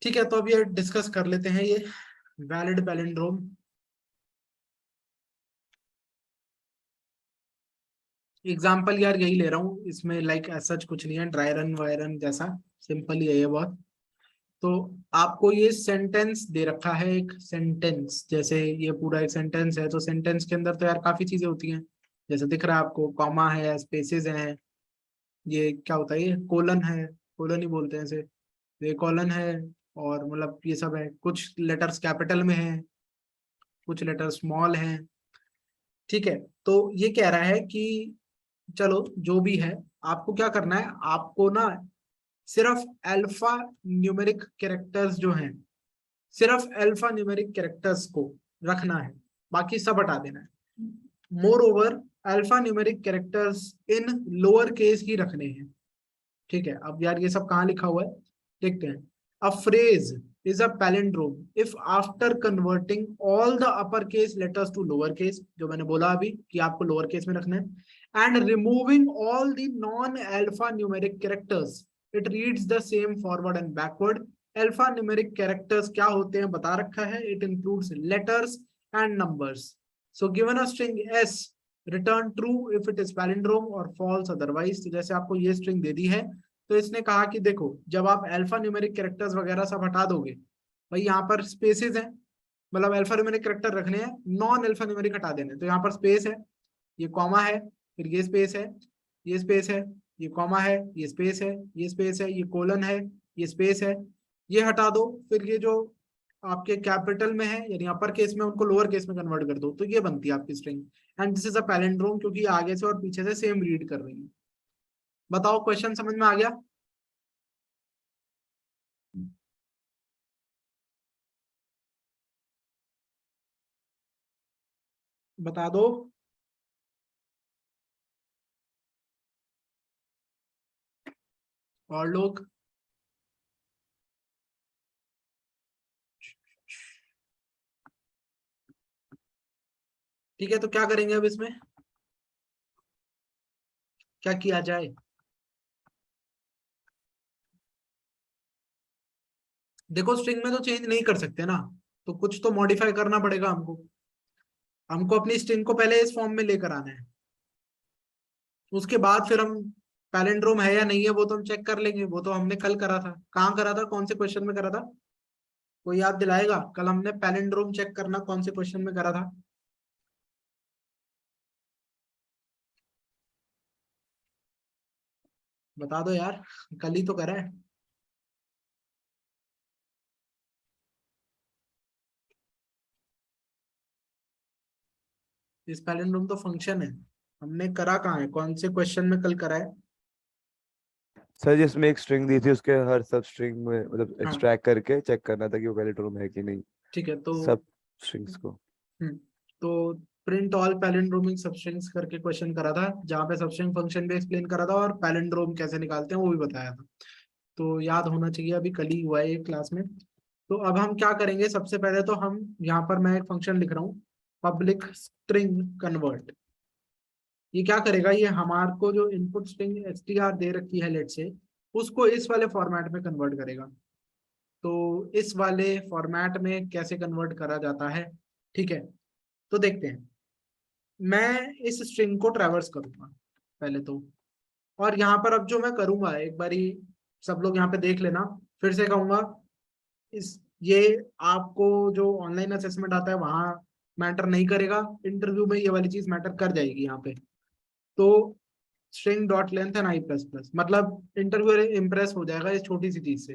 ठीक है, तो अब ये डिस्कस कर लेते हैं ये वैलिड पैलिंड्रोम। एग्जाम्पल यार यही ले रहा हूँ, इसमें लाइक सच कुछ नहीं है, ड्राई रन वाई रन जैसा, सिंपल ही है ये बहुत। तो आपको ये सेंटेंस दे रखा है, एक सेंटेंस, जैसे ये पूरा एक सेंटेंस है, तो सेंटेंस के अंदर तो यार काफी चीजें होती हैं, जैसे दिख रहा है आपको, कॉमा है, स्पेसेस हैं, ये क्या होता है, ये कोलन है, कोलन ही बोलते हैं इसे, ये कॉलन है, और मतलब ये सब है, कुछ लेटर्स कैपिटल में है, कुछ लेटर स्मॉल हैं। ठीक है, तो ये कह रहा है कि चलो जो भी है, आपको क्या करना है, आपको ना सिर्फ अल्फा न्यूमेरिक कैरेक्टर्स जो हैं, सिर्फ अल्फा न्यूमेरिक कैरेक्टर्स को रखना है, बाकी सब हटा देना है। Moreover alphanumeric characters in lower case ही रखने हैं। ठीक है, अब यार ये सब कहाँ लिखा हुआ है देखते हैं। A phrase is a palindrome if after converting all the upper case letters to lower case, जो मैंने बोला अभी कि आपको लोअर केस में रखना है, and removing all the non alpha numeric characters, it reads the same forward and backward. Alpha numeric characters क्या होते हैं बता रखा है, it includes letters and numbers. So given a string s, return true if it is palindrome or false otherwise. तो जैसे आपको ये string दे दी है, तो इसने कहा कि देखो जब आप अल्फा न्यूमेरिक कैरेक्टर्स वगैरह सब हटा दोगे, भाई यहाँ पर स्पेसेस हैं, मतलब अल्फा न्यूमेरिक कैरेक्टर रखने हैं, नॉन अल्फा न्यूमेरिक हटा देने, तो यहाँ पर स्पेस है, ये कॉमा है, फिर ये स्पेस है, ये स्पेस है, ये कॉमा है, ये स्पेस है, ये स्पेस है, ये कोलन है, ये स्पेस है, ये हटा दो, फिर ये जो आपके कैपिटल में है यानी अपर केस में, उनको लोअर केस में कन्वर्ट कर दो, तो ये बनती है आपकी string. And this is a palindrome, क्योंकि आगे से और पीछे से सेम रीड कर रही है। बताओ क्वेश्चन समझ में आ गया? बता दो। और लोग? ठीक है, तो क्या करेंगे अब इसमें, क्या किया जाए? देखो स्ट्रिंग में तो चेंज नहीं कर सकते ना, तो कुछ तो मॉडिफाई करना पड़ेगा हमको। हमको अपनी स्ट्रिंग को पहले इस फॉर्म में लेकर आना है, उसके बाद फिर हम पैलिंड्रोम है या नहीं है वो तो हम चेक कर लेंगे। वो तो हमने कल करा था, कहाँ करा था, कौन से क्वेश्चन में करा था, कोई याद दिलाएगा? कल हमने पैलिंड्रोम चेक करना कौन से क्वेश्चन में करा था? बता दो यार, कल ही तो करा है। इस पैलिंड्रोम तो फंक्शन है, हमने करा कहाँ है, कौन से क्वेश्चन में कल करा है? सर जिसमें एक स्ट्रिंग दी थी उसके हर सब स्ट्रिंग में मतलब हाँ एक्सट्रैक्ट करके चेक करना था कि वो पैलिंड्रोम है कि नहीं, ठीक है, तो सब स्ट्रिंग्स को। तो प्रिंट ऑल पैलिंड्रोमिक सबस्ट्रिंग्स करके क्वेश्चन करा था, जहाँ पे सबस्ट्रिंग फंक्शन भी एक्सप्लेन करा था और पैलिंड्रोम कैसे निकालते हैं वो भी बताया था। तो याद होना चाहिए, अभी कल ही हुआ है एक क्लास में। तो अब हम क्या करेंगे, सबसे पहले तो हम यहाँ पर मैं एक फंक्शन लिख रहा हूँ, पब्लिक स्ट्रिंग कन्वर्ट। ये क्या करेगा, ये हमारे को जो इनपुट स्ट्रिंग str दे रखी है लेट से, उसको इस वाले फॉर्मेट में कन्वर्ट करेगा। तो इस वाले फॉर्मेट में कैसे कन्वर्ट करा जाता है, ठीक है, तो देखते हैं। मैं इस स्ट्रिंग को ट्रैवर्स करूंगा पहले तो, और यहाँ पर अब जो मैं करूंगा, एक बारी सब लोग यहाँ पे देख लेना, फिर से कहूंगा, इस ये आपको जो ऑनलाइन असेसमेंट आता है वहां मैटर नहीं करेगा, इंटरव्यू में ये वाली चीज मैटर कर जाएगी यहाँ पे। तो string dot length and I plus plus, मतलब इंटरव्यू इम्प्रेस हो जाएगा इस छोटी सी चीज से।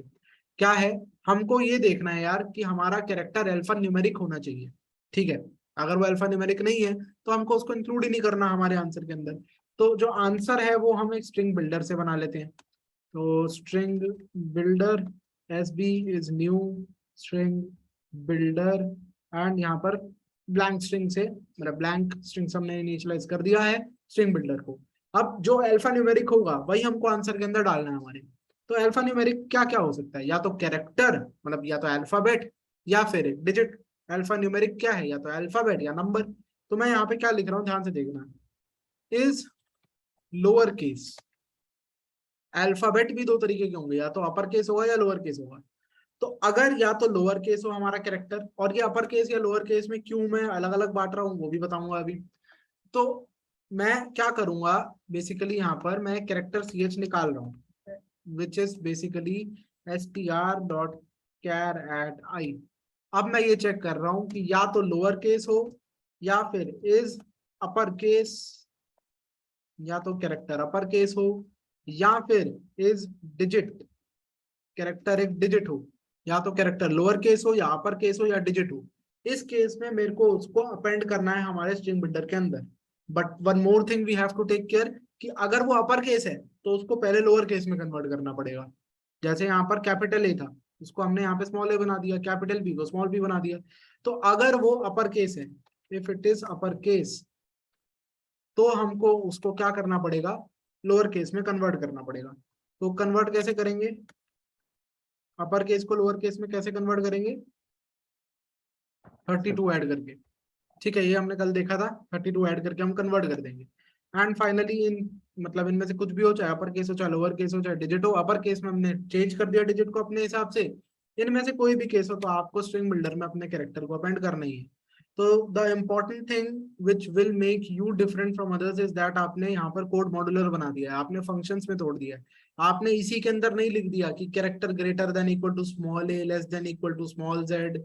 क्या है, हमको ये देखना है यार कि हमारा कैरेक्टर अल्फा न्यूमेरिक होना चाहिए। ठीक है, अगर वो अल्फा न्यूमेरिक नहीं है तो हमको उसको इंक्लूड ही नहीं करना हमारे आंसर के अंदर। तो जो आंसर है वो हम एक स्ट्रिंग बिल्डर से बना लेते हैं। तो string builder S B is new string builder and यहाँ पर ब्लैंक स्ट्रिंग से, मतलब ब्लैंक स्ट्रिंग से हमने इनिशियलाइज कर दिया है स्ट्रिंग बिल्डर को। अब जो अल्फा न्यूमेरिक होगा वही हमको आंसर के अंदर डालना है हमारे। तो अल्फा न्यूमेरिक क्या क्या हो सकता है, या तो कैरेक्टर, मतलब या तो अल्फाबेट या फिर एक डिजिट। अल्फा न्यूमेरिक क्या है, या तो अल्फाबेट या नंबर। तो मैं यहाँ पे क्या लिख रहा हूँ, ध्यान से देखना, इज लोअर केस। अल्फाबेट भी दो तरीके के होंगे, या तो अपर केस होगा या लोअर केस होगा। तो अगर या तो लोअर केस हो हमारा कैरेक्टर, और ये अपर केस या लोअर केस में क्यों मैं अलग अलग बांट रहा हूँ वो भी बताऊंगा अभी। तो मैं क्या करूंगा, बेसिकली यहाँ पर मैं कैरेक्टर ch निकाल रहा हूँ, विच इज बेसिकली str.char@i। अब मैं ये चेक कर रहा हूँ कि या तो लोअर केस हो या फिर इज अपर केस, या तो कैरेक्टर अपर केस हो या फिर इज डिजिट, कैरेक्टर एक डिजिट हो, या तो कैरेक्टर लोअर केस हो या अपर केस हो या डिजिट हो। इस केस में मेरे को उसको अपेंड करना है हमारे स्ट्रिंग बिल्डर के अंदर। But one more thing we have to take care कि अगर वो अपर केस है तो उसको पहले लोअर केस में कन्वर्ट करना पड़ेगा। जैसे यहाँ पर कैपिटल ए था, उसको हमने यहाँ पे स्मॉल ए बना दिया, कैपिटल बी को स्मॉल बी बना दिया। तो अगर वो अपर केस है, if it is upper case, तो हमको उसको क्या करना पड़ेगा, लोअर केस में कन्वर्ट करना पड़ेगा। तो कन्वर्ट कैसे करेंगे, अपर केस को लोअर केस में कैसे कन्वर्ट करेंगे, 32 ऐड करके। ठीक है, ये हमने कल देखा था, 32 ऐड करके हम कन्वर्ट कर देंगे। एंड फाइनली इन मतलब इनमें से कुछ भी हो, चाहे अपर केस हो चाहे लोअर केस हो चाहे डिजिट हो, अपर केस में हमने चेंज कर दिया डिजिट को अपने हिसाब से। इनमें से कोई भी केस हो तो आपको स्ट्रिंग बिल्डर में अपने कैरेक्टर को अपेंड करना ही है। तो the important thing which will make you different from others is that आपने यहाँ पर कोड मॉड्यूलर बना दिया है, आपने फंक्शंस में तोड़ दिया है। आपने इसी के अंदर नहीं लिख दिया कि character greater than equal to small A less than equal to small Z,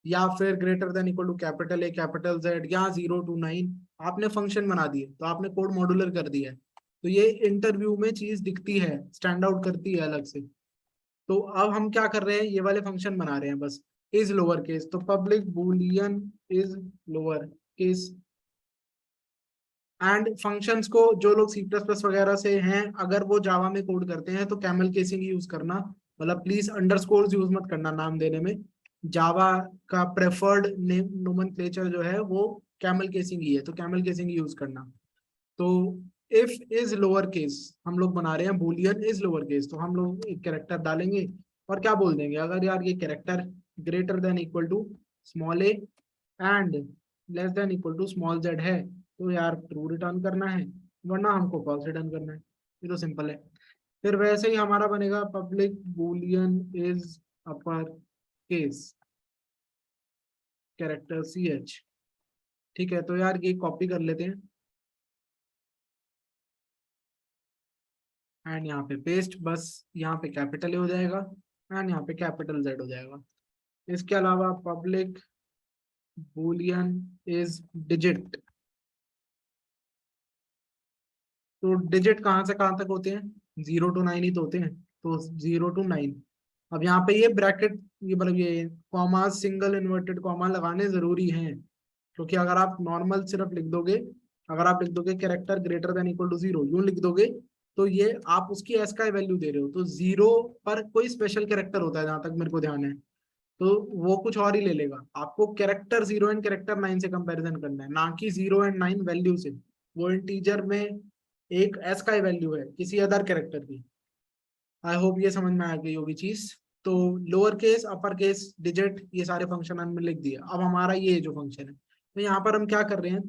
या फिर greater than equal to capital A capital Z, या 0 to 9। आपने फंक्शन बना दिए, तो आपने कोड मॉड्यूलर कर दिया है। तो ये इंटरव्यू में चीज दिखती है, स्टैंड आउट करती है अलग से। तो अब हम क्या कर रहे हैं, ये वाले फंक्शन बना रहे हैं बस, इज लोअर केस। तो public Boolean is lower case. And functions को जो लोग C++ वगैरह से हैं, अगर वो जावा में कोड करते हैं तो कैमल केसिंग यूज करना, मतलब प्लीज अंडरस्कोर यूज मत करना नाम देने में। जावा का प्रेफर्ड नेम नोमेनक्लेचर जो है वो कैमल केसिंग ही है, तो कैमल केसिंग यूज करना। तो इफ इज लोअर केस हम लोग बना रहे हैं, बूलियन इज लोअर केस, तो हम लोग एक कैरेक्टर डालेंगे और क्या बोल देंगे, अगर यार ये character greater than equal to small A and less than equal to small Z है तो यार ट्रू रिटर्न करना है, वरना हमको फॉल्स रिटर्न करना है। ये तो सिंपल है। फिर वैसे ही हमारा बनेगा public Boolean is upper case character ch। ठीक है, तो यार ये कॉपी कर लेते हैं एंड यहाँ पे पेस्ट, बस यहाँ पे कैपिटल ए हो जाएगा एंड यहाँ पे कैपिटल जेड हो जाएगा। इसके अलावा पब्लिक बूलियन इज डिजिट। तो डिजिट कहाँ से कहाँ तक होते हैं, 0 to 9 ही तो होते हैं, तो 0 to 9। अब यहाँ पे ये ब्रैकेट, ये मतलब ये कॉमा, सिंगल इन्वर्टेड कॉमा लगाने जरूरी हैं, क्योंकि अगर आप नॉर्मल सिर्फ लिख दोगे, अगर आप लिख दोगे character greater than equal to 0 यूं लिख दोगे, तो ये आप उसकी एस का वैल्यू दे रहे हो। तो 0 पर कोई स्पेशल कैरेक्टर होता है जहां तक मेरे को ध्यान है, तो वो कुछ और ही ले लेगा। आपको कैरेक्टर 0 एंड कैरेक्टर 9 से कंपैरिजन करना है, ना कि 0 एंड 9 वैल्यू से। वो इंटीजर में एक एस का वैल्यू है किसी अदर कैरेक्टर की। आई होप ये समझ में आ गई होगी चीज। तो lower case upper case digit ये सारे फंक्शन हमने लिख दिए। अब हमारा ये जो फंक्शन है, तो यहाँ पर हम क्या कर रहे हैं,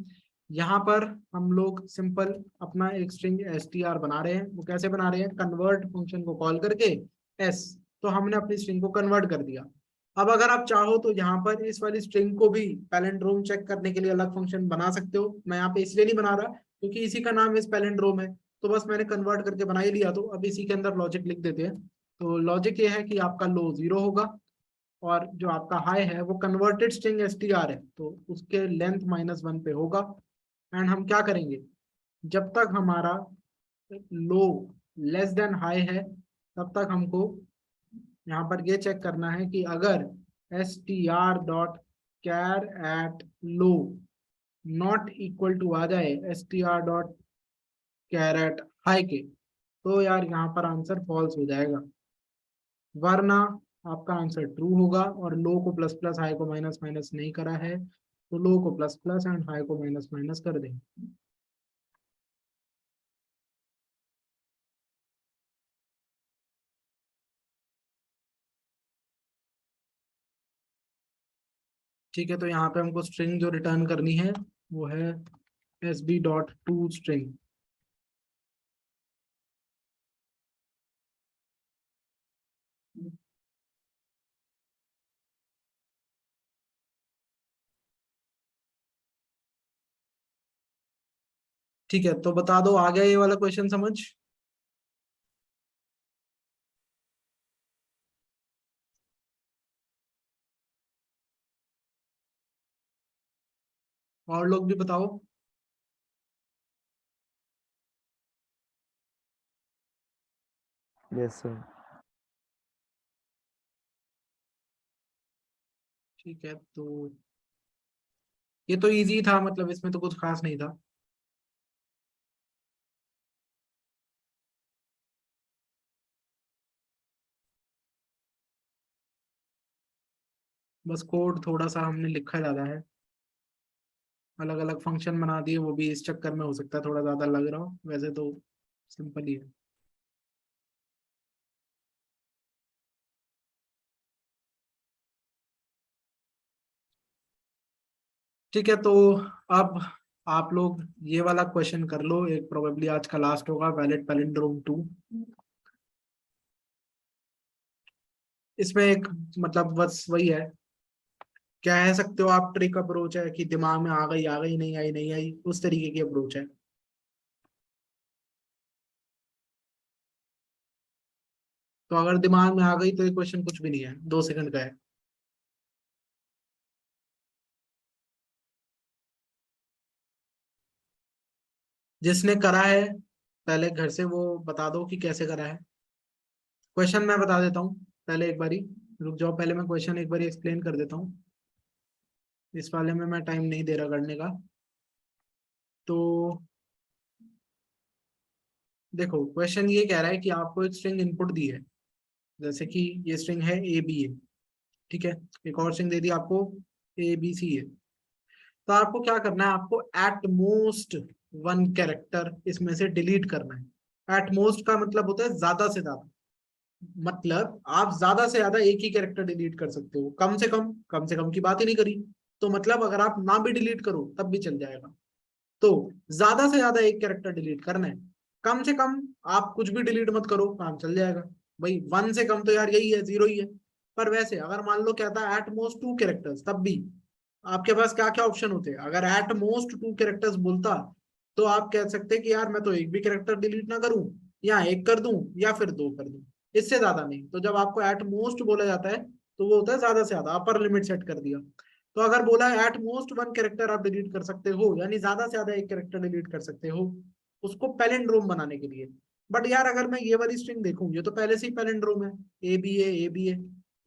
यहाँ पर हम लोग सिंपल अपना एक स्ट्रिंग str बना रहे हैं। वो कैसे बना रहे हैं, कन्वर्ट फंक्शन को कॉल करके s। तो हमने अपनी स्ट्रिंग को कन्वर्ट कर दिया। अब अगर आप चाहो तो यहाँ पर इस वाली स्ट्रिंग को भी पैलेंड्रोम चेक करने के लिए अलग फंक्शन बना सकते हो। मैं यहाँ पे इसलिए नहीं बना रहा क्योंकि इसी का नाम इस पैलेंड्रोम है, तो बस मैंने कन्वर्ट करके बना ही लिया। तो अब इसी के अंदर लॉजिक लिख देते हैं। तो लॉजिक ये है कि आपका लो 0 होगा और जो आपका हाई है वो कन्वर्टेड स्ट्रिंग str है, तो उसके लेंथ -1 पे होगा। एंड हम क्या करेंगे, जब तक हमारा लो लेस देन हाई है तब तक हमको यहाँ पर ये चेक करना है कि अगर str.char@low नॉट इक्वल टू आ जाए str.char@high के, तो यार यहाँ पर आंसर फॉल्स हो जाएगा, वरना आपका आंसर ट्रू होगा, और लो को प्लस प्लस, हाई को माइनस माइनस नहीं करा है, तो लो को प्लस प्लस एंड हाई को माइनस माइनस कर देंगे। ठीक है, तो यहाँ पे हमको स्ट्रिंग जो रिटर्न करनी है वो है sb.toString। ठीक है, तो बता दो आ गया ये वाला क्वेश्चन समझ? और लोग भी बताओ। Yes sir. ठीक है, तो ये तो इजी था, मतलब इसमें तो कुछ खास नहीं था। बस कोड थोड़ा सा हमने लिखा ज्यादा है, अलग अलग फंक्शन बना दिए, वो भी इस चक्कर में हो सकता है थोड़ा ज्यादा लग रहा हो, वैसे तो सिंपल ही है। ठीक है, तो अब आप लोग ये वाला क्वेश्चन कर लो, एक प्रोबेबली आज का लास्ट होगा, वैलिड पैलिंड्रोम 2। इसमें एक मतलब बस वही है, कह सकते हो आप ट्रिक अप्रोच है कि दिमाग में आ गई नहीं आई नहीं आई, उस तरीके की अप्रोच है। तो अगर दिमाग में आ गई तो ये क्वेश्चन कुछ भी नहीं है, 2 सेकंड का है। जिसने करा है पहले घर से वो बता दो कि कैसे करा है। क्वेश्चन मैं बता देता हूँ पहले, एक बारी रुक जाओ, पहले मैं क्वेश्चन एक बारी एक्सप्लेन कर देता हूँ, इस वाले में मैं टाइम नहीं दे रहा करने का। तो देखो, क्वेश्चन ये कह रहा है कि आपको एक स्ट्रिंग इनपुट दी है, जैसे कि ये स्ट्रिंग है ABA, ठीक है, एक और स्ट्रिंग दे दी आपको ABCA। तो आपको क्या करना है, आपको एट मोस्ट 1 कैरेक्टर इसमें से डिलीट करना है। एट मोस्ट का मतलब होता है ज्यादा से ज्यादा, मतलब आप ज्यादा से ज्यादा एक ही कैरेक्टर डिलीट कर सकते हो, कम से कम की बात ही नहीं करी। तो मतलब अगर आप ना भी डिलीट करो तब भी चल जाएगा। तो ज्यादा से ज्यादा एक कैरेक्टर डिलीट करना है, कम से कम आप कुछ भी डिलीट मत करो, काम चल जाएगा। भाई 1 से कम तो यार यही है, 0 ही है। पर वैसे अगर मान लो कहता है एट मोस्ट 2 कैरेक्टर्स, तब भी आपके पास क्या क्या ऑप्शन होते हैं। अगर एट मोस्ट 2 कैरेक्टर्स बोलता तो आप कह सकते कि यार मैं तो एक भी कैरेक्टर डिलीट ना करूं, या एक कर दूं या फिर 2 कर दूं, इससे ज्यादा नहीं। तो जब आपको एट मोस्ट बोला जाता है तो वो होता है ज्यादा से ज्यादा, अपर लिमिट सेट कर दिया। तो अगर बोला है एट मोस्ट 1 कैरेक्टर आप डिलीट कर सकते हो, यानी ज्यादा से ज्यादा एक कैरेक्टर डिलीट कर सकते हो, उसको पैलिंड्रोम बनाने के लिए। बट यार अगर मैं ये वाली स्ट्रिंग देखूं, ये तो पहले से ही पैलिंड्रोम है, ABA,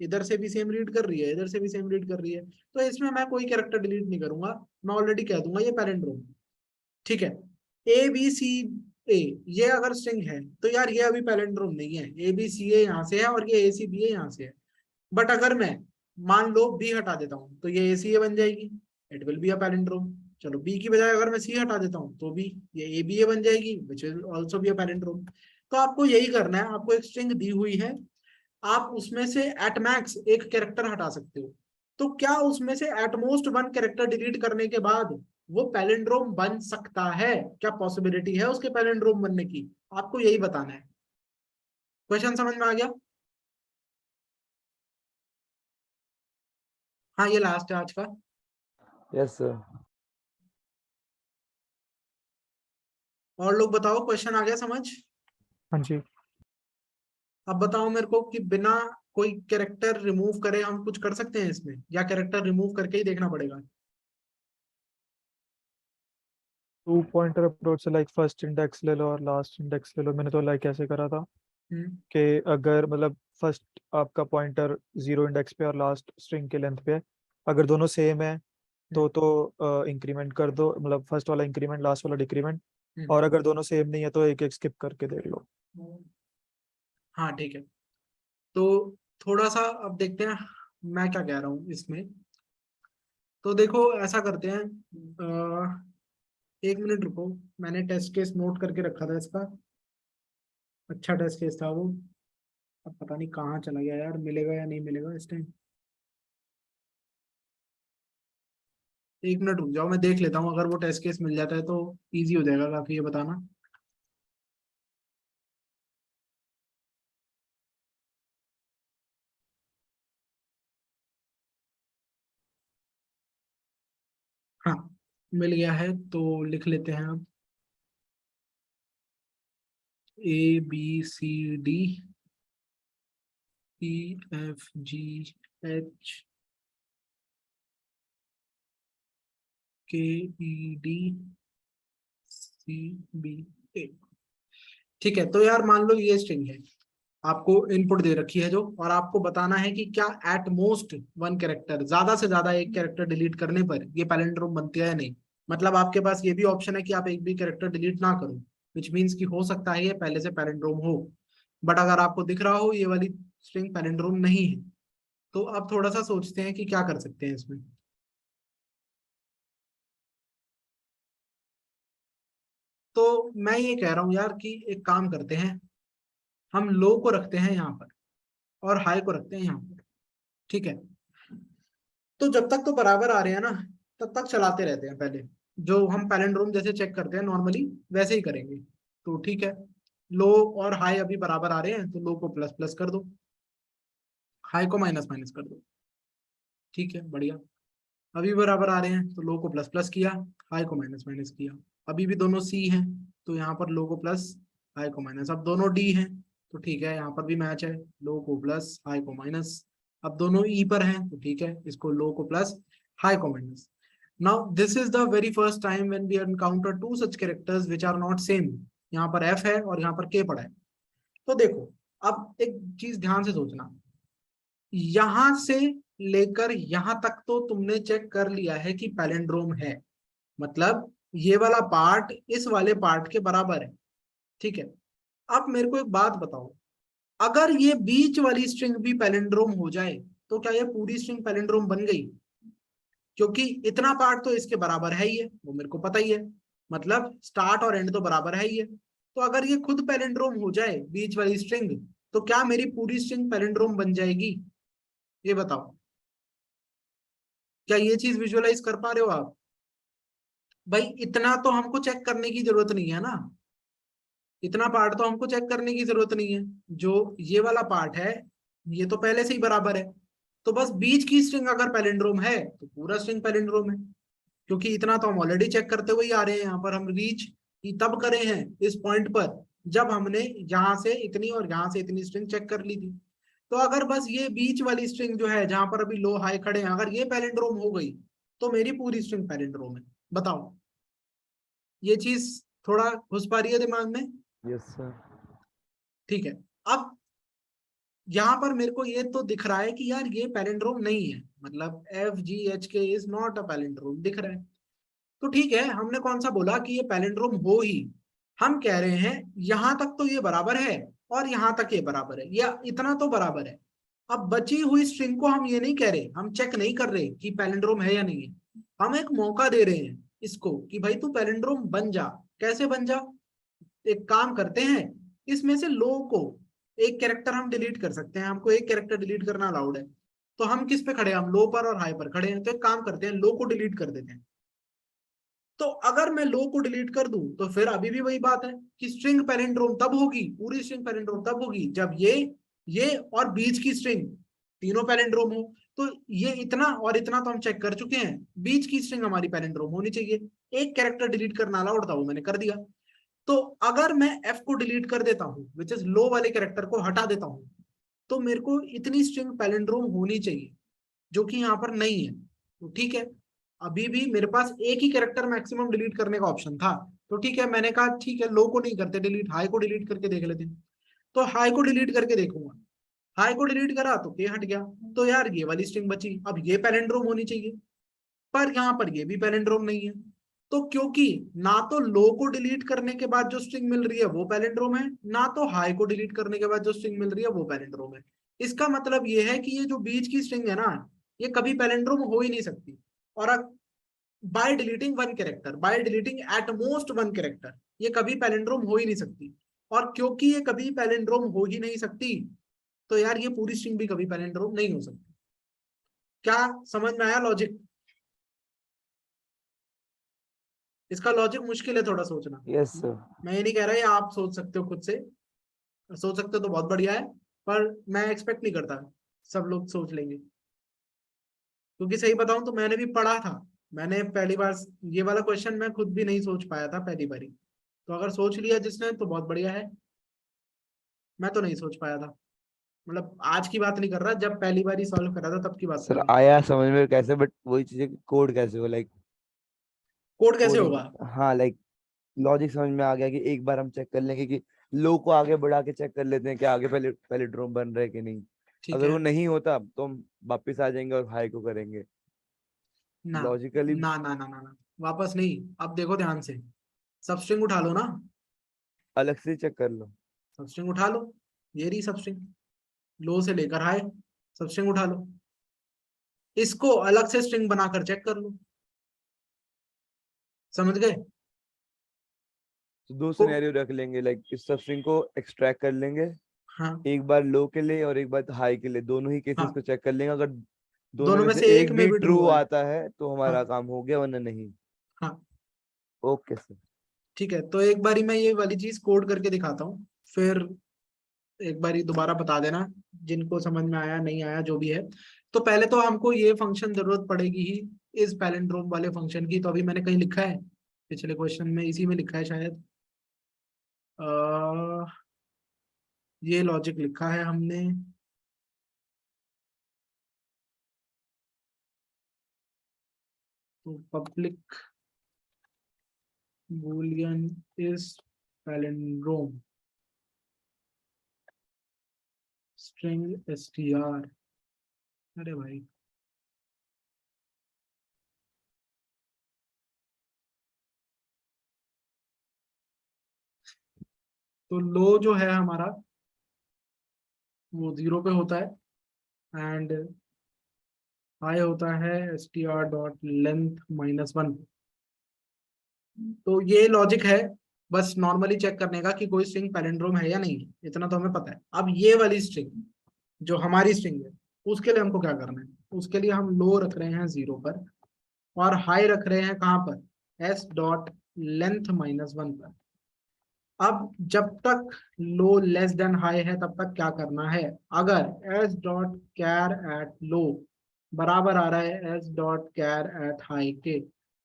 इधर से भी सेम रीड कर रही है, इधर से भी सेम रीड कर रही है, तो इसमें मैं कोई कैरेक्टर डिलीट नहीं करूंगा, मैं ऑलरेडी कह दूंगा ये पैलिंड्रोम। ठीक है, ABCA ये अगर स्ट्रिंग है तो यार ये अभी पैलिंड्रोम नहीं है, ABCA यहाँ से है और ये ACBA यहाँ से है। बट अगर मैं मान लो B हटा देता हूँ तो ये ACA बन जाएगी, it will be a palindrome. चलो B की बजाय अगर मैं C हटा देता हूँ तो भी ये ABA बन जाएगी, which will also be a palindrome. तो आपको यही करना है, आपको एक स्ट्रिंग दी हुई है, आप उसमें से एट मैक्स एक कैरेक्टर हटा सकते हो। तो क्या उसमें से एट मोस्ट 1 कैरेक्टर डिलीट करने के बाद वो पैलिंड्रोम बन सकता है? क्या पॉसिबिलिटी है उसके पैलिंड्रोम बनने की? आपको यही बताना है। क्वेश्चन समझ में आ गया? हाँ, ये लास्ट है आज का। Yes sir. और लोग बताओ, क्वेश्चन आ गया समझ? हाँ जी। अब बताओ मेरे को कि बिना कोई कैरेक्टर रिमूव करे हम कुछ कर सकते हैं इसमें, या कैरेक्टर रिमूव करके ही देखना पड़ेगा? 2 पॉइंटर अप्रोच से लाइक फर्स्ट इंडेक्स ले लो और लास्ट इंडेक्स ले लो। मैंने तो लाइक ऐसे करा था कि अगर मतलब फर्स्ट आपका पॉइंटर 0 इंडेक्स पे और लास्ट स्ट्रिंग के लेंथ पे है, अगर दोनों सेम है तो इंक्रीमेंट कर दो, मतलब फर्स्ट वाला इंक्रीमेंट लास्ट वाला डिक्रीमेंट। और अगर दोनों सेम नहीं है तो एक एक स्किप करके देख लो। हाँ ठीक है, तो थोड़ा सा अब देखते हैं मैं क्या कह रहा हूँ इसमें। तो देखो ऐसा करते हैं, 1 मिनट रुको, मैंने टेस्ट केस नोट करके रखा था इसका, अच्छा टेस्ट केस था वो, अब पता नहीं कहाँ चला गया यार, मिलेगा या नहीं मिलेगा इस टाइम। 1 मिनट रुक जाओ, मैं देख लेता हूँ, अगर वो टेस्ट केस मिल जाता है तो इजी हो जाएगा काफी ये बताना। हाँ मिल गया है, तो लिख लेते हैं अब, ABCD EFGH KEDCBA। ठीक है, तो यार मान लो ये स्ट्रिंग है, आपको इनपुट दे रखी है जो, और आपको बताना है कि क्या एट मोस्ट 1 कैरेक्टर, ज्यादा से ज्यादा एक कैरेक्टर डिलीट करने पर ये पैलिंड्रोम बनती है या नहीं। मतलब आपके पास ये भी ऑप्शन है कि आप एक भी कैरेक्टर डिलीट ना करो, विच मीन्स कि हो सकता है ये पहले से पैलिंड्रोम हो, बट अगर आपको दिख रहा हो ये वाली स्ट्रिंग पैलिंड्रोम नहीं है, तो अब थोड़ा सा सोचते हैं कि क्या कर सकते हैं इसमें। तो मैं ये कह रहा हूं यार कि एक काम करते हैं, हम लो को रखते हैं यहाँ पर और हाई को रखते हैं यहाँ पर, ठीक है। तो जब तक तो बराबर आ रहे हैं ना, तब तक चलाते रहते हैं, पहले जो हम पैलिंड्रोम जैसे चेक करते हैं नॉर्मली वैसे ही करेंगे। तो ठीक है, लो और हाई अभी बराबर आ रहे हैं, तो लो को प्लस प्लस कर दो, हाई को माइनस माइनस कर दो, ठीक है बढ़िया। अभी बराबर आ रहे हैं, तो लो को प्लस प्लस किया, हाई को माइनस माइनस किया। अभी भी दोनों सी हैं, तो यहाँ पर लो को प्लस, हाई को माइनस। अब दोनों डी हैं, तो ठीक है यहाँ पर भी मैच है, लो को प्लस, हाई को माइनस। अब दोनों ई पर हैं, तो ठीक है इसको लो को प्लस, हाई को minus. Now this is the very first time when we encounter two such characters which are not same. यहाँ पर एफ है और यहाँ पर के पड़ा है। तो देखो अब एक चीज ध्यान से सोचना, यहां से लेकर यहां तक तो तुमने चेक कर लिया है कि पैलिंड्रोम है, मतलब ये वाला पार्ट इस वाले पार्ट के बराबर है, ठीक है। अब मेरे को एक बात बताओ, अगर ये बीच वाली स्ट्रिंग भी पैलिंड्रोम हो जाए तो क्या ये पूरी स्ट्रिंग पैलिंड्रोम बन गई? क्योंकि इतना पार्ट तो इसके बराबर है ही है, वो मेरे को पता ही है, मतलब स्टार्ट और एंड तो बराबर है ही है। तो अगर ये खुद पैलिंड्रोम हो जाए बीच वाली स्ट्रिंग, तो क्या मेरी पूरी स्ट्रिंग पैलिंड्रोम बन जाएगी? ये बताओ, क्या ये चीज विजुअलाइज कर पा रहे हो आप? भाई इतना तो हमको चेक करने की जरूरत नहीं है ना, इतना पार्ट तो हमको चेक करने की जरूरत नहीं है। जो ये वाला पार्ट है ये तो पहले से ही बराबर है, तो बस बीच की स्ट्रिंग अगर पैलिंड्रोम है तो पूरा स्ट्रिंग पैलिंड्रोम है, क्योंकि इतना तो हम ऑलरेडी चेक करते हुए ही आ रहे हैं। यहाँ पर हम रीच तब करे हैं इस पॉइंट पर जब हमने यहाँ से इतनी और यहाँ से इतनी स्ट्रिंग चेक कर ली थी। तो अगर बस ये बीच वाली स्ट्रिंग जो है जहां पर अभी लो हाई खड़े हैं, अगर ये पैलिंड्रोम हो गई तो मेरी पूरी स्ट्रिंग पैलिंड्रोम है। बताओ, ये चीज थोड़ा घुस पा रही है दिमाग में? Yes sir. ठीक है, अब यहाँ पर मेरे को ये तो दिख रहा है कि यार ये पैलिंड्रोम नहीं है, मतलब FGHK is not a palindrome दिख रहा है। तो ठीक है, हमने कौन सा बोला कि ये पैलिंड्रोम हो ही, हम कह रहे हैं यहां तक तो ये बराबर है और यहां तक ये बराबर है, या इतना तो बराबर है। अब बची हुई स्ट्रिंग को हम ये नहीं कह रहे, हम चेक नहीं कर रहे कि पैलिंड्रोम है या नहीं है, हम एक मौका दे रहे हैं इसको कि भाई तू पैलिंड्रोम बन जा। कैसे बन जा? एक काम करते हैं, इसमें से लो को एक कैरेक्टर हम डिलीट कर सकते हैं, हमको एक कैरेक्टर डिलीट करना अलाउड है। तो हम किस पे खड़े हैं? हम लो पर और हाई पर खड़े हैं, तो एक काम करते हैं लो को डिलीट कर देते हैं। तो अगर मैं लो को डिलीट कर दूं तो फिर अभी भी वही बात है कि स्ट्रिंग पैलिंड्रोम तब होगी, पूरी स्ट्रिंग पैलिंड्रोम तब होगी जब ये और बीच की स्ट्रिंग तीनों पैलिंड्रोम हो। तो ये इतना और इतना तो हम चेक कर चुके हैं, बीच की स्ट्रिंग हमारी पैलिंड्रोम होनी चाहिए। एक कैरेक्टर डिलीट करना अलाउड था, वो मैंने कर दिया। तो अगर मैं एफ को डिलीट कर देता हूं, विच इज लो वाले कैरेक्टर को हटा देता हूं, तो मेरे को इतनी स्ट्रिंग पैलिंड्रोम होनी चाहिए, जो कि यहाँ पर नहीं है। तो ठीक है, अभी भी मेरे पास एक ही कैरेक्टर मैक्सिमम डिलीट करने का ऑप्शन था, तो ठीक है मैंने कहा ठीक है लो को नहीं करते डिलीट, हाई को डिलीट करके देख लेते हैं। तो हाई को डिलीट करके देखूंगा, हाई को डिलीट करा तो के हट गया, तो यार ये वाली स्ट्रिंग बची। अब ये पैलिंड्रोम होनी चाहिए, पर यहाँ पर ये भी पैलिंड्रोम नहीं है। तो क्योंकि ना तो लो को डिलीट करने के बाद जो स्ट्रिंग मिल रही है वो पैलिंड्रोम है, ना तो हाई को डिलीट करने के बाद जो स्ट्रिंग मिल रही है वो पैलिंड्रोम है, इसका मतलब ये है कि ये जो बीच की स्ट्रिंग है ना, ये कभी पैलिंड्रोम हो ही नहीं सकती। और by deleting one character, by deleting at most one character, ये कभी पैलिंड्रोम हो ही नहीं सकती। और क्योंकि ये कभी पैलिंड्रोम हो ही नहीं सकती, तो यार ये पूरी स्ट्रिंग भी कभी पैलिंड्रोम नहीं हो सकती। क्या समझ में आया लॉजिक? इसका लॉजिक मुश्किल है थोड़ा सोचना। Yes sir. मैं ये नहीं कह रहा ये आप सोच सकते हो खुद से, सोच सकते हो तो बहुत बढ़िया है, पर मैं एक्सपेक्ट नहीं करता सब लोग सोच लेंगे। क्योंकि सही बताऊं तो मैंने भी पढ़ा था, मैंने पहली बार ये वाला क्वेश्चन मैं खुद भी नहीं सोच पाया था पहली बारी। तो अगर सोच लिया जिसने तो बहुत बढ़िया है, मैं तो नहीं सोच पाया था। मतलब आज की बात नहीं कर रहा, जब पहली बार सॉल्व करा था तब की बात कर सर रहा हूँ। आया समझ में कैसे, बट वही चीज है कि कोड कैसे हो, लाइक कोड कैसे कोडिंग। होगा? हाँ लाइक लॉजिक समझ में आ गया कि एक बार हम चेक कर लेंगे कि लो को आगे बढ़ा के चेक कर लेते हैं कि आगे पहले पहले ड्रोम बन रहा है कि नहीं। ठीक अगर है वो नहीं होता तो हम वापस आ जाएंगे और हाई को करेंगे ना लॉजिकली। ना ना ना ना ना, वापस नहीं। अब देखो ध्यान से, सबस्ट्रिंग उठा लो ना, अलग से चेक कर लो। सबस्ट्रिंग उठा लो, ये रही सबस्ट्रिंग, लो से लेकर हाई, सबस्ट्रिंग उठा लो, इसको अलग से स्ट्रिंग बनाकर चेक कर लो। समझ गए? तो दो को सिनेरियो रख लेंगे, लाइक इस सब स्ट्रिंग को एक्सट्रैक्ट कर लेंगे, हाँ एक बार लो के लिए और एक बार हाई के लिए, दोनों ही केसेस हाँ, को चेक कर लेंगे। अगर दोनों दोनों में में से से एक एक में भी भी ट्रू ट्रू है। आता है तो हमारा हाँ काम हो गया, वरना नहीं। हाँ ओके सर। ठीक है, तो एक बारी मैं ये वाली चीज कोड करके दिखाता हूँ, फिर एक बारी दोबारा बता देना जिनको समझ में आया नहीं आया जो भी है। तो पहले तो हमको ये फंक्शन जरूरत पड़ेगी ही, इस पैलिंड्रोम वाले फंक्शन की। तो अभी मैंने कहीं लिखा है पिछले क्वेश्चन में, इसी में लिखा है शायद, ये लॉजिक लिखा है हमने। तो public Boolean is palindrome string str। अरे भाई, तो लो जो है हमारा वो 0 पे होता है, एंड हाई होता है str डॉट लेंथ -1। तो ये लॉजिक है, बस नॉर्मली चेक करने का कि कोई स्ट्रिंग पैलिंड्रोम है या नहीं, इतना तो हमें पता है। अब ये वाली स्ट्रिंग जो हमारी स्ट्रिंग है, उसके लिए हमको क्या करना है? उसके लिए हम लो रख रहे हैं 0 पर, और हाई रख रहे हैं कहाँ पर? s डॉट लेंथ -1 पर। अब जब तक लो लेस देन हाई है तब तक क्या करना है? अगर s dot char at low बराबर आ रहा है s dot char at high के,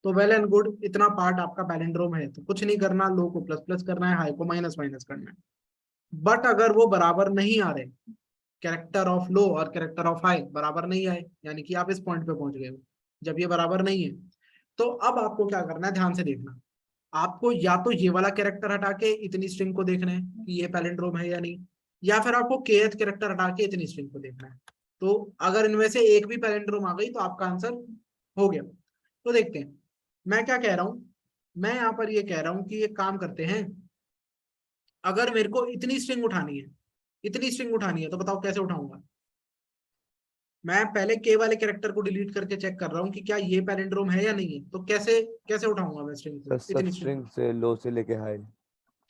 तो वेल एंड गुड, इतना पार्ट आपका पैलिंड्रोम है, तो कुछ नहीं करना, लो को प्लस प्लस करना है, हाई को माइनस माइनस करना है। बट अगर वो बराबर नहीं आ रहे, कैरेक्टर ऑफ लो और कैरेक्टर ऑफ हाई बराबर नहीं आए, यानी कि आप इस पॉइंट पे पहुंच गए हो, जब ये बराबर नहीं है, तो अब आपको क्या करना है? ध्यान से देखना, आपको या तो ये वाला कैरेक्टर हटा के इतनी स्ट्रिंग को देखना है कि ये पैलिंड्रोम है या नहीं, या फिर आपको kth कैरेक्टर हटा के इतनी स्ट्रिंग को देखना है। तो अगर इनमें से एक भी पैलिंड्रोम आ गई तो आपका आंसर हो गया। तो देखते हैं मैं क्या कह रहा हूं। मैं यहाँ पर ये कह रहा हूं कि एक काम करते हैं, अगर मेरे को इतनी स्ट्रिंग उठानी है, इतनी स्ट्रिंग उठानी है, तो बताओ कैसे उठाऊंगा? मैं पहले के वाले कैरेक्टर को डिलीट करके चेक कर रहा हूँ कि क्या ये पैलिंड्रोम है या नहीं है। तो कैसे कैसे उठाऊंगा मैं स्ट्रिंग को, सब इतनी स्ट्रिंग? स्ट्रिंग से लो से लेके हाई।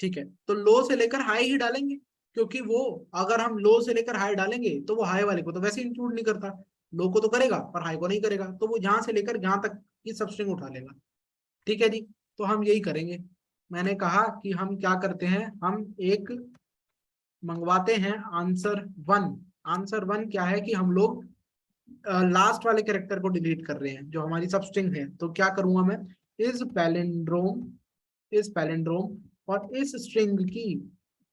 ठीक है, तो लो से लेकर हाई ही डालेंगे, क्योंकि वो अगर हम लो से लेकर हाई डालेंगे तो वो हाई वाले को तो वैसे इंक्लूड नहीं करता, लो को तो करेगा पर हाई को नहीं करेगा, तो वो यहाँ से लेकर यहाँ तक की सब स्ट्रिंग उठा लेगा। ठीक है जी, तो हम यही करेंगे। मैंने कहा कि हम क्या करते हैं, हम एक मंगवाते हैं आंसर 1। आंसर 1 क्या है कि हम लोग लास्ट वाले कैरेक्टर को डिलीट कर रहे हैं जो हमारी सब स्ट्रिंग है। तो क्या करूंगा मैं, इस पैलिंड्रोम, इस पैलिंड्रोम और इस स्ट्रिंग की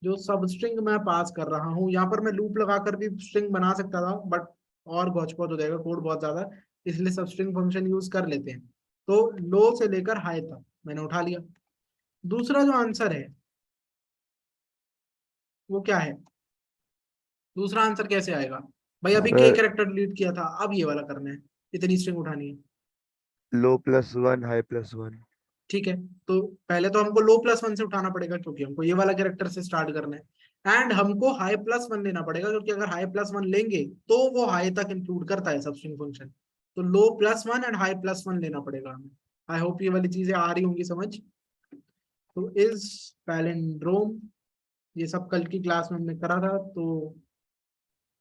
जो सब स्ट्रिंग मैं पास कर रहा हूँ, यहाँ पर मैं लूप लगाकर भी स्ट्रिंग बना सकता था, बट और गौचपौच हो जाएगा कोड बहुत ज्यादा, इसलिए सब स्ट्रिंग फंक्शन यूज कर लेते हैं। तो लो से लेकर हाई तक मैंने उठा लिया। दूसरा जो आंसर है वो क्या है? दूसरा आंसर कैसे आएगा भाई? अभी के सर कैरेक्टर डिलीट किया था, अब ये वाला करना है, इतनी स्ट्रिंग उठानी है। लो +1 हाई +1। ठीक है, तो पहले तो हमको लो प्लस वन से उठाना पड़ेगा क्योंकि हमको ये वाला कैरेक्टर से स्टार्ट करना है, एंड हमको हाई प्लस वन लेना पड़ेगा क्योंकि अगर हाई प्लस वन लेंगे तो वो हाई तक इंक्लूड करता है सबस्ट्रिंग फंक्शन। तो low plus one and high plus one लेना पड़ेगा हमें। आई होप ये वाली चीजें आ रही होंगी समझ। तो इज पैलिंड्रोम, ये सब कल की क्लास में हमने करा था तो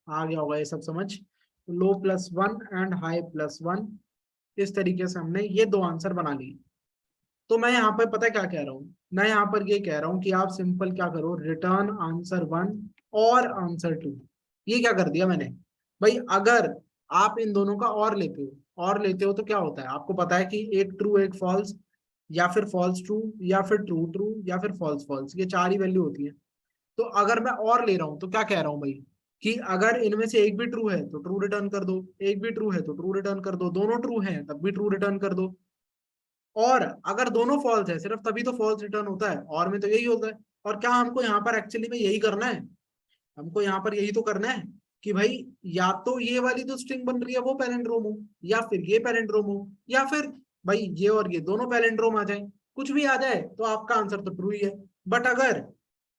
आ गया होगा ये सब समझ। Low plus one and high plus one, इस तरीके से हमने ये दो आंसर बना लिए। तो मैं यहाँ पर पता है क्या कह रहा हूँ, मैं यहाँ पर ये कह रहा हूँ कि आप सिंपल क्या करो, रिटर्न आंसर वन और आंसर टू। ये क्या कर दिया मैंने भाई, अगर आप इन दोनों का और लेते हो तो क्या होता है आपको पता है कि एक ट्रू एक फॉल्स, या फिर फॉल्स ट्रू, या फिर ट्रू ट्रू, या फिर फॉल्स फॉल्स, ये चार ही वैल्यू होती है। तो अगर मैं और ले रहा हूं तो क्या कह रहा हूं भाई कि अगर इनमें से एक भी ट्रू है तो ट्रू रिटर्न कर दो, एक भी ट्रू है तो ट्रू रिटर्न कर दो, दोनों ट्रू हैं तब भी ट्रू रिटर्न कर दो, और अगर दोनों फॉल्स है सिर्फ तभी तो फॉल्स रिटर्न होता है, और में तो यही होता है। और क्या हमको यहाँ पर एक्चुअली में यही करना है, हमको यहाँ पर यही तो करना है कि भाई या तो ये वाली जो स्ट्रिंग बन रही है वो पैलिंड्रोम हो, या फिर ये पैलिंड्रोम हो, या फिर भाई ये और ये दोनों पैलिंड्रोम आ जाए। कुछ भी आ जाए तो आपका आंसर तो ट्रू ही है। बट अगर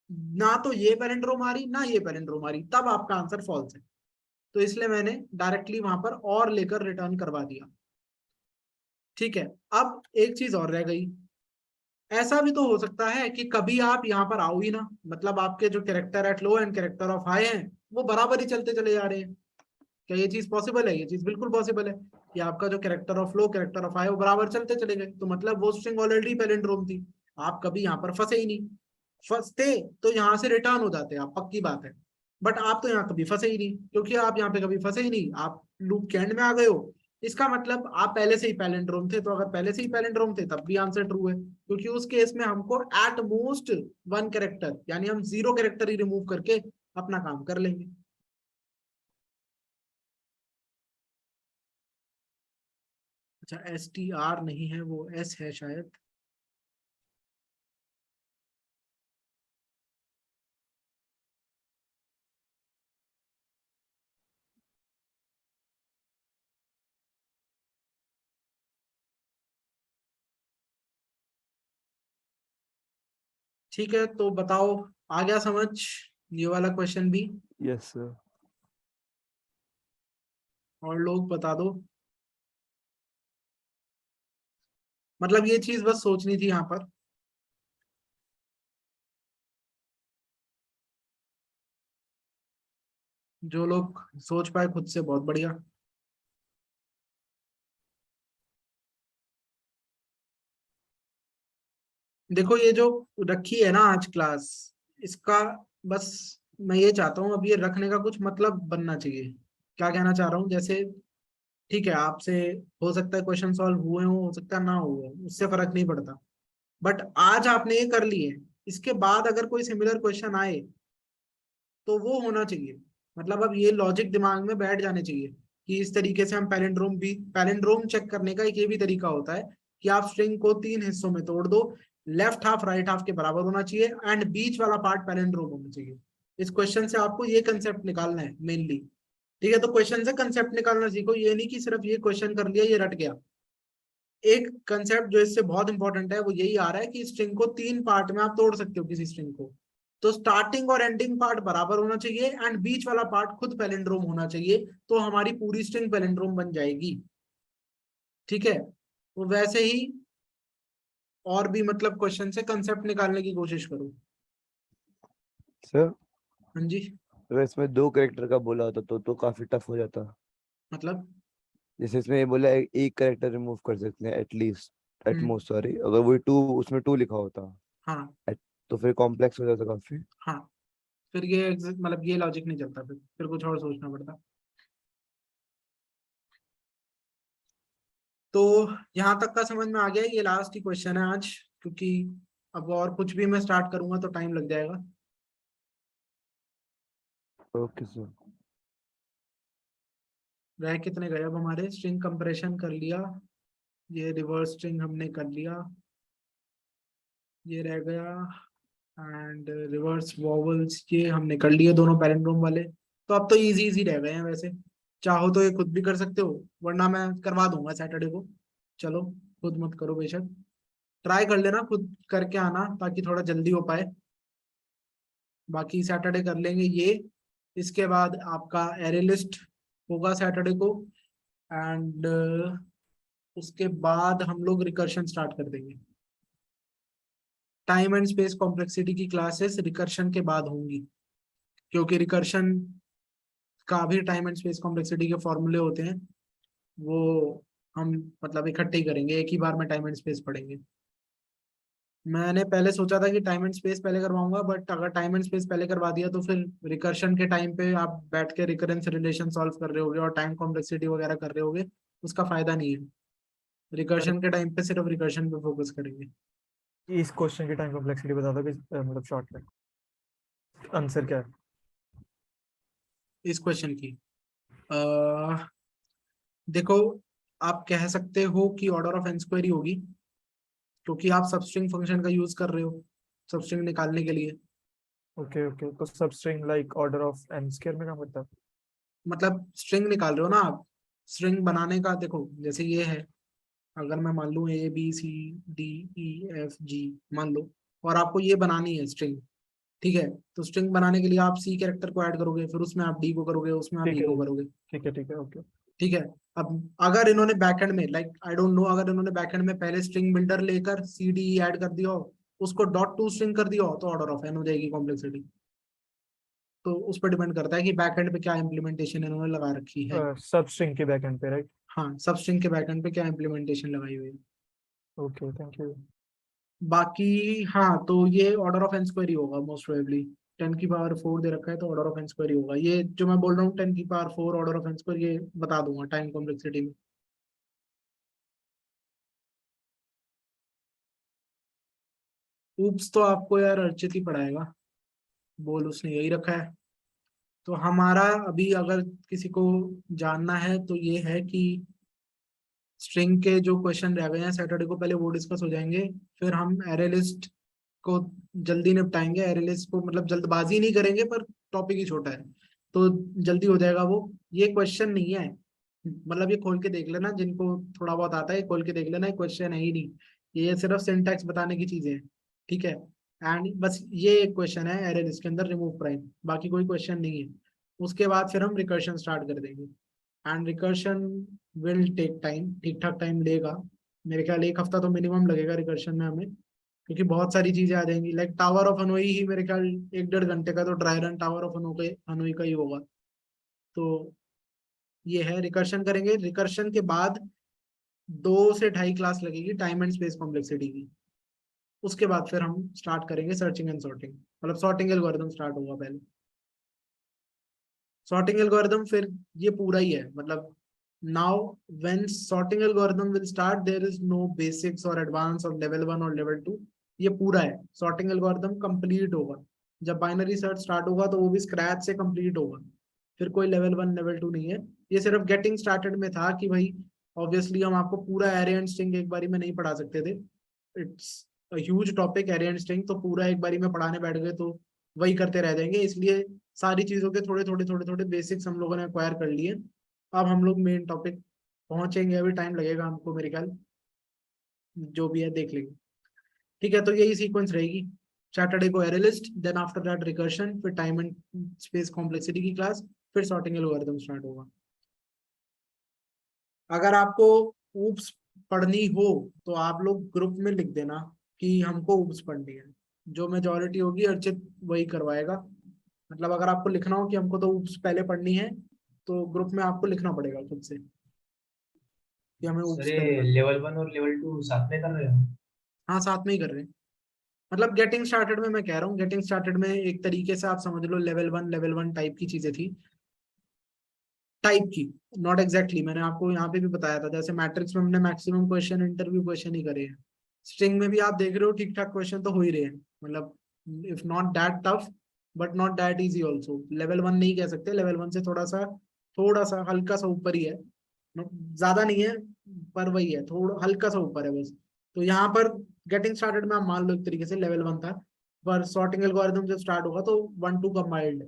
ना तो ये पैलिंड्रोम आ रही ना ये पैलिंड्रोम आ रही, तब आपका आंसर फॉल्स है। तो इसलिए मैंने डायरेक्टली वहां पर और लेकर रिटर्न करवा दिया। ठीक है, अब एक चीज और रह गई, ऐसा भी तो हो सकता है कि कभी आप यहाँ पर आओ ही ना, मतलब आपके जो character at low and character of high हैं वो बराबर ही चलते चले जा रहे हैं। क्या ये चीज पॉसिबल है? ये चीज बिल्कुल पॉसिबल है कि आपका जो character of low character of high वो बराबर चलते चले गए, तो मतलब वो स्ट्रिंग ऑलरेडी पैलिंड्रोम थी, आप कभी यहाँ पर फंसे ही नहीं। फंसते तो यहाँ से रिटर्न हो जाते आप, पक्की बात है, बट आप तो यहाँ कभी फंसे ही नहीं, क्योंकि आप यहाँ पे कभी फंसे ही नहीं, आप लूप के एंड में आ गए हो। इसका मतलब आप पहले से ही पैलिंड्रोम थे, तो अगर पहले से ही पैलिंड्रोम थे तब भी आंसर ट्रू है, क्योंकि उस केस में हमको एट मोस्ट वन कैरेक्टर, यानी हम 0 कैरेक्टर ही रिमूव करके अपना काम कर लेंगे। अच्छा STR नहीं है, वो S है शायद। ठीक है, तो बताओ आ गया समझ ये वाला क्वेश्चन भी? Yes sir. और लोग बता दो, मतलब ये चीज बस सोचनी थी यहाँ पर। जो लोग सोच पाए खुद से बहुत बढ़िया। देखो ये जो रखी है ना आज क्लास, इसका बस मैं ये चाहता हूँ, अब ये रखने का कुछ मतलब बनना चाहिए। क्या कहना चाह रहा हूँ, जैसे ठीक है आपसे हो सकता है क्वेश्चन सॉल्व हुए हो सकता है ना हुए, उससे फर्क नहीं पड़ता, बट आज आपने ये कर लिए, इसके बाद अगर कोई सिमिलर क्वेश्चन आए तो वो होना चाहिए, मतलब अब ये लॉजिक दिमाग में बैठ जाने चाहिए कि इस तरीके से हम पैलिंड्रोम चेक करने का एक ये भी तरीका होता है कि आप स्ट्रिंग को 3 हिस्सों में तोड़ दो, लेफ्ट हाफ राइट हाफ के बराबर होना चाहिए एंड बीच वाला पार्ट पैलिंड्रोम होना चाहिए। इस क्वेश्चन से आपको ये कंसेप्ट निकालना है मेनली। ठीक है, तो क्वेश्चन से कंसेप्ट निकालना सीखो, ये नहीं कि सिर्फ ये क्वेश्चन कर लिया ये रट गया। एक कंसेप्ट जो इससे बहुत इंपॉर्टेंट है वो यही आ रहा है कि स्ट्रिंग को 3 पार्ट में आप तोड़ सकते हो किसी स्ट्रिंग को, तो स्टार्टिंग और एंडिंग पार्ट बराबर होना चाहिए एंड बीच वाला पार्ट खुद पैलिंड्रोम होना चाहिए, तो हमारी पूरी स्ट्रिंग पैलिंड्रोम बन जाएगी। ठीक है, तो वैसे ही और भी मतलब क्वेश्चन से कंसेप्ट निकालने की कोशिश करो। सर हाँ जी, अगर इसमें 2 कैरेक्टर का बोला होता तो काफी टफ हो जाता। मतलब जैसे इसमें ये बोला एक कैरेक्टर रिमूव कर सकते हैं एटलीस्ट एट हम्म, मोस्ट, सॉरी अगर वही 2 उसमें 2 लिखा होता हाँ तो फिर कॉम्प्लेक्स हो जाता काफी। हाँ, फिर ये मतलब ये लॉजिक नहीं चलता, फिर कुछ और सोचना पड़ता। तो यहाँ तक का समझ में आ गया, ये लास्ट ही क्वेश्चन है आज, क्योंकि अब और कुछ भी मैं स्टार्ट करूंगा तो टाइम लग जाएगा। Okay sir. रह कितने गए अब हमारे, स्ट्रिंग कंप्रेशन कर लिया, ये रिवर्स स्ट्रिंग हमने कर लिया, ये रह गया, एंड रिवर्स वॉवल्स ये हमने कर लिए दोनों पैलिंड्रोम वाले। तो अब तो इजी इजी रह गए हैं, वैसे चाहो तो ये खुद भी कर सकते हो, वरना मैं करवा दूंगा सैटरडे को। चलो खुद मत करो बेशक, ट्राई कर लेना, खुद करके आना ताकि थोड़ा जल्दी हो पाए। बाकी सैटरडे कर लेंगे ये। इसके बाद आपका एरे लिस्ट होगा सैटरडे को, एंड उसके बाद हम लोग रिकर्शन स्टार्ट कर देंगे। टाइम एंड स्पेस कॉम्प्लेक्सिटी की क्लासेस रिकर्शन के बाद होंगी, क्योंकि रिकर्शन का भी टाइम एंड स्पेस कॉम्प्लेक्सिटी के फॉर्मूले होते हैं, वो हम मतलब इकट्ठे ही करेंगे, एक ही बार में टाइम एंड स्पेस पढ़ेंगे। मैंने पहले सोचा था कि टाइम एंड स्पेस पहले करवाऊंगा, बट अगर टाइम एंड स्पेस पहले करवा दिया तो फिर रिकर्शन के टाइम पे आप बैठ के रिकरेंस रिलेशन सॉल्व कर रहे होगे और टाइम कॉम्प्लेक्सिटी वगैरह कर रहे होगे, उसका फायदा नहीं है। रिकर्शन के टाइम पे सिर्फ रिकर्शन पे फोकस करेंगे। इस क्वेश्चन की टाइम कॉम्प्लेक्सिटी बता दो कि मतलब शॉर्ट में आंसर क्या है इस क्वेश्चन की देखो, आप कह सकते हो कि ऑर्डर ऑफ एन स्क्वायर ही होगी, क्योंकि आप सबस्ट्रिंग फंक्शन का यूज कर रहे हो सबस्ट्रिंग निकालने के लिए। ओके ओके, तो substring like order of N square में क्या मतलब? मतलब स्ट्रिंग निकाल रहे हो ना आप, स्ट्रिंग बनाने का देखो, जैसे ये है, अगर मैं मान लूँ ABCDEFG मान लो, और आपको ये बनानी है स्ट्रिंग, ठीक है, तो स्ट्रिंग बनाने के लिए आप C कैरेक्टर को ऐड करोगे, फिर उसमें आप D को करोगे, उसमें आप ठीक E है को करोगे, ठीक है ओके। ठीक है। अब अगर इन्होंने बैकएंड में लाइक आई डोंट नो, अगर इन्होंने बैकएंड में पहले स्ट्रिंग बिल्डर लेकर CDE ऐड कर दिया हो, उसको डॉट टू स्ट्रिंग कर दिया हो, तो ऑर्डर ऑफ एन हो जाएगी कॉम्प्लेक्सिटी। तो उस पर डिपेंड करता है कि बैकएंड पे क्या इम्प्लीमेंटेशन इन्होंने लगा रखी है। सब स्ट्रिंग के बैकएंड पे, राइट? हाँ, सब स्ट्रिंग के बैकएंड पे क्या इम्प्लीमेंटेशन लगाई हुई है। Okay, thank you. बाकी हाँ, तो ये ऑर्डर ऑफ एन स्क्वायर ही होगा मोस्ट प्रोबेबली। 10⁴ दे रखा है तो ऑर्डर ऑफ एन स्क्वायर ही होगा। ये जो मैं बोल रहा हूँ 10⁴ ऑर्डर ऑफ एन स्क्वायर, ये बता दूंगा टाइम कॉम्प्लेक्सिटी में। ऊप्स तो आपको यार अर्चित ही पढ़ाएगा, बोल उसने यही रखा है। तो हमारा अभी अगर किसी को जानना है तो ये है कि स्ट्रिंग के जो क्वेश्चन रह गए हैं सैटरडे को, पहले वो डिस्कस हो जाएंगे, फिर हम एरे लिस्ट को जल्दी निपटाएंगे। एरे लिस्ट को मतलब जल्दबाजी नहीं करेंगे, पर टॉपिक ही छोटा है तो जल्दी हो जाएगा वो। ये क्वेश्चन नहीं है, मतलब ये खोल के देख लेना, जिनको थोड़ा बहुत आता है खोल के देख लेना, ये क्वेश्चन है ही नहीं, ये सिर्फ सिंटैक्स बताने की चीजें हैं, ठीक है। एंड बस ये एक क्वेश्चन है एरे लिस्ट के अंदर, रिमूव प्राइम, बाकी कोई क्वेश्चन नहीं है। उसके बाद फिर हम रिकर्शन स्टार्ट कर देंगे, and recursion will take time, ठीक ठाक टाइम लेगा। मेरे ख्याल 1 हफ्ता तो मिनिमम लगेगा रिकर्शन में हमें, क्योंकि बहुत सारी चीजें आ जाएंगी। लाइक टावर ऑफ हनोई ही मेरे ख्याल 1 1.5 घंटे का तो dry run tower of Hanoi का ही होगा। तो ये है, रिकर्शन करेंगे। रिकर्शन के बाद 2 से 2.5 क्लास लगेगी टाइम एंड स्पेस कॉम्प्लेक्सिटी की। उसके बाद फिर हम स्टार्ट करेंगे सर्चिंग एंड सॉर्टिंग, मतलब सॉर्टिंग एल्गोरिथम स्टार्ट होगा पहले। सॉर्टिंग एल्गोरिथम फिर ये पूरा ही है, मतलब now when sorting algorithm will start, there is no basics और एडवांस और लेवल 1 और लेवल 2, ये पूरा है। सॉर्टिंग एल्गोरिथम कंप्लीट होगा जब बाइनरी सर्च स्टार्ट होगा, तो वो भी स्क्रैच से कंप्लीट होगा, फिर कोई लेवल 1 लेवल 2 नहीं है। ये सिर्फ गेटिंग स्टार्टेड में था कि भाई ऑब्वियसली हम आपको पूरा एरे एंड स्ट्रिंग एक बारी में नहीं पढ़ा सकते थे, it's huge topic array and string, तो पूरा एक बारी में पढ़ाने बैठ गए तो वही करते रह जाएंगे, इसलिए सारी चीजों के थोड़े थोड़े थोड़े थोड़े बेसिक्स हम लोगों ने अक्वायर कर लिए। अब हम लोग मेन टॉपिक पहुंचेंगे, अभी टाइम लगेगा हमको मेरे ख्याल, जो भी है देख लेंगे, ठीक है। तो यही सीक्वेंस रहेगी, सैटरडे को array list, then after that recursion, फिर टाइम एंड स्पेस कॉम्प्लेक्सिटी की क्लास, फिर सॉर्टिंग एल्गोरिथम स्टार्ट होगा। अगर आपको ऊप्स पढ़नी हो तो आप लोग ग्रुप में लिख देना कि हमको ऊप्स पढ़नी है, जो मेजोरिटी होगी अर्चित वही करवाएगा। मतलब अगर आपको लिखना हो कि हमको तो ऊप्स पहले पढ़नी है, तो ग्रुप में आपको लिखना पड़ेगा खुद से कि हमें ऊप्स सर पहले ये पढ़नी है। लेवल 1 और लेवल 2 साथ में कर रहे हो? हाँ, साथ में ही कर रहे हैं। मतलब गेटिंग स्टार्टेड में मैं कह रहा हूँ, गेटिंग स्टार्टेड में एक तरीके से आप समझ लो लेवल 1 टाइप की चीजें थी, टाइप की, नॉट एग्जैक्टली। मैंने आपको यहाँ पे भी बताया था, जैसे मैट्रिक्स में हमने मैक्सिमम क्वेश्चन इंटरव्यू क्वेश्चन ही करे हैं, स्ट्रिंग में भी आप देख रहे हो ठीक ठाक क्वेश्चन तो हो ही रहे हैं, मतलब if not that tough but not that easy also. Level 1 नहीं कह सकते, लेवल 1 से थोड़ा सा हल्का सा ऊपर ही है, ज्यादा नहीं है, पर वही है, थोड़ा हल्का सा ऊपर है बस। तो यहाँ पर गेटिंग स्टार्टेड में आप मान लो एक तरीके से लेवल 1 था, पर सॉर्टिंग एल्गोरिथम जब स्टार्ट होगा तो 1 2 कंबाइंड,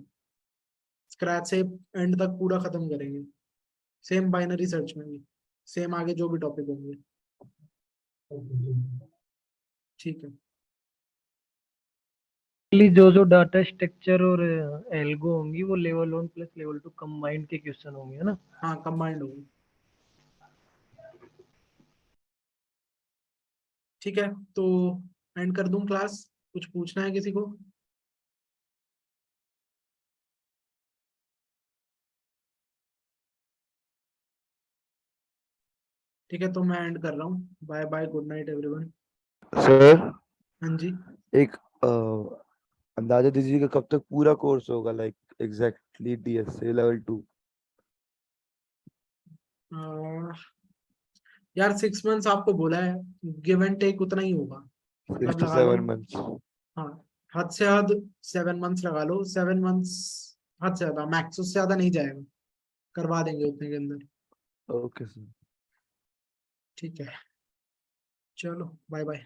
स्क्रैच से एंड तक पूरा खत्म करेंगे। सेम बाइनरी सर्च में भी, सेम आगे जो भी टॉपिक होंगे। ठीक है। जो जो डाटा स्ट्रक्चर और एल्गो होंगी वो लेवल 1 प्लस लेवल 2 कंबाइंड के क्वेश्चन होंगे, है ना? हाँ कंबाइंड होगी। ठीक है, तो एंड कर दूं क्लास? कुछ पूछना है किसी को? ठीक है, तो मैं एंड कर रहा हूँ। Bye bye, good night everyone. Sir हाँ जी। एक अंदाजा दीजिए कि कब तक पूरा कोर्स होगा, लाइक एग्जैक्टली डीएसए लेवल 2? यार 6 मंथ्स आपको बोला है, गिव एंड टेक उतना ही होगा। 6 मतलब to लगा लो, 7 months. हाँ हद से हद 7 मंथ्स लगा लो। 7 मंथ्स हद से ज्यादा, मैक्स उससे ज्यादा नहीं जाएगा, करवा देंगे उतने के अंदर। Okay sir. ठीक है, चलो बाय बाय।